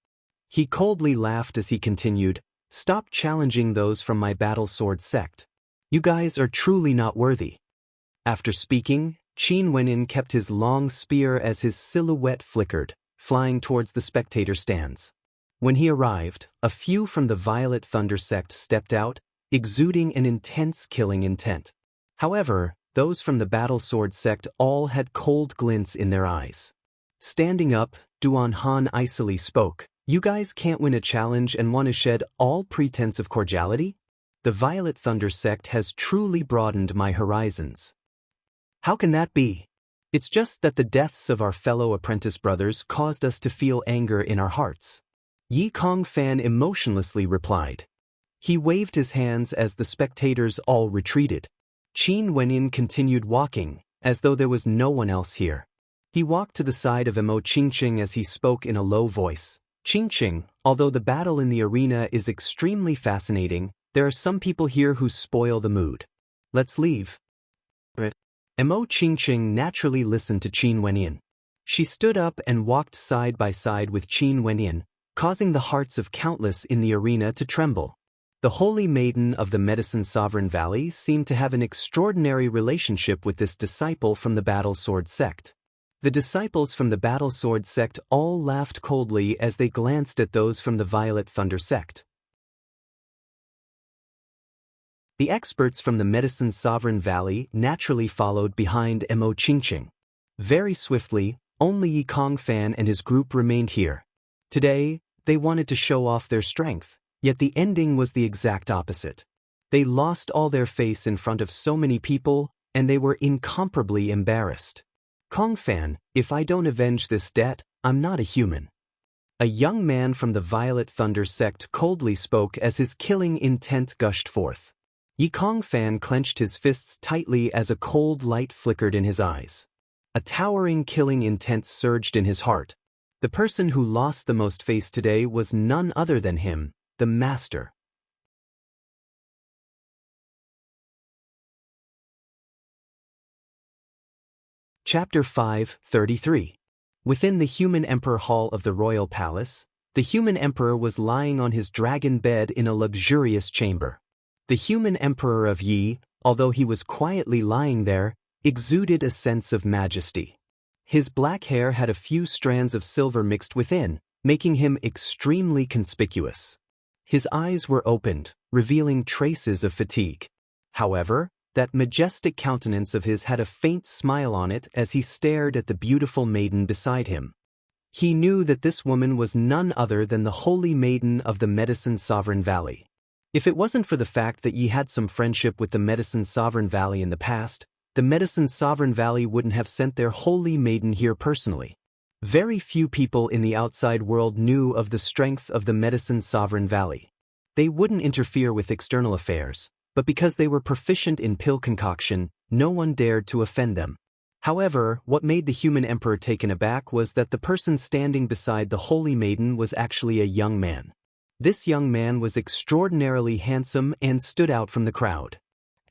He coldly laughed as he continued, "Stop challenging those from my Battle Sword sect. You guys are truly not worthy." After speaking, Qin Wenyin kept his long spear as his silhouette flickered, flying towards the spectator stands. When he arrived, a few from the Violet Thunder sect stepped out, exuding an intense killing intent. However, those from the Battle Sword sect all had cold glints in their eyes. Standing up, Duan Han icily spoke, "You guys can't win a challenge and want to shed all pretense of cordiality? The Violet Thunder sect has truly broadened my horizons." "How can that be?" "It's just that the deaths of our fellow apprentice brothers caused us to feel anger in our hearts," Yi Kongfan emotionlessly replied. He waved his hands as the spectators all retreated. Qin Wenyin continued walking, as though there was no one else here. He walked to the side of Mo Qingqing as he spoke in a low voice. "Qingqing, although the battle in the arena is extremely fascinating, there are some people here who spoil the mood. Let's leave." Mo Qingqing naturally listened to Qin Wenyin. She stood up and walked side by side with Qin Wenyin, causing the hearts of countless in the arena to tremble. The Holy Maiden of the Medicine Sovereign Valley seemed to have an extraordinary relationship with this disciple from the Battle Sword sect. The disciples from the Battle Sword sect all laughed coldly as they glanced at those from the Violet Thunder sect. The experts from the Medicine Sovereign Valley naturally followed behind Mo Qingqing. Very swiftly, only Yi Kongfan and his group remained here. Today, they wanted to show off their strength, yet the ending was the exact opposite. They lost all their face in front of so many people, and they were incomparably embarrassed. "Kongfan, if I don't avenge this debt, I'm not a human." A young man from the Violet Thunder sect coldly spoke as his killing intent gushed forth. Yi Kongfan clenched his fists tightly as a cold light flickered in his eyes. A towering killing intent surged in his heart. The person who lost the most face today was none other than him, the Master. Chapter 5:33. Within the Human Emperor Hall of the Royal Palace, the Human Emperor was lying on his dragon bed in a luxurious chamber. The Human Emperor of Yi, although he was quietly lying there, exuded a sense of majesty. His black hair had a few strands of silver mixed within, making him extremely conspicuous. His eyes were opened, revealing traces of fatigue. However, that majestic countenance of his had a faint smile on it as he stared at the beautiful maiden beside him. He knew that this woman was none other than the Holy Maiden of the Medicine Sovereign Valley. If it wasn't for the fact that Yi had some friendship with the Medicine Sovereign Valley in the past, the Medicine Sovereign Valley wouldn't have sent their Holy Maiden here personally. Very few people in the outside world knew of the strength of the Medicine Sovereign Valley. They wouldn't interfere with external affairs, but because they were proficient in pill concoction, no one dared to offend them. However, what made the Human Emperor taken aback was that the person standing beside the Holy Maiden was actually a young man. This young man was extraordinarily handsome and stood out from the crowd.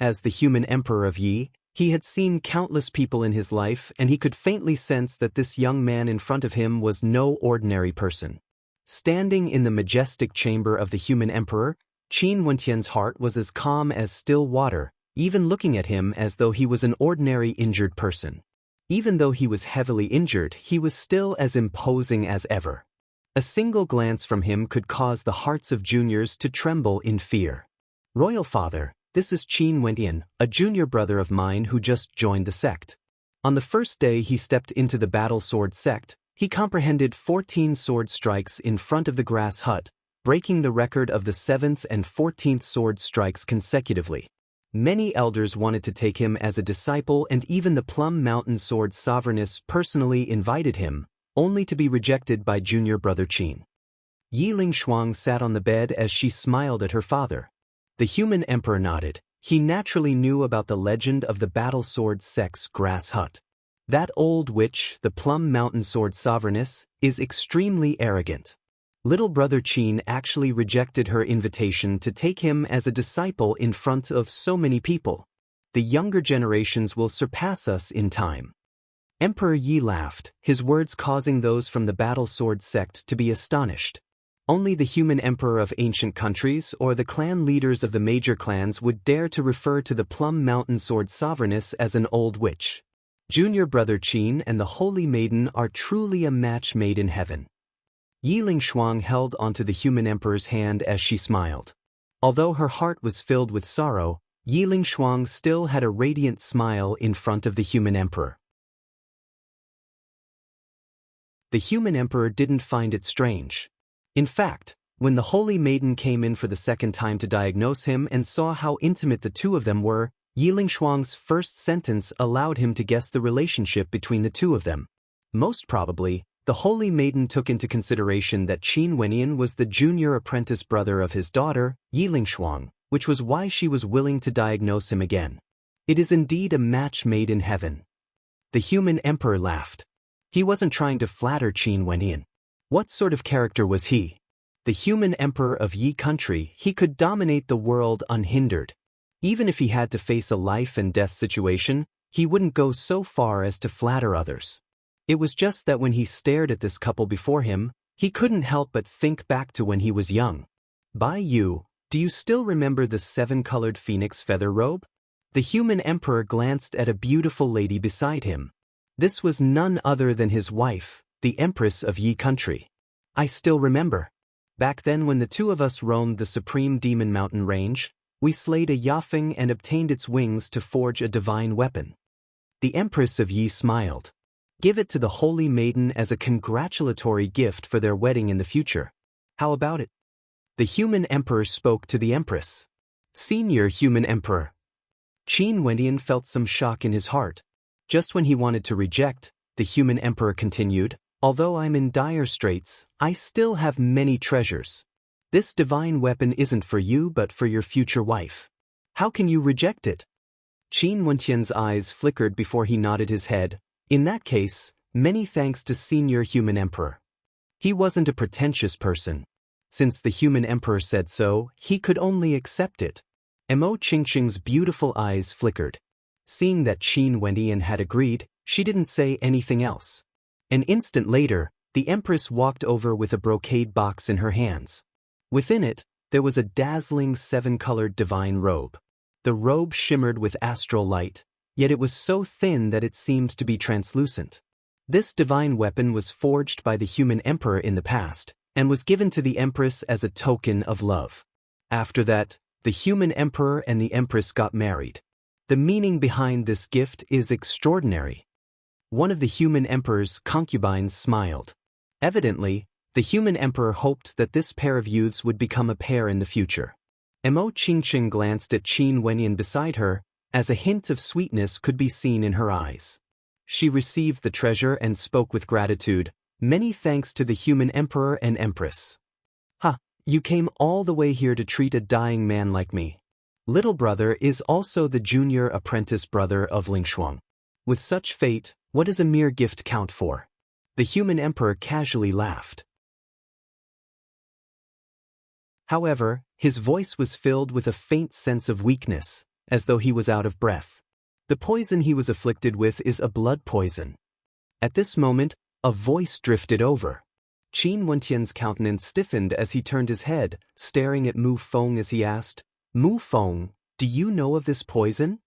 As the Human Emperor of Yi, he had seen countless people in his life, and he could faintly sense that this young man in front of him was no ordinary person. Standing in the majestic chamber of the Human Emperor, Qin Wentian's heart was as calm as still water, even looking at him as though he was an ordinary injured person. Even though he was heavily injured, he was still as imposing as ever. A single glance from him could cause the hearts of juniors to tremble in fear. "Royal Father, this is Qin Wentian, a junior brother of mine who just joined the sect. On the first day he stepped into the Battle Sword sect, he comprehended 14 sword strikes in front of the grass hut, breaking the record of the 7th and 14th sword strikes consecutively. Many elders wanted to take him as a disciple, and even the Plum Mountain Sword Sovereigness personally invited him, only to be rejected by junior brother Qin." Yi Lingshuang sat on the bed as she smiled at her father. The Human Emperor nodded. He naturally knew about the legend of the Battle Sword sect's grass hut. That old witch, the Plum Mountain Sword Sovereigness, is extremely arrogant. Little brother Qin actually rejected her invitation to take him as a disciple in front of so many people. The younger generations will surpass us in time. Emperor Yi laughed, his words causing those from the Battle Sword sect to be astonished. Only the Human Emperor of ancient countries or the clan leaders of the major clans would dare to refer to the Plum Mountain Sword Sovereigness as an old witch. Junior brother Qin and the Holy Maiden are truly a match made in heaven. Yi Lingshuang held onto the human emperor's hand as she smiled. Although her heart was filled with sorrow, Yi Lingshuang still had a radiant smile in front of the human emperor. The human emperor didn't find it strange. In fact, when the holy maiden came in for the second time to diagnose him and saw how intimate the two of them were, Yi Lingshuang's first sentence allowed him to guess the relationship between the two of them. Most probably, the holy maiden took into consideration that Qin Wenyan was the junior apprentice brother of his daughter, Yi Lingshuang, which was why she was willing to diagnose him again. It is indeed a match made in heaven. The human emperor laughed. He wasn't trying to flatter Qin Wenyan. What sort of character was he? The human emperor of Yi country, he could dominate the world unhindered. Even if he had to face a life and death situation, he wouldn't go so far as to flatter others. It was just that when he stared at this couple before him, he couldn't help but think back to when he was young. Bai Yu, do you still remember the 7-colored phoenix feather robe? The human emperor glanced at a beautiful lady beside him. This was none other than his wife, the empress of Yi country. I still remember. Back then when the two of us roamed the supreme demon mountain range, we slayed a Yafeng and obtained its wings to forge a divine weapon. The Empress of Yi smiled. Give it to the holy maiden as a congratulatory gift for their wedding in the future. How about it? The human emperor spoke to the Empress. Senior human emperor. Qin Wenyan felt some shock in his heart. Just when he wanted to reject, the human emperor continued, although I'm in dire straits, I still have many treasures. This divine weapon isn't for you but for your future wife. How can you reject it? Qin Wenyan's eyes flickered before he nodded his head. In that case, many thanks to Senior Human Emperor. He wasn't a pretentious person. Since the human emperor said so, he could only accept it. Mo Qingqing's beautiful eyes flickered. Seeing that Qin Wenyan had agreed, she didn't say anything else. An instant later, the Empress walked over with a brocade box in her hands. Within it, there was a dazzling 7-colored divine robe. The robe shimmered with astral light, yet it was so thin that it seemed to be translucent. This divine weapon was forged by the human emperor in the past, and was given to the Empress as a token of love. After that, the human emperor and the Empress got married. The meaning behind this gift is extraordinary. One of the human emperor's concubines smiled. Evidently, the human emperor hoped that this pair of youths would become a pair in the future. Mo Qingqing glanced at Qin Wenyan beside her, as a hint of sweetness could be seen in her eyes. She received the treasure and spoke with gratitude, many thanks to the human emperor and empress. Ha, you came all the way here to treat a dying man like me. Little brother is also the junior apprentice brother of Lingshuang. With such fate, what does a mere gift count for? The human emperor casually laughed. However, his voice was filled with a faint sense of weakness, as though he was out of breath. The poison he was afflicted with is a blood poison. At this moment, a voice drifted over. Qin Wenyan's countenance stiffened as he turned his head, staring at Mu Feng as he asked, Mu Feng, do you know of this poison?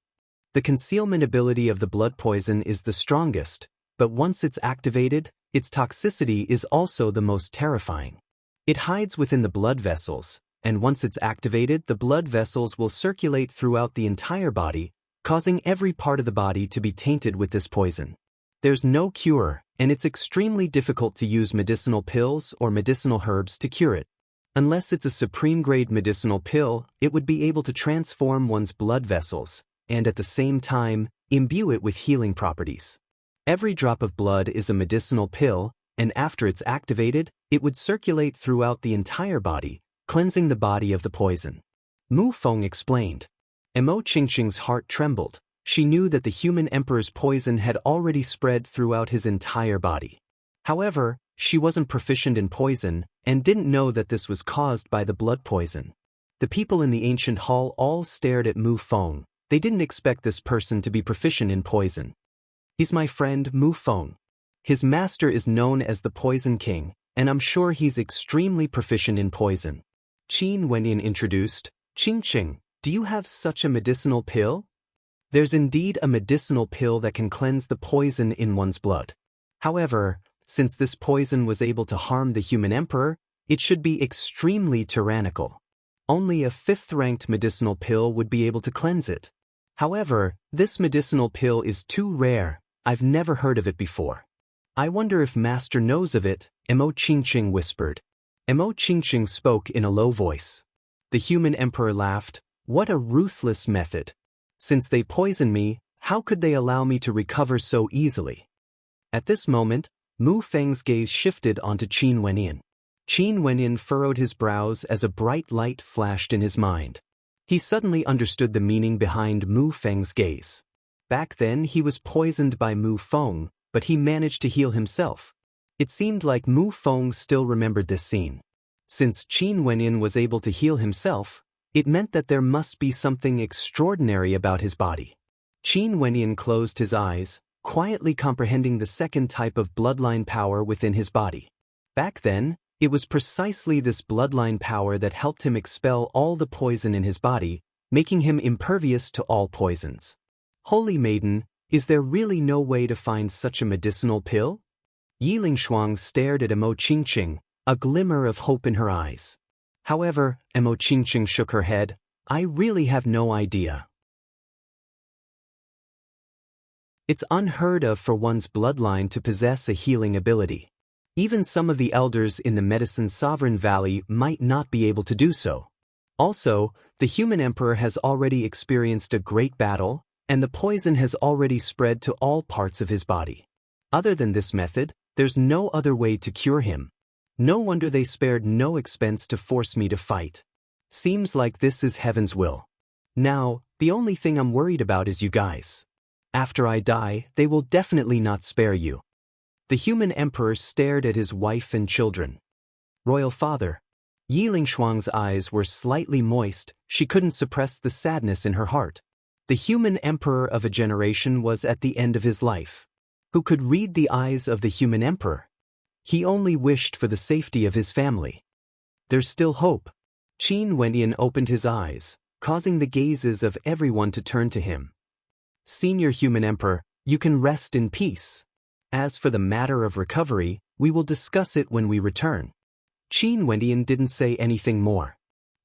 The concealment ability of the blood poison is the strongest, but once it's activated, its toxicity is also the most terrifying. It hides within the blood vessels, and once it's activated, the blood vessels will circulate throughout the entire body, causing every part of the body to be tainted with this poison. There's no cure, and it's extremely difficult to use medicinal pills or medicinal herbs to cure it. Unless it's a supreme-grade medicinal pill, it would be able to transform one's blood vessels, and at the same time, imbue it with healing properties. Every drop of blood is a medicinal pill, and after it's activated, it would circulate throughout the entire body, cleansing the body of the poison. Mu Feng explained. Mo Qingqing's heart trembled. She knew that the human emperor's poison had already spread throughout his entire body. However, she wasn't proficient in poison, and didn't know that this was caused by the blood poison. The people in the ancient hall all stared at Mu Feng. They didn't expect this person to be proficient in poison. He's my friend Mu Feng. His master is known as the Poison King, and I'm sure he's extremely proficient in poison. Qin Wenyan introduced, Qingqing, do you have such a medicinal pill? There's indeed a medicinal pill that can cleanse the poison in one's blood. However, Since this poison was able to harm the human emperor, it should be extremely tyrannical. Only a 5th-ranked medicinal pill would be able to cleanse it. However, this medicinal pill is too rare. I've never heard of it before. I wonder if Master knows of it, Mo Qingqing whispered. Mo Qingqing spoke in a low voice. The human emperor laughed. What a ruthless method. Since they poisoned me, how could they allow me to recover so easily? At this moment, Mu Feng's gaze shifted onto Qin Wenyin. Qin Wenyin furrowed his brows as a bright light flashed in his mind. He suddenly understood the meaning behind Mu Feng's gaze. Back then he was poisoned by Mu Feng, but he managed to heal himself. It seemed like Mu Feng still remembered this scene. Since Qin Wenyin was able to heal himself, it meant that there must be something extraordinary about his body. Qin Wenyin closed his eyes, quietly comprehending the second type of bloodline power within his body. Back then, it was precisely this bloodline power that helped him expel all the poison in his body, making him impervious to all poisons. Holy Maiden, is there really no way to find such a medicinal pill? Yiling Shuang stared at Mo Qingqing, a glimmer of hope in her eyes. However, Mo Qingqing shook her head. I really have no idea. It's unheard of for one's bloodline to possess a healing ability. Even some of the elders in the Medicine Sovereign Valley might not be able to do so. Also, the human emperor has already experienced a great battle, and the poison has already spread to all parts of his body. Other than this method, there's no other way to cure him. No wonder they spared no expense to force me to fight. Seems like this is heaven's will. Now, the only thing I'm worried about is you guys. After I die, they will definitely not spare you. The human emperor stared at his wife and children. Royal father. Yiling Shuang's eyes were slightly moist. She couldn't suppress the sadness in her heart. The human emperor of a generation was at the end of his life. Who could read the eyes of the human emperor? He only wished for the safety of his family. There's still hope. Qin Wenyin opened his eyes, causing the gazes of everyone to turn to him. Senior human emperor, you can rest in peace. As for the matter of recovery, we will discuss it when we return. Qin Wenyin didn't say anything more.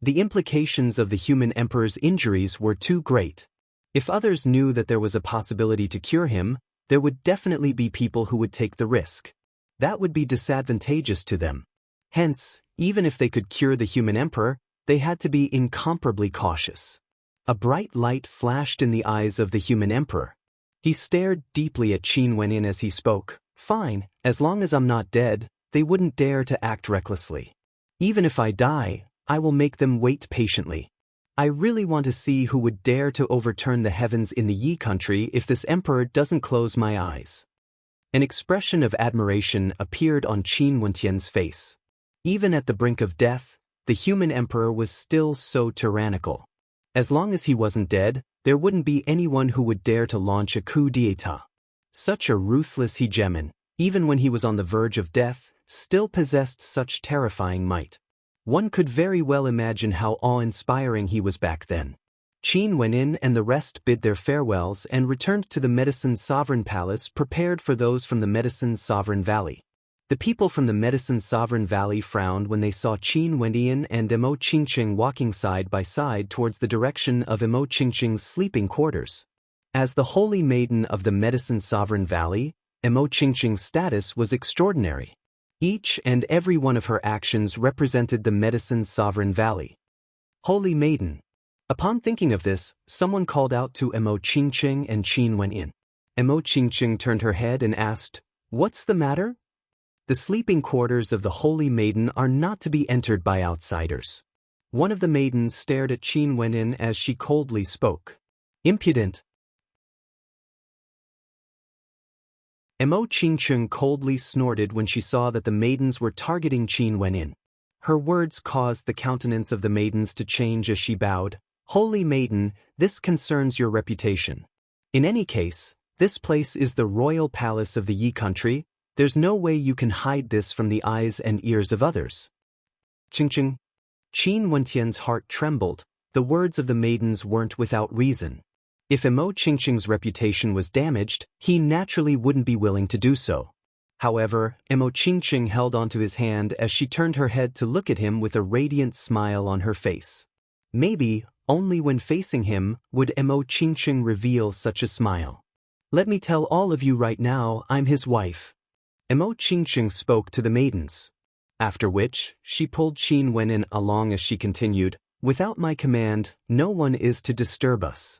The implications of the human emperor's injuries were too great. If others knew that there was a possibility to cure him, there would definitely be people who would take the risk. That would be disadvantageous to them. Hence, even if they could cure the human emperor, they had to be incomparably cautious. A bright light flashed in the eyes of the human emperor. He stared deeply at Qin Wenyin as he spoke. Fine, as long as I'm not dead, they wouldn't dare to act recklessly. Even if I die, I will make them wait patiently. I really want to see who would dare to overturn the heavens in the Yi country if this emperor doesn't close my eyes. An expression of admiration appeared on Qin Wentian's face. Even at the brink of death, the human emperor was still so tyrannical. As long as he wasn't dead, there wouldn't be anyone who would dare to launch a coup d'état. Such a ruthless hegemon, even when he was on the verge of death, still possessed such terrifying might. One could very well imagine how awe-inspiring he was back then. Qin Wenyin and the rest bid their farewells and returned to the Medicine Sovereign Palace prepared for those from the Medicine Sovereign Valley. The people from the Medicine Sovereign Valley frowned when they saw Qin Wenyin and Mo Qingqing walking side by side towards the direction of Mo Qingqing's sleeping quarters. As the Holy Maiden of the Medicine Sovereign Valley, Mo Qingqing's status was extraordinary. Each and every one of her actions represented the Medicine Sovereign Valley. Holy Maiden. Upon thinking of this, someone called out to Mo Qingqing and Qin Wenyin. Mo Qingqing turned her head and asked, "What's the matter?" The sleeping quarters of the Holy Maiden are not to be entered by outsiders. One of the maidens stared at Qin Wenyin as she coldly spoke. Impudent. Mo Qingqing coldly snorted when she saw that the maidens were targeting Qin Wenyin. Her words caused the countenance of the maidens to change as she bowed. Holy Maiden, this concerns your reputation. In any case, this place is the royal palace of the Yi country. There's no way you can hide this from the eyes and ears of others. Qingqing. Qin Wentian's heart trembled. The words of the maidens weren't without reason. If Mo Qingqing's reputation was damaged, he naturally wouldn't be willing to do so. However, Emo Qingqing held onto his hand as she turned her head to look at him with a radiant smile on her face. Maybe, only when facing him, would Emo Qingqing reveal such a smile. "Let me tell all of you right now, I'm his wife." Emo Qingqing spoke to the maidens. After which, she pulled Qin Wenin along as she continued, "Without my command, no one is to disturb us."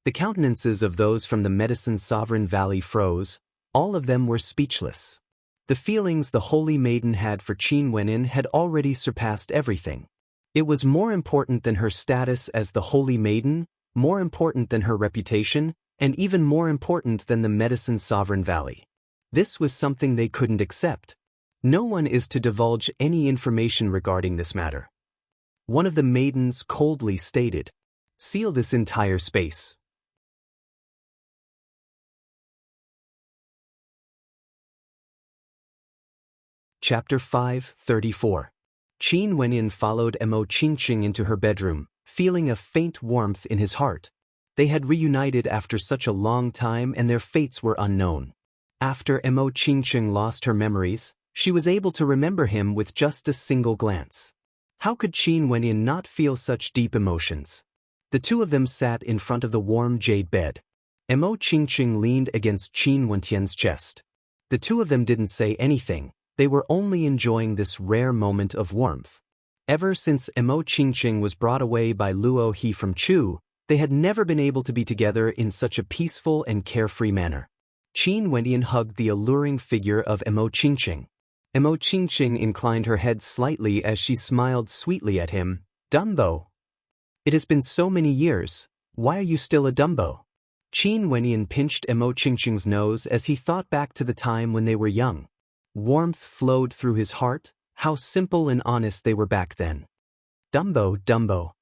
The countenances of those from the Medicine Sovereign Valley froze. All of them were speechless. The feelings the holy maiden had for Qin Wenin had already surpassed everything. It was more important than her status as the holy maiden, more important than her reputation, and even more important than the Medicine Sovereign Valley. This was something they couldn't accept. No one is to divulge any information regarding this matter. One of the maidens coldly stated, "Seal this entire space." Chapter 5:34. Qin Wenin followed Emo Qingqing into her bedroom, feeling a faint warmth in his heart. They had reunited after such a long time and their fates were unknown. After Emo Qingqing lost her memories, she was able to remember him with just a single glance. How could Qin Wenin not feel such deep emotions? The two of them sat in front of the warm jade bed. Emo Qingqing leaned against Qin Wentian's chest. The two of them didn't say anything. They were only enjoying this rare moment of warmth. Ever since Emo Qingqing was brought away by Luo He from Chu, they had never been able to be together in such a peaceful and carefree manner. Qin Wentian hugged the alluring figure of Emo Qingqing. Emo Qingqing inclined her head slightly as she smiled sweetly at him. "Dumbo. It has been so many years. Why are you still a Dumbo?" Qin Wentian pinched Emo Qingqing's nose as he thought back to the time when they were young. Warmth flowed through his heart. How simple and honest they were back then. "Dumbo, Dumbo."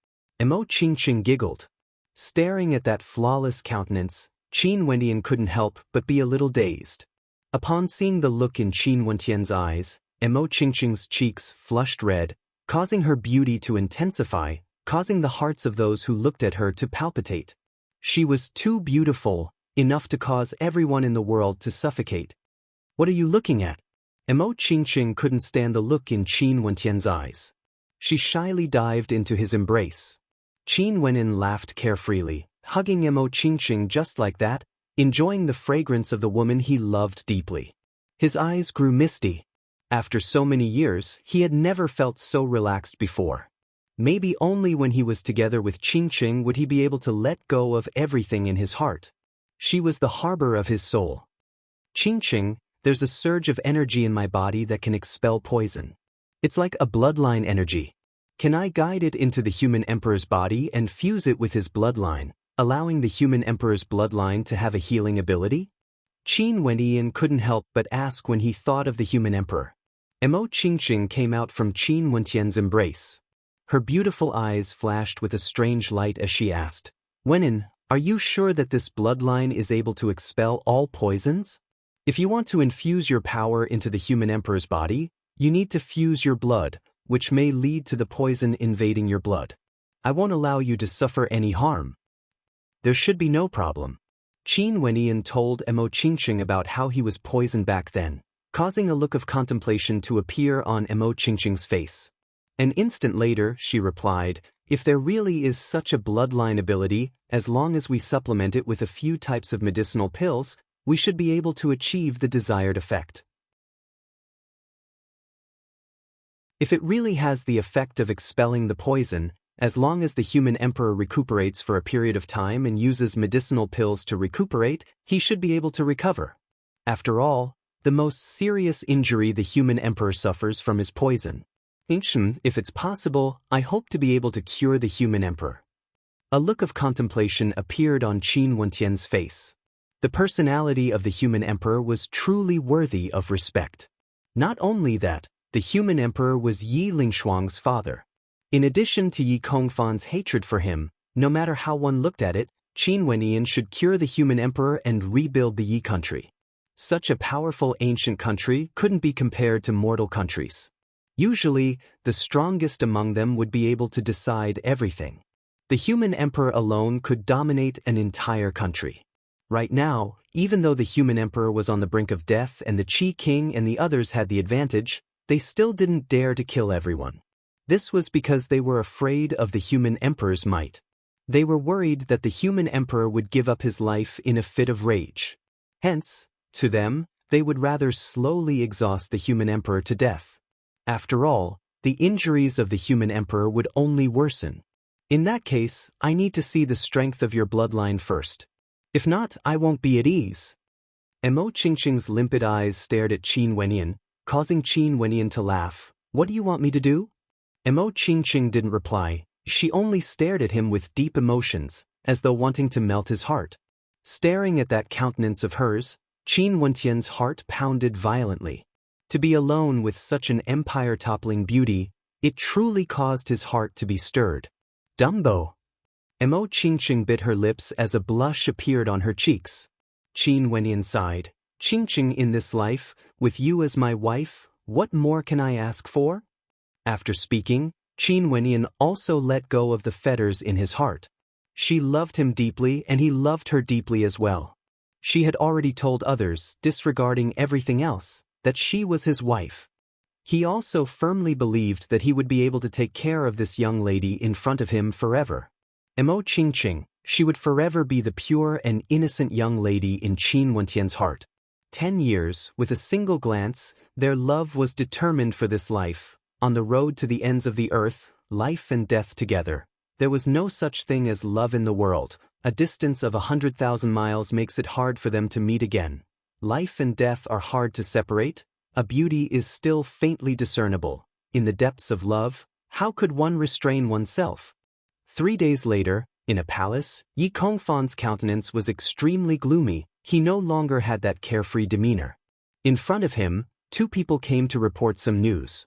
Emo Qingqing giggled. Staring at that flawless countenance, Qin Wentian couldn't help but be a little dazed. Upon seeing the look in Qin Wentian's eyes, Emo Qingqing's cheeks flushed red, causing her beauty to intensify, causing the hearts of those who looked at her to palpitate. She was too beautiful, enough to cause everyone in the world to suffocate. "What are you looking at?" Emo Qingqing couldn't stand the look in Qin Wentian's eyes. She shyly dived into his embrace. Qin Wenin laughed carefreely, hugging Emo Qingqing just like that, enjoying the fragrance of the woman he loved deeply. His eyes grew misty. After so many years, he had never felt so relaxed before. Maybe only when he was together with Qingqing would he be able to let go of everything in his heart. She was the harbor of his soul. "Qingqing, there's a surge of energy in my body that can expel poison. It's like a bloodline energy. Can I guide it into the human emperor's body and fuse it with his bloodline, allowing the human emperor's bloodline to have a healing ability?" Qin Wentian couldn't help but ask when he thought of the human emperor. Emo Qingqing came out from Qin Wentian's embrace. Her beautiful eyes flashed with a strange light as she asked, "Wenin, are you sure that this bloodline is able to expel all poisons? If you want to infuse your power into the human emperor's body, you need to fuse your blood, which may lead to the poison invading your blood. I won't allow you to suffer any harm. There should be no problem." Qin Wentian told Emo Qingqing about how he was poisoned back then, causing a look of contemplation to appear on Emo Qingqing's face. An instant later, she replied, "If there really is such a bloodline ability, as long as we supplement it with a few types of medicinal pills, we should be able to achieve the desired effect. If it really has the effect of expelling the poison, as long as the human emperor recuperates for a period of time and uses medicinal pills to recuperate, he should be able to recover. After all, the most serious injury the human emperor suffers from is poison. If it's possible, I hope to be able to cure the human emperor." A look of contemplation appeared on Qin Wentian's face. The personality of the human emperor was truly worthy of respect. Not only that, the human emperor was Yi Lingshuang's father. In addition to Yi Kongfan's hatred for him, no matter how one looked at it, Qin Wentian should cure the human emperor and rebuild the Yi country. Such a powerful ancient country couldn't be compared to mortal countries. Usually, the strongest among them would be able to decide everything. The human emperor alone could dominate an entire country. Right now, even though the human emperor was on the brink of death and the Qi king and the others had the advantage, they still didn't dare to kill everyone. This was because they were afraid of the human emperor's might. They were worried that the human emperor would give up his life in a fit of rage. Hence, to them, they would rather slowly exhaust the human emperor to death. After all, the injuries of the human emperor would only worsen. In that case, I need to see the strength of your bloodline first. If not, I won't be at ease. Mo Qingqing's limpid eyes stared at Qin Wenyan, causing Qin Wenyan to laugh. What do you want me to do? Mo Qingqing didn't reply. She only stared at him with deep emotions, as though wanting to melt his heart. Staring at that countenance of hers, Qin Wenyan's heart pounded violently. To be alone with such an empire-toppling beauty, it truly caused his heart to be stirred. Dumbo! Mo Qingqing bit her lips as a blush appeared on her cheeks. Qin Wenyan sighed. Qingqing, in this life, with you as my wife, what more can I ask for? After speaking, Qin Wenyan also let go of the fetters in his heart. She loved him deeply and he loved her deeply as well. She had already told others, disregarding everything else, that she was his wife. He also firmly believed that he would be able to take care of this young lady in front of him forever. Mo Qingqing, she would forever be the pure and innocent young lady in Qin Wenyan's heart. 10 years, with a single glance, their love was determined for this life. On the road to the ends of the earth, life and death together. There was no such thing as love in the world. A distance of 100,000 miles makes it hard for them to meet again. Life and death are hard to separate. A beauty is still faintly discernible. In the depths of love, how could one restrain oneself? 3 days later, in a palace, Yi Kongfan's countenance was extremely gloomy. He no longer had that carefree demeanor. In front of him, 2 people came to report some news.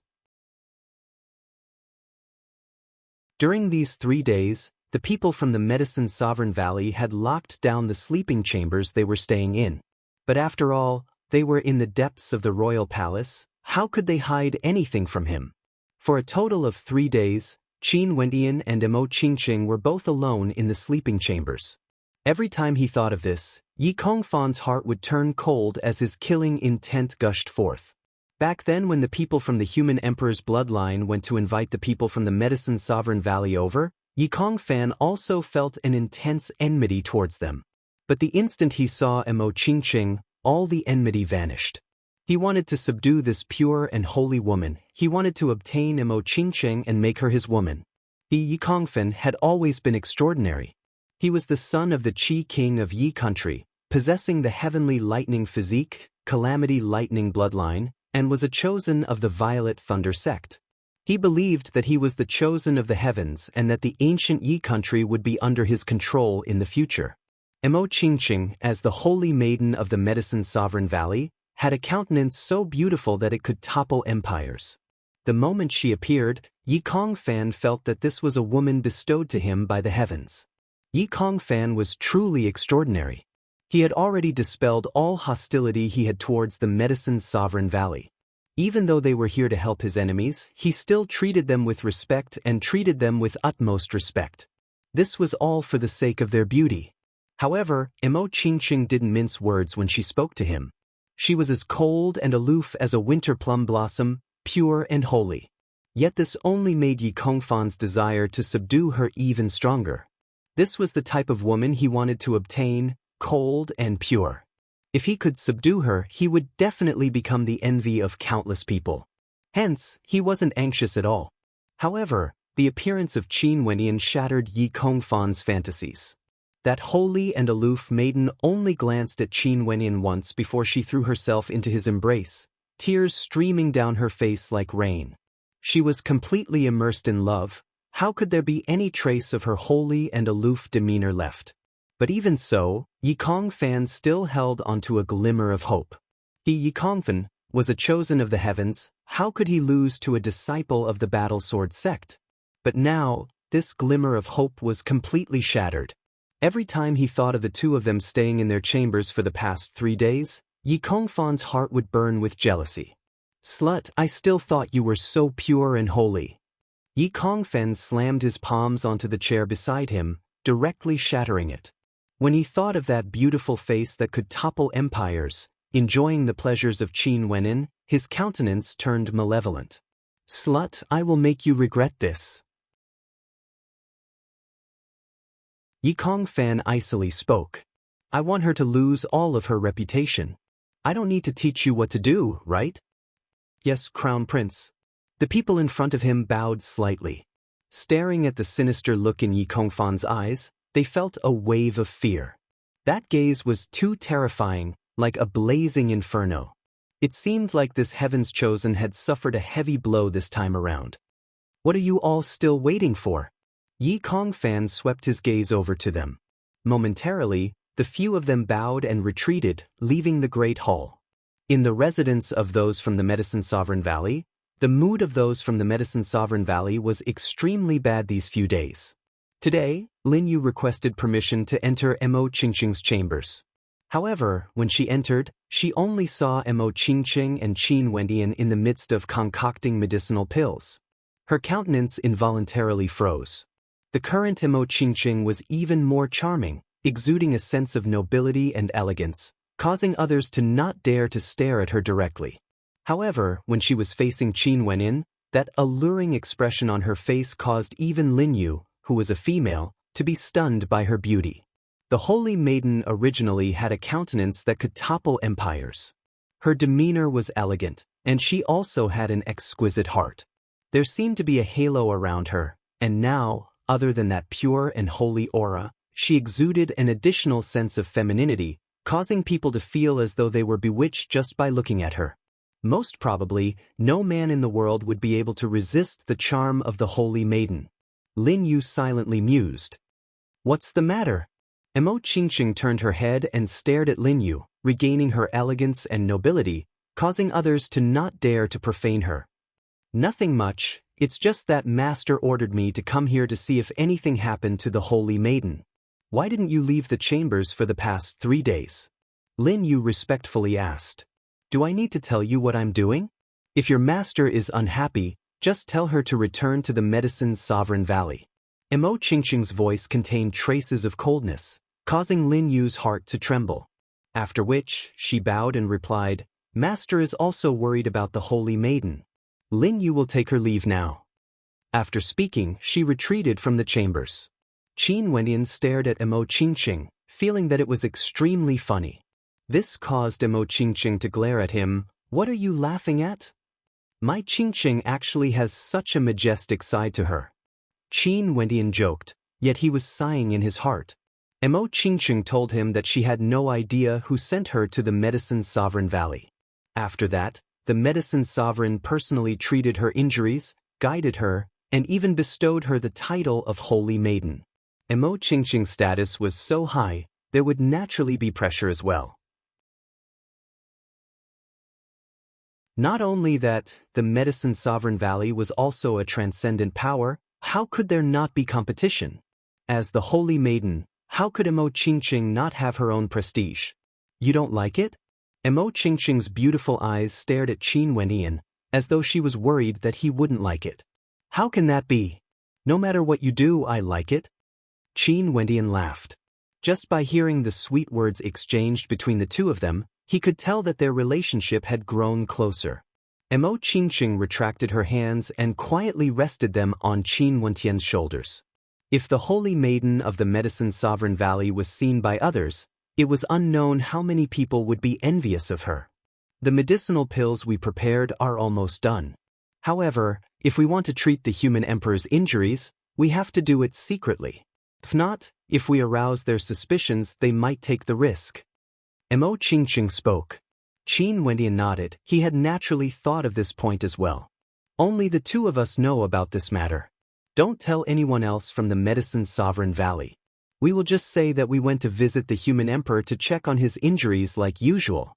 During these 3 days, the people from the Medicine Sovereign Valley had locked down the sleeping chambers they were staying in. But after all, they were in the depths of the royal palace. How could they hide anything from him? For a total of 3 days, Qin Wenyan and Mo Qingqing were both alone in the sleeping chambers. Every time he thought of this, Yi Kongfan's heart would turn cold as his killing intent gushed forth. Back then, when the people from the human emperor's bloodline went to invite the people from the Medicine Sovereign Valley over, Yi Kongfan also felt an intense enmity towards them. But the instant he saw Mo Qingqing, all the enmity vanished. He wanted to subdue this pure and holy woman. He wanted to obtain Mo Qingqing and make her his woman. Yi Kongfan had always been extraordinary. He was the son of the Qi king of Yi country, possessing the heavenly lightning physique, calamity lightning bloodline, and was a chosen of the Violet Thunder sect. He believed that he was the chosen of the heavens and that the ancient Yi country would be under his control in the future. Mo Qingqing, as the holy maiden of the Medicine Sovereign Valley, had a countenance so beautiful that it could topple empires. The moment she appeared, Yi Kongfan felt that this was a woman bestowed to him by the heavens. Yi Kongfan was truly extraordinary. He had already dispelled all hostility he had towards the Medicine Sovereign Valley. Even though they were here to help his enemies, he still treated them with respect and treated them with utmost respect. This was all for the sake of their beauty. However, Mo Qingqing didn't mince words when she spoke to him. She was as cold and aloof as a winter plum blossom, pure and holy. Yet this only made Yi Kongfan's desire to subdue her even stronger. This was the type of woman he wanted to obtain, cold and pure. If he could subdue her, he would definitely become the envy of countless people. Hence, he wasn't anxious at all. However, the appearance of Qin Wenyan shattered Yi Kongfan's fantasies. That holy and aloof maiden only glanced at Qin Wenyan once before she threw herself into his embrace, tears streaming down her face like rain. She was completely immersed in love. How could there be any trace of her holy and aloof demeanor left? But even so, Yi Kongfan still held onto a glimmer of hope. Yi Kongfan was a chosen of the heavens. How could he lose to a disciple of the battle sword sect? But now, this glimmer of hope was completely shattered. Every time he thought of the 2 of them staying in their chambers for the past 3 days, Yi Kongfan's heart would burn with jealousy. Slut, I still thought you were so pure and holy. Yi Kongfan slammed his palms onto the chair beside him, directly shattering it. When he thought of that beautiful face that could topple empires, enjoying the pleasures of Qin Wenin, his countenance turned malevolent. Slut, I will make you regret this. Yikong Fan icily spoke. I want her to lose all of her reputation. I don't need to teach you what to do, right? Yes, Crown Prince. The people in front of him bowed slightly. Staring at the sinister look in Yikong Fan's eyes, they felt a wave of fear. That gaze was too terrifying, like a blazing inferno. It seemed like this Heaven's Chosen had suffered a heavy blow this time around. What are you all still waiting for? Yikong Fan swept his gaze over to them. Momentarily, the few of them bowed and retreated, leaving the great hall. In the residence of those from the Medicine Sovereign Valley, the mood of those from the Medicine Sovereign Valley was extremely bad these few days. Today, Lin Yu requested permission to enter Mo Qingqing's chambers. However, when she entered, she only saw Mo Qingqing and Qin Wendian in the midst of concocting medicinal pills. Her countenance involuntarily froze. The current Mo Qingqing was even more charming, exuding a sense of nobility and elegance, causing others to not dare to stare at her directly. However, when she was facing Qin Wenin, that alluring expression on her face caused even Lin Yu, who was a female, to be stunned by her beauty. The Holy Maiden originally had a countenance that could topple empires. Her demeanor was elegant, and she also had an exquisite heart. There seemed to be a halo around her, and now, other than that pure and holy aura, she exuded an additional sense of femininity, causing people to feel as though they were bewitched just by looking at her. Most probably, no man in the world would be able to resist the charm of the Holy Maiden. Lin Yu silently mused. What's the matter? Mo Qingqing turned her head and stared at Lin Yu, regaining her elegance and nobility, causing others to not dare to profane her. Nothing much, it's just that Master ordered me to come here to see if anything happened to the Holy Maiden. Why didn't you leave the chambers for the past 3 days? Lin Yu respectfully asked. Do I need to tell you what I'm doing? If your master is unhappy, just tell her to return to the Medicine's Sovereign Valley. Mo Qingqing's voice contained traces of coldness, causing Lin Yu's heart to tremble. After which, she bowed and replied, Master is also worried about the Holy Maiden. Lin Yu will take her leave now. After speaking, she retreated from the chambers. Qin Wendian stared at Mo Qingqing, feeling that it was extremely funny. This caused Mo Qingqing to glare at him. What are you laughing at? My Qingqing actually has such a majestic side to her. Qin Wendian joked, yet he was sighing in his heart. Mo Qingqing told him that she had no idea who sent her to the Medicine Sovereign Valley. After that, the Medicine Sovereign personally treated her injuries, guided her, and even bestowed her the title of Holy Maiden. Mo Qingqing's status was so high, there would naturally be pressure as well. Not only that, the Medicine Sovereign Valley was also a transcendent power, how could there not be competition? As the Holy Maiden, how could Mo Qingqing not have her own prestige? You don't like it? Mo Qingqing's beautiful eyes stared at Qin Wendian, as though she was worried that he wouldn't like it. How can that be? No matter what you do, I like it. Qin Wendian laughed. Just by hearing the sweet words exchanged between the two of them, he could tell that their relationship had grown closer. Mo Qingqing retracted her hands and quietly rested them on Qin Wendian's shoulders. If the Holy Maiden of the Medicine Sovereign Valley was seen by others, it was unknown how many people would be envious of her. The medicinal pills we prepared are almost done. However, if we want to treat the human emperor's injuries, we have to do it secretly. If not, if we arouse their suspicions, they might take the risk. Mo Qingqing spoke. Qin Wendian nodded. He had naturally thought of this point as well. Only the two of us know about this matter. Don't tell anyone else from the Medicine Sovereign Valley. We will just say that we went to visit the human emperor to check on his injuries like usual.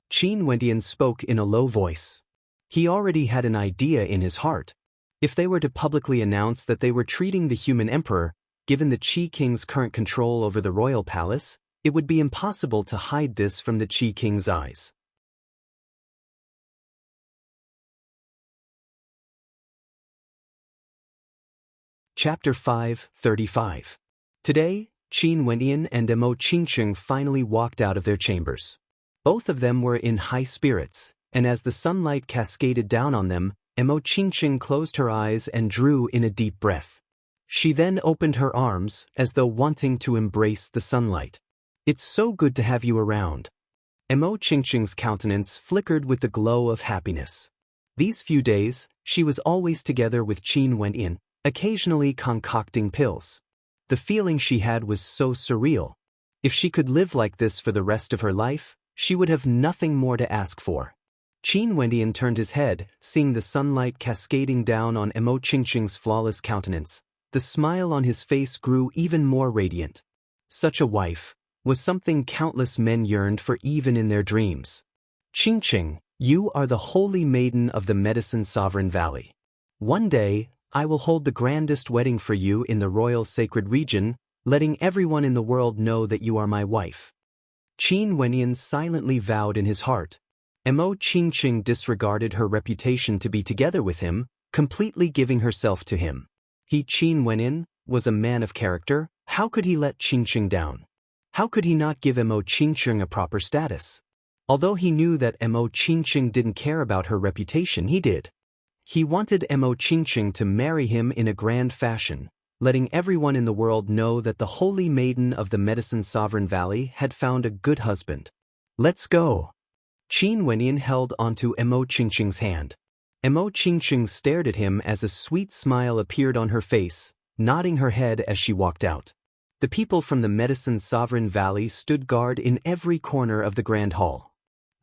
Qin Wendian spoke in a low voice. He already had an idea in his heart. If they were to publicly announce that they were treating the human emperor, given the Qi King's current control over the royal palace, it would be impossible to hide this from the Qi King's eyes. Chapter 5:35. Today, Qin Wenyan and Mo Qingqing finally walked out of their chambers. Both of them were in high spirits, and as the sunlight cascaded down on them, Mo Qingqing closed her eyes and drew in a deep breath. She then opened her arms, as though wanting to embrace the sunlight. "It's so good to have you around." Mo Qingqing's countenance flickered with the glow of happiness. These few days, she was always together with Qin Wenyan, occasionally concocting pills. The feeling she had was so surreal. If she could live like this for the rest of her life, she would have nothing more to ask for. Qin Wenyan turned his head, seeing the sunlight cascading down on Mo Qingqing's flawless countenance. The smile on his face grew even more radiant. Such a wife was something countless men yearned for even in their dreams. "Qingqing, you are the holy maiden of the Medicine Sovereign Valley. One day, I will hold the grandest wedding for you in the royal sacred region, letting everyone in the world know that you are my wife." Qin Wenyan silently vowed in his heart. Mo Qingqing disregarded her reputation to be together with him, completely giving herself to him. He, Qin Wenyan, was a man of character. How could he let Qingqing down? How could he not give Mo Qingqing a proper status? Although he knew that Mo Qingqing didn't care about her reputation, he did. He wanted Mo Qingqing to marry him in a grand fashion, letting everyone in the world know that the holy maiden of the Medicine Sovereign Valley had found a good husband. "Let's go." Qin Wenyan held onto Mo Qingqing's hand. Mo Qingqing stared at him as a sweet smile appeared on her face, nodding her head as she walked out. The people from the Medicine Sovereign Valley stood guard in every corner of the grand hall.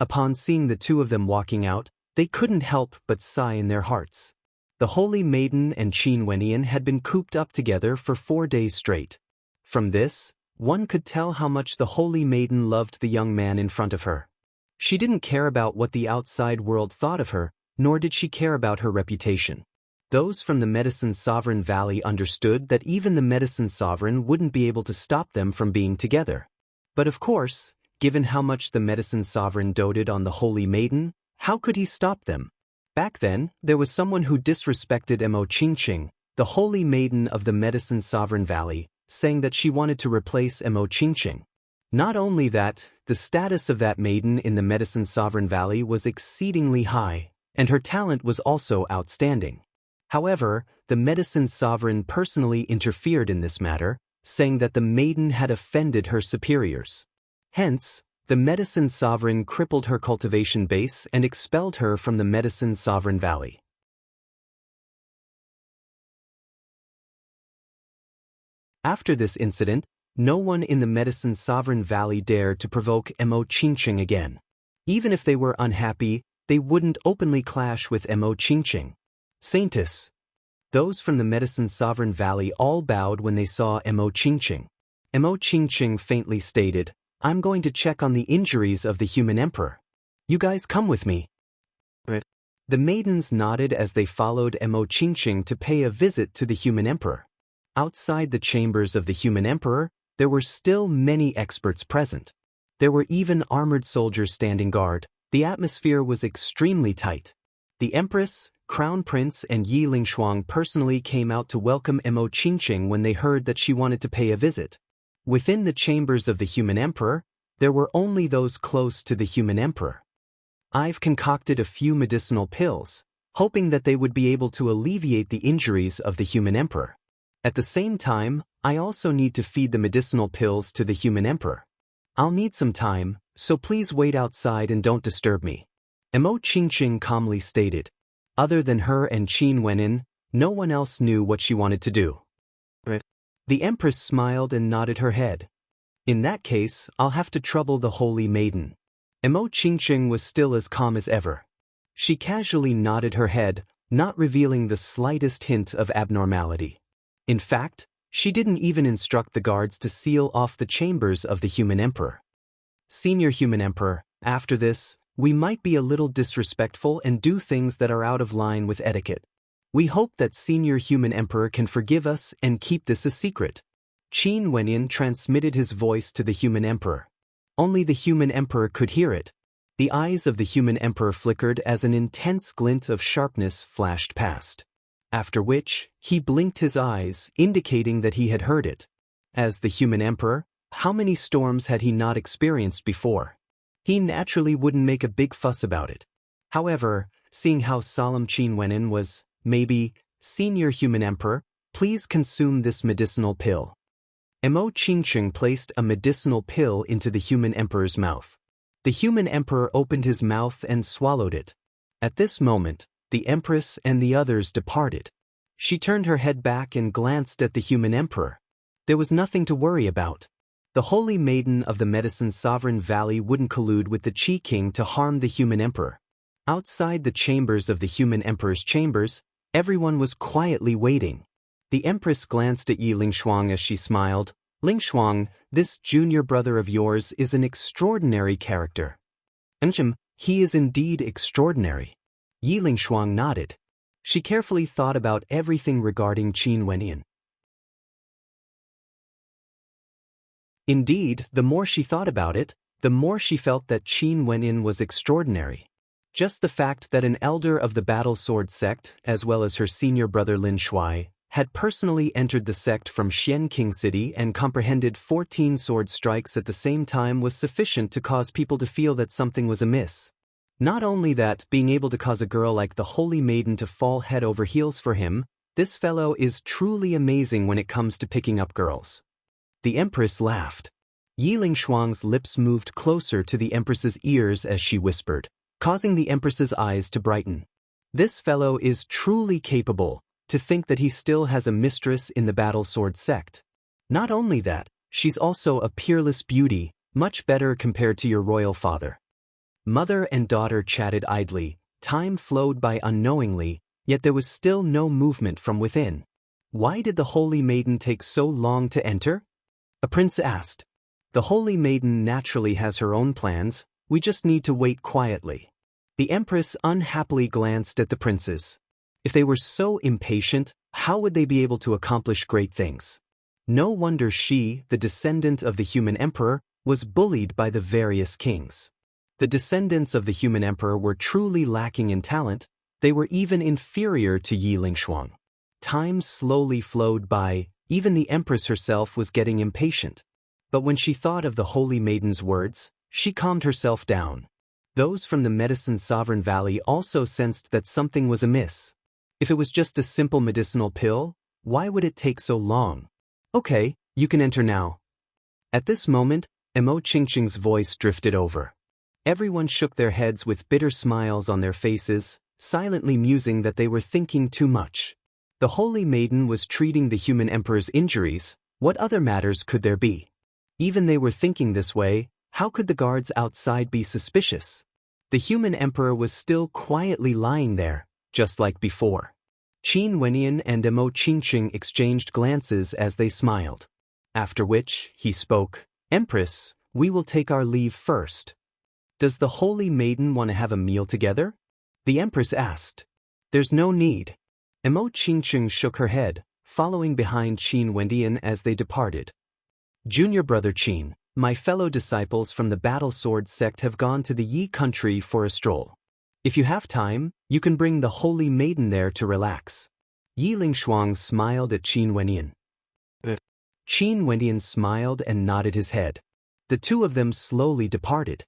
Upon seeing the two of them walking out, they couldn't help but sigh in their hearts. The holy maiden and Qin Wenyan had been cooped up together for 4 days straight. From this, one could tell how much the holy maiden loved the young man in front of her. She didn't care about what the outside world thought of her, nor did she care about her reputation. Those from the Medicine Sovereign Valley understood that even the Medicine Sovereign wouldn't be able to stop them from being together. But of course, given how much the Medicine Sovereign doted on the holy maiden, how could he stop them? Back then, there was someone who disrespected Mo Qingqing, the holy maiden of the Medicine Sovereign Valley, saying that she wanted to replace Mo Qingqing. Not only that, the status of that maiden in the Medicine Sovereign Valley was exceedingly high, and her talent was also outstanding. However, the Medicine Sovereign personally interfered in this matter, saying that the maiden had offended her superiors. Hence, the Medicine Sovereign crippled her cultivation base and expelled her from the Medicine Sovereign Valley. After this incident, no one in the Medicine Sovereign Valley dared to provoke Mo Qingqing again. Even if they were unhappy, they wouldn't openly clash with Mo Qingqing. "Saintess." Those from the Medicine Sovereign Valley all bowed when they saw Mo Qingqing. Mo Qingqing faintly stated, "I'm going to check on the injuries of the human emperor. You guys come with me." The maidens nodded as they followed Mo Qingqing to pay a visit to the human emperor. Outside the chambers of the human emperor, there were still many experts present. There were even armored soldiers standing guard. The atmosphere was extremely tight. The empress, crown prince and Yi Lingshuang personally came out to welcome Mo Qingqing when they heard that she wanted to pay a visit. Within the chambers of the human emperor, there were only those close to the human emperor. "I've concocted a few medicinal pills, hoping that they would be able to alleviate the injuries of the human emperor. At the same time, I also need to feed the medicinal pills to the human emperor. I'll need some time, so please wait outside and don't disturb me," Mo Qingqing calmly stated. Other than her and Qin Wenyan, no one else knew what she wanted to do. The empress smiled and nodded her head. "In that case, I'll have to trouble the holy maiden." Mo Qingqing was still as calm as ever. She casually nodded her head, not revealing the slightest hint of abnormality. In fact, she didn't even instruct the guards to seal off the chambers of the human emperor. "Senior human emperor, after this, we might be a little disrespectful and do things that are out of line with etiquette. We hope that Senior Human Emperor can forgive us and keep this a secret." Qin Wenyan transmitted his voice to the human emperor. Only the human emperor could hear it. The eyes of the human emperor flickered as an intense glint of sharpness flashed past. After which, he blinked his eyes, indicating that he had heard it. As the human emperor, how many storms had he not experienced before? He naturally wouldn't make a big fuss about it. However, seeing how solemn Qin Wenin was, maybe, senior human emperor, please consume this medicinal pill. Mo Qingqing placed a medicinal pill into the human emperor's mouth. The human emperor opened his mouth and swallowed it. At this moment, the empress and the others departed. She turned her head back and glanced at the human emperor. There was nothing to worry about. The holy maiden of the Medicine Sovereign Valley wouldn't collude with the Qi King to harm the human emperor. Outside the chambers of the human emperor's chambers, everyone was quietly waiting. The empress glanced at Yi Lingshuang as she smiled. Lingshuang, this junior brother of yours is an extraordinary character. He is indeed extraordinary. Yi Lingshuang nodded. She carefully thought about everything regarding Qin Wenin. Indeed, the more she thought about it, the more she felt that Qin Wenin was extraordinary. Just the fact that an elder of the Battle Sword sect, as well as her senior brother Lin Shuai, had personally entered the sect from Xian King City and comprehended 14 sword strikes at the same time was sufficient to cause people to feel that something was amiss. Not only that, being able to cause a girl like the Holy Maiden to fall head over heels for him, this fellow is truly amazing when it comes to picking up girls. The Empress laughed. Yi Lingshuang's lips moved closer to the Empress's ears as she whispered, causing the Empress's eyes to brighten. This fellow is truly capable. To think that he still has a mistress in the Battle Sword sect. Not only that, she's also a peerless beauty, much better compared to your royal father. Mother and daughter chatted idly, time flowed by unknowingly, yet there was still no movement from within. Why did the Holy Maiden take so long to enter? A prince asked. The Holy Maiden naturally has her own plans, we just need to wait quietly. The Empress unhappily glanced at the princes. If they were so impatient, how would they be able to accomplish great things? No wonder she, the descendant of the human emperor, was bullied by the various kings. The descendants of the human emperor were truly lacking in talent, they were even inferior to Yi Lingshuang. Time slowly flowed by, even the empress herself was getting impatient. But when she thought of the Holy Maiden's words, she calmed herself down. Those from the Medicine Sovereign Valley also sensed that something was amiss. If it was just a simple medicinal pill, why would it take so long? Okay, you can enter now. At this moment, Mo Qingqing's voice drifted over. Everyone shook their heads with bitter smiles on their faces, silently musing that they were thinking too much. The Holy Maiden was treating the human emperor's injuries, what other matters could there be? Even they were thinking this way, how could the guards outside be suspicious? The human emperor was still quietly lying there, just like before. Qin Wenin and Mo Qingqing exchanged glances as they smiled. After which, he spoke, Empress, we will take our leave first. Does the Holy Maiden want to have a meal together? The Empress asked. There's no need. Mo Qingqing shook her head, following behind Qin Wenin as they departed. Junior brother Qin, my fellow disciples from the Battle Sword sect have gone to the Yi country for a stroll. If you have time, you can bring the Holy Maiden there to relax. Yi Lingshuang smiled at Qin Wenin. Qin Wenin smiled and nodded his head. The two of them slowly departed.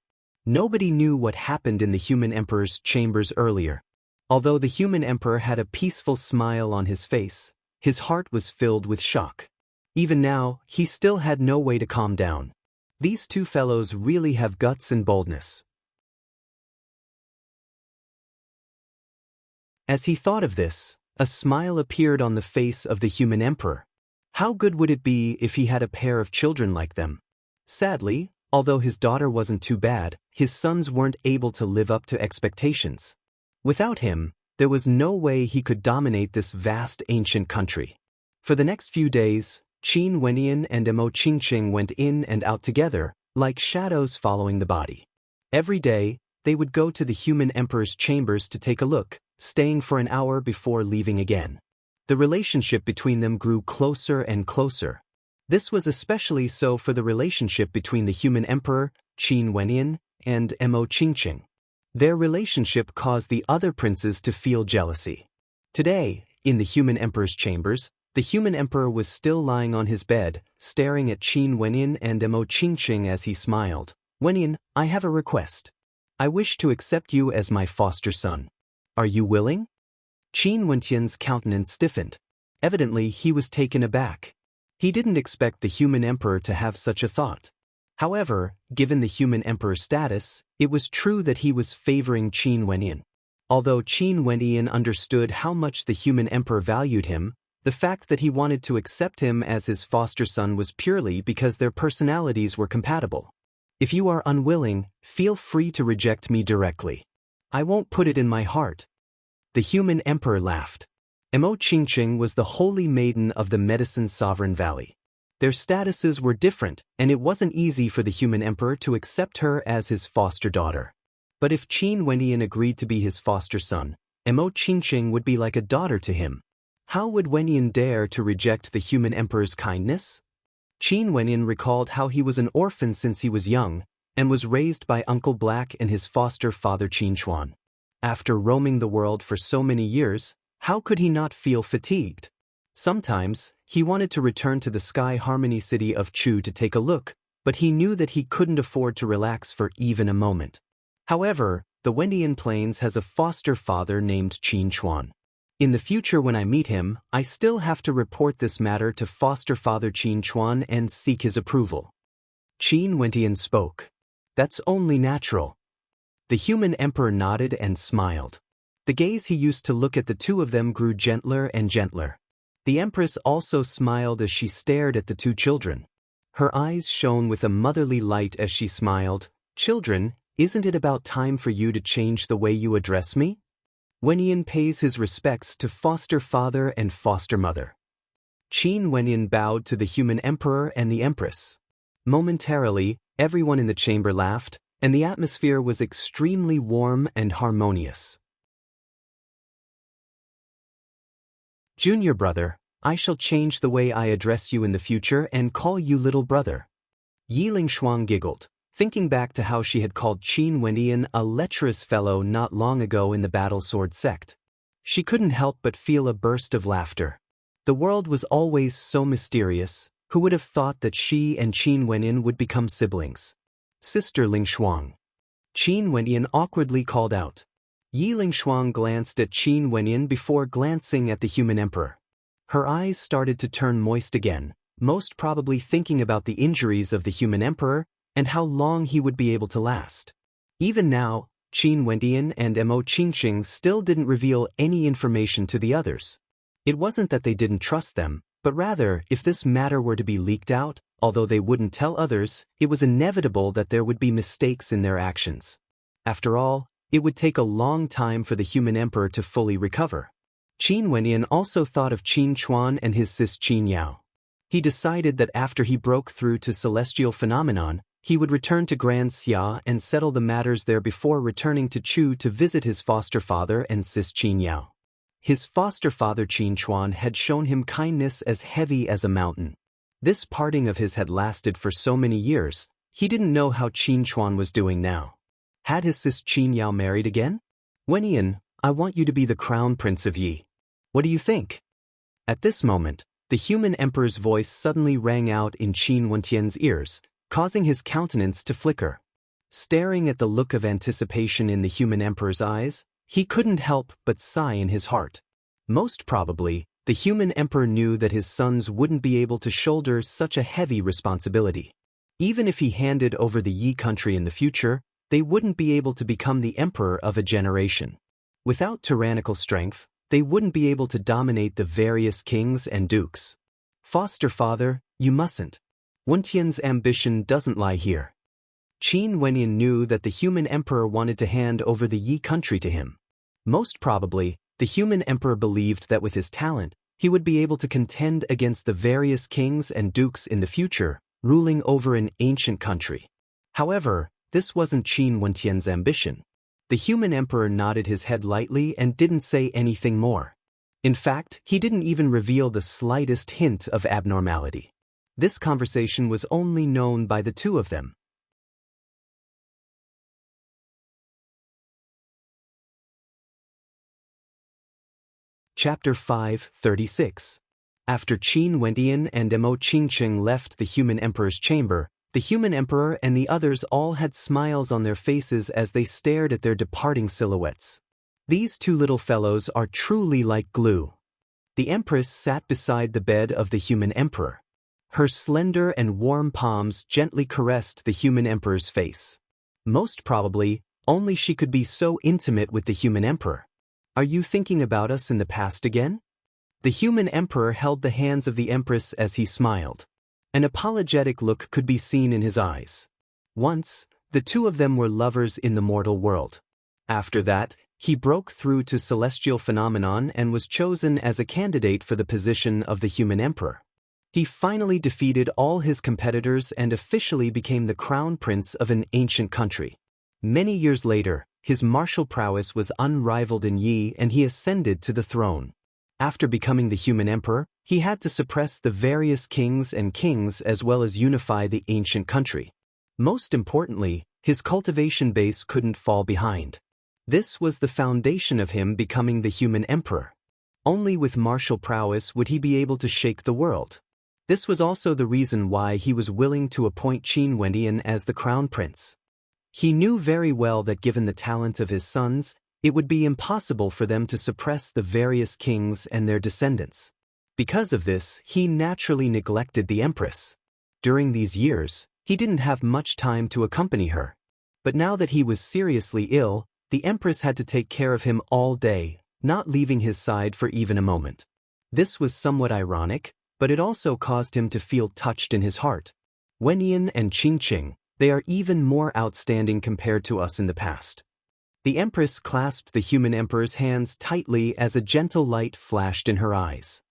Nobody knew what happened in the human emperor's chambers earlier. Although the human emperor had a peaceful smile on his face, his heart was filled with shock. Even now, he still had no way to calm down. These two fellows really have guts and boldness. As he thought of this, a smile appeared on the face of the human emperor. How good would it be if he had a pair of children like them? Sadly, although his daughter wasn't too bad, his sons weren't able to live up to expectations. Without him, there was no way he could dominate this vast ancient country. For the next few days, Qin Wenin and Mo Qingqing went in and out together, like shadows following the body. Every day, they would go to the human emperor's chambers to take a look, staying for an hour before leaving again. The relationship between them grew closer and closer. This was especially so for the relationship between the human emperor, Qin Wenin, and Mo Qingqing. Their relationship caused the other princes to feel jealousy. Today, in the human emperor's chambers, The human emperor was still lying on his bed, staring at Qin Wenyin and Mo Qingqing as he smiled. Wenyin, I have a request. I wish to accept you as my foster son. Are you willing? Qin Wenyan's countenance stiffened. Evidently, he was taken aback. He didn't expect the human emperor to have such a thought. However, given the human emperor's status, it was true that he was favoring Qin Wenyin. Although Qin Wenyin understood how much the human emperor valued him, the fact that he wanted to accept him as his foster son was purely because their personalities were compatible. If you are unwilling, feel free to reject me directly. I won't put it in my heart. The human emperor laughed. Mo Qingqing was the holy maiden of the Medicine Sovereign Valley. Their statuses were different, and it wasn't easy for the human emperor to accept her as his foster daughter. But if Qin Wenyin agreed to be his foster son, Mo Qingqing would be like a daughter to him. How would Wenyin dare to reject the human emperor's kindness? Qin Wenyin recalled how he was an orphan since he was young, and was raised by Uncle Black and his foster father Qin Chuan. After roaming the world for so many years, how could he not feel fatigued? Sometimes, he wanted to return to the Sky Harmony city of Chu to take a look, but he knew that he couldn't afford to relax for even a moment. However, the Wendian Plains has a foster father named Qin Chuan. In the future when I meet him, I still have to report this matter to foster father Qin Chuan and seek his approval. Qin Wendian spoke. That's only natural. The human emperor nodded and smiled. The gaze he used to look at the two of them grew gentler and gentler. The empress also smiled as she stared at the two children. Her eyes shone with a motherly light as she smiled. Children, isn't it about time for you to change the way you address me? Wenyin pays his respects to foster father and foster mother. Qin Wenyin bowed to the human emperor and the empress. Momentarily, everyone in the chamber laughed, and the atmosphere was extremely warm and harmonious. Junior brother, I shall change the way I address you in the future and call you little brother. Yi Lingshuang giggled, thinking back to how she had called Qin Wendian a lecherous fellow not long ago in the Battle Sword sect. She couldn't help but feel a burst of laughter. The world was always so mysterious. Who would have thought that she and Qin Wendian would become siblings? Sister Lingshuang. Qin Wendian awkwardly called out. Yi Lingshuang glanced at Qin Wendian before glancing at the human emperor. Her eyes started to turn moist again, most probably thinking about the injuries of the human emperor and how long he would be able to last. Even now, Qin Wendian and Mo Qingqing still didn't reveal any information to the others. It wasn't that they didn't trust them, but rather, if this matter were to be leaked out, although they wouldn't tell others, it was inevitable that there would be mistakes in their actions. After all, it would take a long time for the human emperor to fully recover. Qin Wendian also thought of Qin Chuan and his sis Qin Yao. He decided that after he broke through to celestial phenomenon, he would return to Grand Xia and settle the matters there before returning to Chu to visit his foster father and sis Qin Yao. His foster father Qin Chuan had shown him kindness as heavy as a mountain. This parting of his had lasted for so many years, he didn't know how Qin Chuan was doing now. Had his sis Qin Yao married again? Wenyin, I want you to be the crown prince of Yi. What do you think? At this moment, the human emperor's voice suddenly rang out in Qin Wendian's ears, causing his countenance to flicker. Staring at the look of anticipation in the human emperor's eyes, he couldn't help but sigh in his heart. Most probably, the human emperor knew that his sons wouldn't be able to shoulder such a heavy responsibility. Even if he handed over the Yi country in the future, they wouldn't be able to become the emperor of a generation. Without tyrannical strength, they wouldn't be able to dominate the various kings and dukes. Foster father, you mustn't. Wendian's ambition doesn't lie here. Qin Wendian knew that the human emperor wanted to hand over the Yi country to him. Most probably, the human emperor believed that with his talent, he would be able to contend against the various kings and dukes in the future, ruling over an ancient country. However, this wasn't Qin Wendian's ambition. The human emperor nodded his head lightly and didn't say anything more. In fact, he didn't even reveal the slightest hint of abnormality. This conversation was only known by the two of them. Chapter 5:36. After Qin Wendian and Mo Qingqing left the human emperor's chamber, the human emperor and the others all had smiles on their faces as they stared at their departing silhouettes. These two little fellows are truly like glue. The empress sat beside the bed of the human emperor. Her slender and warm palms gently caressed the human emperor's face. Most probably, only she could be so intimate with the human emperor. Are you thinking about us in the past again? The human emperor held the hands of the empress as he smiled. An apologetic look could be seen in his eyes. Once, the two of them were lovers in the mortal world. After that, he broke through to celestial phenomenon and was chosen as a candidate for the position of the human emperor. He finally defeated all his competitors and officially became the crown prince of an ancient country. Many years later, his martial prowess was unrivaled in Yi and he ascended to the throne. After becoming the human emperor, he had to suppress the various kings as well as unify the ancient country. Most importantly, his cultivation base couldn't fall behind. This was the foundation of him becoming the human emperor. Only with martial prowess would he be able to shake the world. This was also the reason why he was willing to appoint Qin Wendian as the crown prince. He knew very well that given the talent of his sons, it would be impossible for them to suppress the various kings and their descendants. Because of this, he naturally neglected the empress. During these years, he didn't have much time to accompany her. But now that he was seriously ill, the empress had to take care of him all day, not leaving his side for even a moment. This was somewhat ironic, but it also caused him to feel touched in his heart. Wenyan and Qingqing, they are even more outstanding compared to us in the past. The empress clasped the human emperor's hands tightly as a gentle light flashed in her eyes.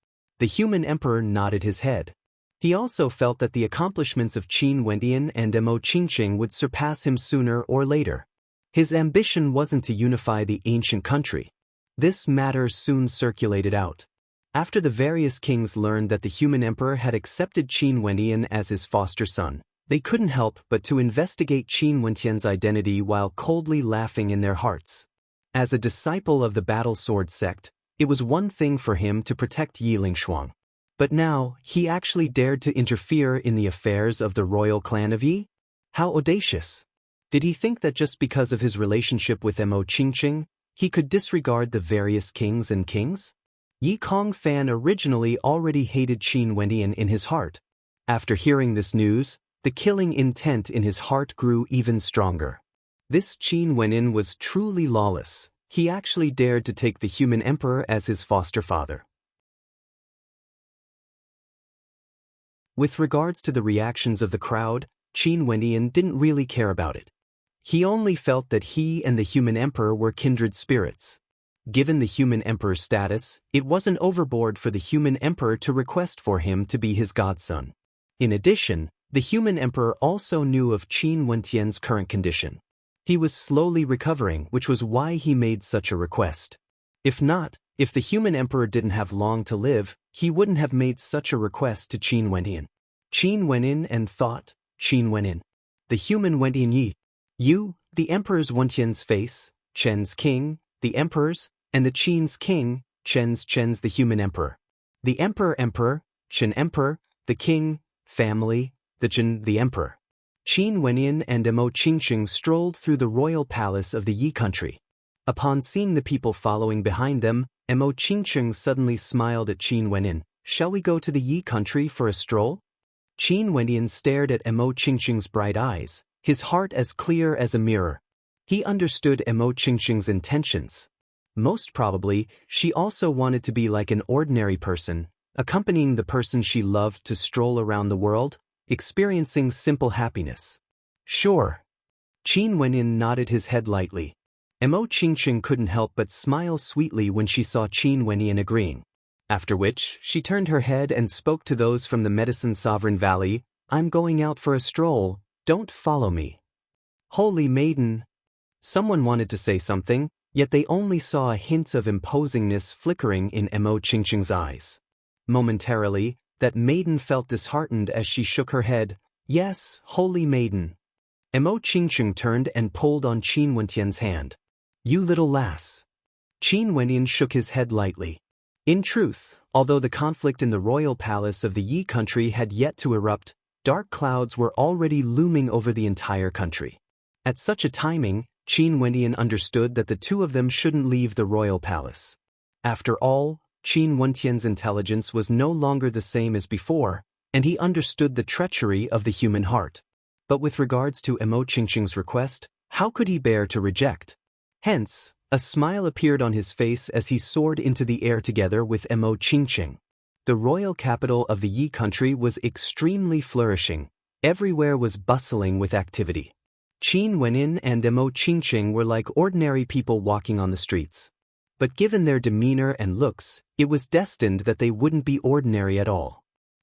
The human emperor nodded his head. He also felt that the accomplishments of Qin Wendian and Mo Qingqing would surpass him sooner or later. His ambition wasn't to unify the ancient country. This matter soon circulated out. After the various kings learned that the human emperor had accepted Qin Wendian as his foster son, they couldn't help but to investigate Qin Wendian's identity while coldly laughing in their hearts. As a disciple of the battle sword sect, it was one thing for him to protect Yi Lingshuang. But now, he actually dared to interfere in the affairs of the royal clan of Yi? How audacious! Did he think that just because of his relationship with Mo Qingqing, he could disregard the various kings? Yi Kongfan originally already hated Qin Wendian in his heart. After hearing this news, the killing intent in his heart grew even stronger. This Qin Wendian was truly lawless. He actually dared to take the human emperor as his foster father. With regards to the reactions of the crowd, Qin Wendian didn't really care about it. He only felt that he and the human emperor were kindred spirits. Given the human emperor's status, it wasn't overboard for the human emperor to request for him to be his godson. In addition, the human emperor also knew of Qin Wendian's current condition. He was slowly recovering, which was why he made such a request. If the human emperor didn't have long to live, he wouldn't have made such a request to Qin Wendian. Qin Wendian and thought, Qin Wendian. The human Wendian Yi. You, the emperor's Wendian's face, Chen's king, the emperor's, and the Qin's king, Chen's the human emperor. The emperor, Chen emperor, the king, family, the Chen the emperor. Qin Wendian and Mo Qingqing strolled through the royal palace of the Yi country. Upon seeing the people following behind them, Mo Qingqing suddenly smiled at Qin Wendian. Shall we go to the Yi country for a stroll? Qin Wendian stared at Mo Qingqing's bright eyes, his heart as clear as a mirror. He understood Mo Qingqing's intentions. Most probably, she also wanted to be like an ordinary person, accompanying the person she loved to stroll around the world, experiencing simple happiness. Sure. Qin Wendian nodded his head lightly. Mo Qingqing couldn't help but smile sweetly when she saw Qin Wendian agreeing. After which, she turned her head and spoke to those from the Medicine Sovereign Valley. I'm going out for a stroll, don't follow me. Holy maiden. Someone wanted to say something, yet they only saw a hint of imposingness flickering in Mo Qingqing's eyes. Momentarily, that maiden felt disheartened as she shook her head. Yes, holy maiden. Mo Qingqing turned and pulled on Qin Wendian's hand. You little lass. Qin Wendian shook his head lightly. In truth, Although the conflict in the royal palace of the Yi country had yet to erupt, dark clouds were already looming over the entire country. At such a timing, Qin Wendian understood that the two of them shouldn't leave the royal palace. After all, Qin Wentian's intelligence was no longer the same as before, and he understood the treachery of the human heart. But with regards to Mo Qingqing's request, how could he bear to reject? Hence, a smile appeared on his face as he soared into the air together with Mo Qingqing. The royal capital of the Yi country was extremely flourishing. Everywhere was bustling with activity. Qin Wenin and Mo Qingqing were like ordinary people walking on the streets. But given their demeanor and looks, it was destined that they wouldn't be ordinary at all.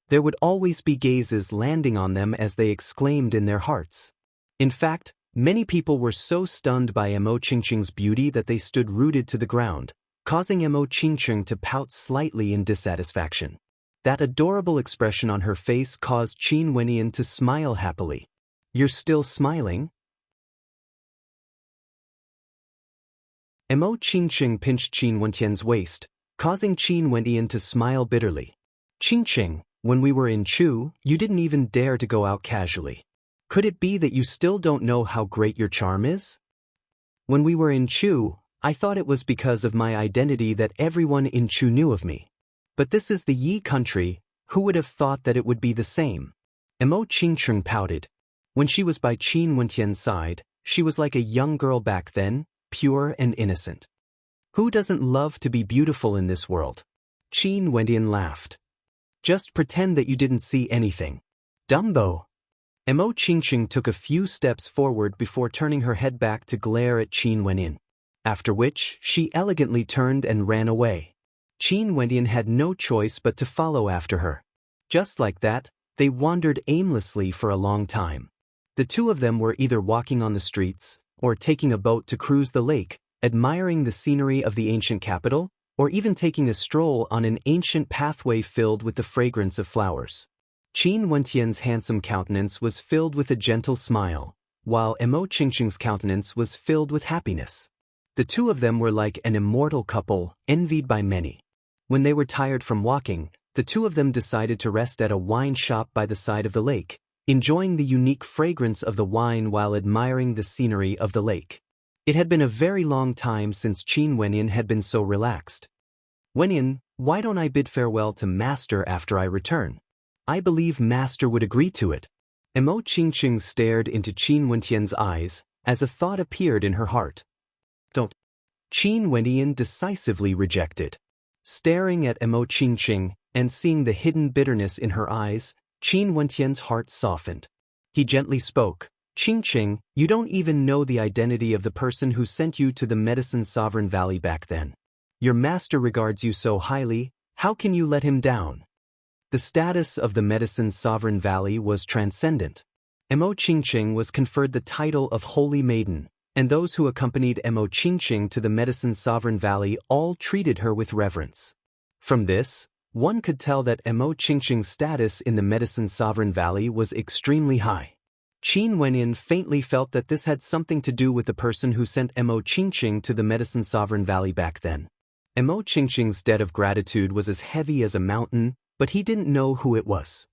There would always be gazes landing on them as they exclaimed in their hearts. In fact, many people were so stunned by Mo Qingqing's beauty that they stood rooted to the ground, causing Mo Qingqing to pout slightly in dissatisfaction. That adorable expression on her face caused Qin Wenian to smile happily. "You're still smiling?" Mo Qingqing pinched Qin Wentian's waist, causing Qin Wentian to smile bitterly. "Qingqing, when we were in Chu, you didn't even dare to go out casually. Could it be that you still don't know how great your charm is? When we were in Chu, I thought it was because of my identity that everyone in Chu knew of me. But this is the Yi country, who would have thought that it would be the same?" Mo Qingqing pouted. When she was by Qin Wentian's side, she was like a young girl back then, pure and innocent. Who doesn't love to be beautiful in this world? Qin Wentian laughed. "Just pretend that you didn't see anything. Dumbo." Mo Qingqing took a few steps forward before turning her head back to glare at Qin Wentian. After which, she elegantly turned and ran away. Qin Wentian had no choice but to follow after her. Just like that, they wandered aimlessly for a long time. The two of them were either walking on the streets, or taking a boat to cruise the lake, admiring the scenery of the ancient capital, or even taking a stroll on an ancient pathway filled with the fragrance of flowers. Qin Wentian's handsome countenance was filled with a gentle smile, while Mo Qingqing's countenance was filled with happiness. The two of them were like an immortal couple, envied by many. When they were tired from walking, the two of them decided to rest at a wine shop by the side of the lake, enjoying the unique fragrance of the wine while admiring the scenery of the lake. It had been a very long time since Qin Wenian had been so relaxed. "Wenian, why don't I bid farewell to Master after I return? I believe Master would agree to it." Mo Qingqing stared into Qin Wentian's eyes, as a thought appeared in her heart. "Don't." Qin Wentian decisively rejected. Staring at Mo Qingqing, and seeing the hidden bitterness in her eyes, Qin Wentian's heart softened. He gently spoke. "Qingqing, you don't even know the identity of the person who sent you to the Medicine Sovereign Valley back then. Your master regards you so highly, how can you let him down?" The status of the Medicine Sovereign Valley was transcendent. Mo Qingqing was conferred the title of Holy Maiden, and those who accompanied Mo Qingqing to the Medicine Sovereign Valley all treated her with reverence. From this, one could tell that Mo Qingqing's status in the Medicine Sovereign Valley was extremely high. Qin Wenian faintly felt that this had something to do with the person who sent Mo Qingqing to the Medicine Sovereign Valley back then. Mo Qingqing's debt of gratitude was as heavy as a mountain, but he didn't know who it was.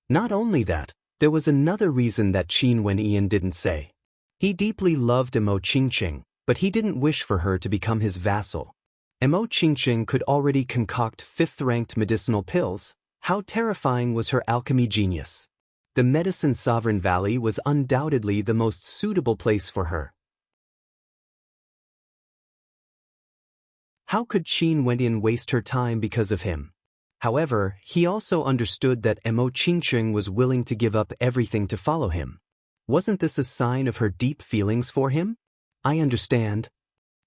Not only that, there was another reason that Qin Wenian didn't say. He deeply loved Mo Qingqing, but he didn't wish for her to become his vassal. Mo Qingqing could already concoct fifth-ranked medicinal pills. How terrifying was her alchemy genius! The Medicine Sovereign Valley was undoubtedly the most suitable place for her. How could Qin Wentian waste her time because of him? However, he also understood that Mo Qingqing was willing to give up everything to follow him. Wasn't this a sign of her deep feelings for him? "I understand."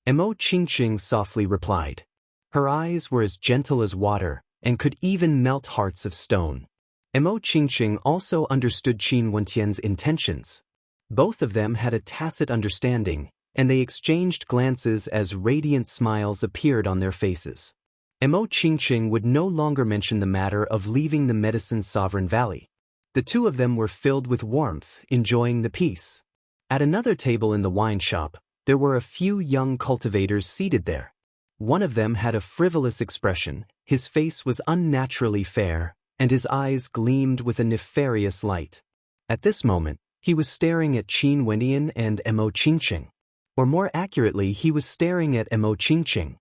Mo Qingqing softly replied. Her eyes were as gentle as water, and could even melt hearts of stone. Mo Qingqing also understood Qin Wentian's intentions. Both of them had a tacit understanding, and they exchanged glances as radiant smiles appeared on their faces. Mo Qingqing would no longer mention the matter of leaving the Medicine Sovereign Valley. The two of them were filled with warmth, enjoying the peace. At another table in the wine shop, there were a few young cultivators seated there. One of them had a frivolous expression, his face was unnaturally fair, and his eyes gleamed with a nefarious light. At this moment, he was staring at Qin Wendian and Mo Qingqing. Or more accurately, he was staring at Mo Qingqing.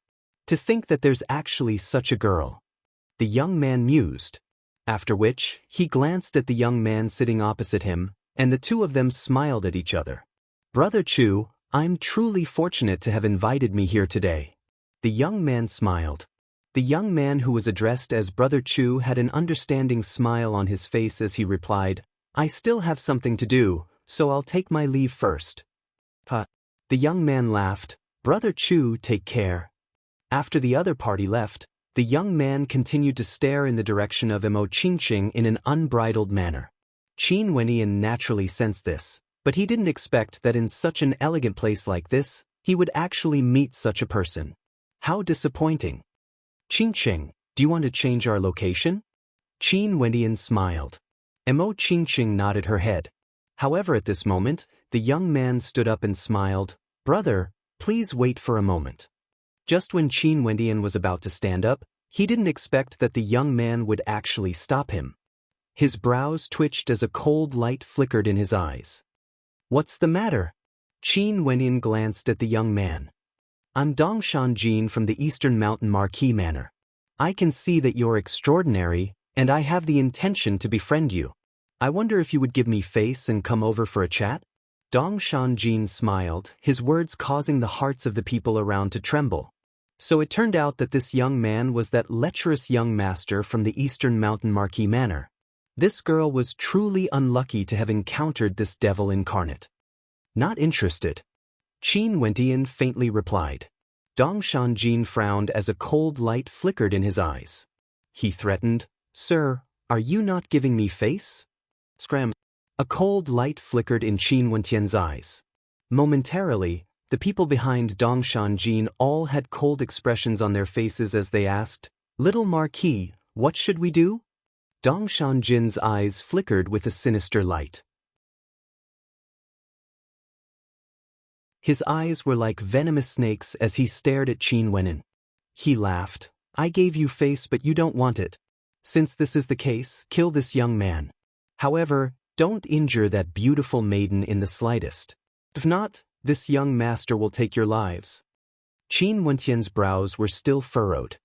To think that there's actually such a girl. The young man mused. After which, he glanced at the young man sitting opposite him, and the two of them smiled at each other. Brother Chu, I'm truly fortunate to have invited me here today. The young man smiled. The young man who was addressed as Brother Chu had an understanding smile on his face as he replied, I still have something to do, so I'll take my leave first. The young man laughed, Brother Chu, take care. After the other party left, the young man continued to stare in the direction of Mo Qingqing in an unbridled manner. Qin Wendian naturally sensed this, but he didn't expect that in such an elegant place like this, he would actually meet such a person. How disappointing. Qingqing, do you want to change our location? Qin Wendian smiled. Mo Qingqing nodded her head. However, at this moment, the young man stood up and smiled, Brother, please wait for a moment. Just when Qin Wendian was about to stand up, he didn't expect that the young man would actually stop him. His brows twitched as a cold light flickered in his eyes. What's the matter? Qin Wendian glanced at the young man. I'm Dongshan Jin from the Eastern Mountain Marquis Manor. I can see that you're extraordinary, and I have the intention to befriend you. I wonder if you would give me face and come over for a chat? Dongshan Jin smiled, his words causing the hearts of the people around to tremble. So it turned out that this young man was that lecherous young master from the Eastern Mountain Marquis Manor. This girl was truly unlucky to have encountered this devil incarnate. Not interested. Qin Wendian faintly replied. Dongshan Jin frowned as a cold light flickered in his eyes. He threatened, Sir, are you not giving me face? Scram. A cold light flickered in Qin Wendian's eyes. Momentarily, the people behind Dongshan Jin all had cold expressions on their faces as they asked, Little Marquis, what should we do? Dongshan Jin's eyes flickered with a sinister light. His eyes were like venomous snakes as he stared at Qin Wendian. He laughed, I gave you face but you don't want it. Since this is the case, kill this young man. However, don't injure that beautiful maiden in the slightest. If not, this young master will take your lives. Qin Wendian's brows were still furrowed.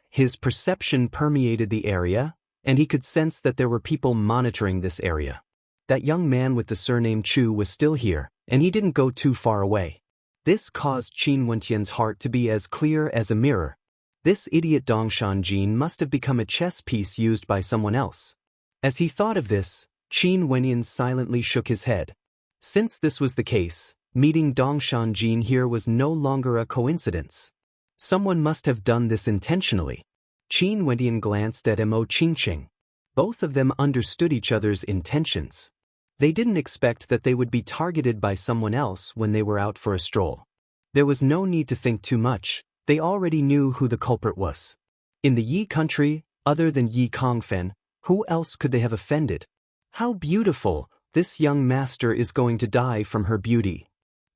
His perception permeated the area, and he could sense that there were people monitoring this area. That young man with the surname Chu was still here, and he didn't go too far away. This caused Qin Wendian's heart to be as clear as a mirror. This idiot Dongshan Jin must have become a chess piece used by someone else. As he thought of this, Qin Wendian silently shook his head. Since this was the case, meeting Dongshan Jin here was no longer a coincidence. Someone must have done this intentionally. Qin Wendian glanced at Mo Qingqing. Both of them understood each other's intentions. They didn't expect that they would be targeted by someone else when they were out for a stroll. There was no need to think too much, they already knew who the culprit was. In the Yi country, other than Yi Kongfen, who else could they have offended? How beautiful, this young master is going to die from her beauty.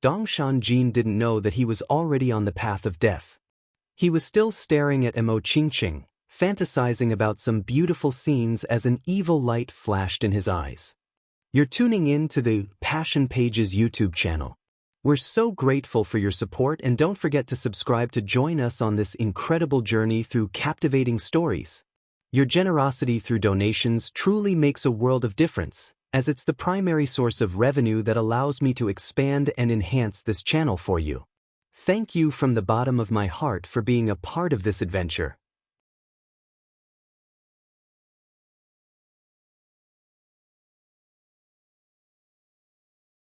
Dongshan Jin didn't know that he was already on the path of death. He was still staring at Mo Qingqing, fantasizing about some beautiful scenes as an evil light flashed in his eyes. You're tuning in to the Passion Pages YouTube channel. We're so grateful for your support, and don't forget to subscribe to join us on this incredible journey through captivating stories. Your generosity through donations truly makes a world of difference, as it's the primary source of revenue that allows me to expand and enhance this channel for you. Thank you from the bottom of my heart for being a part of this adventure.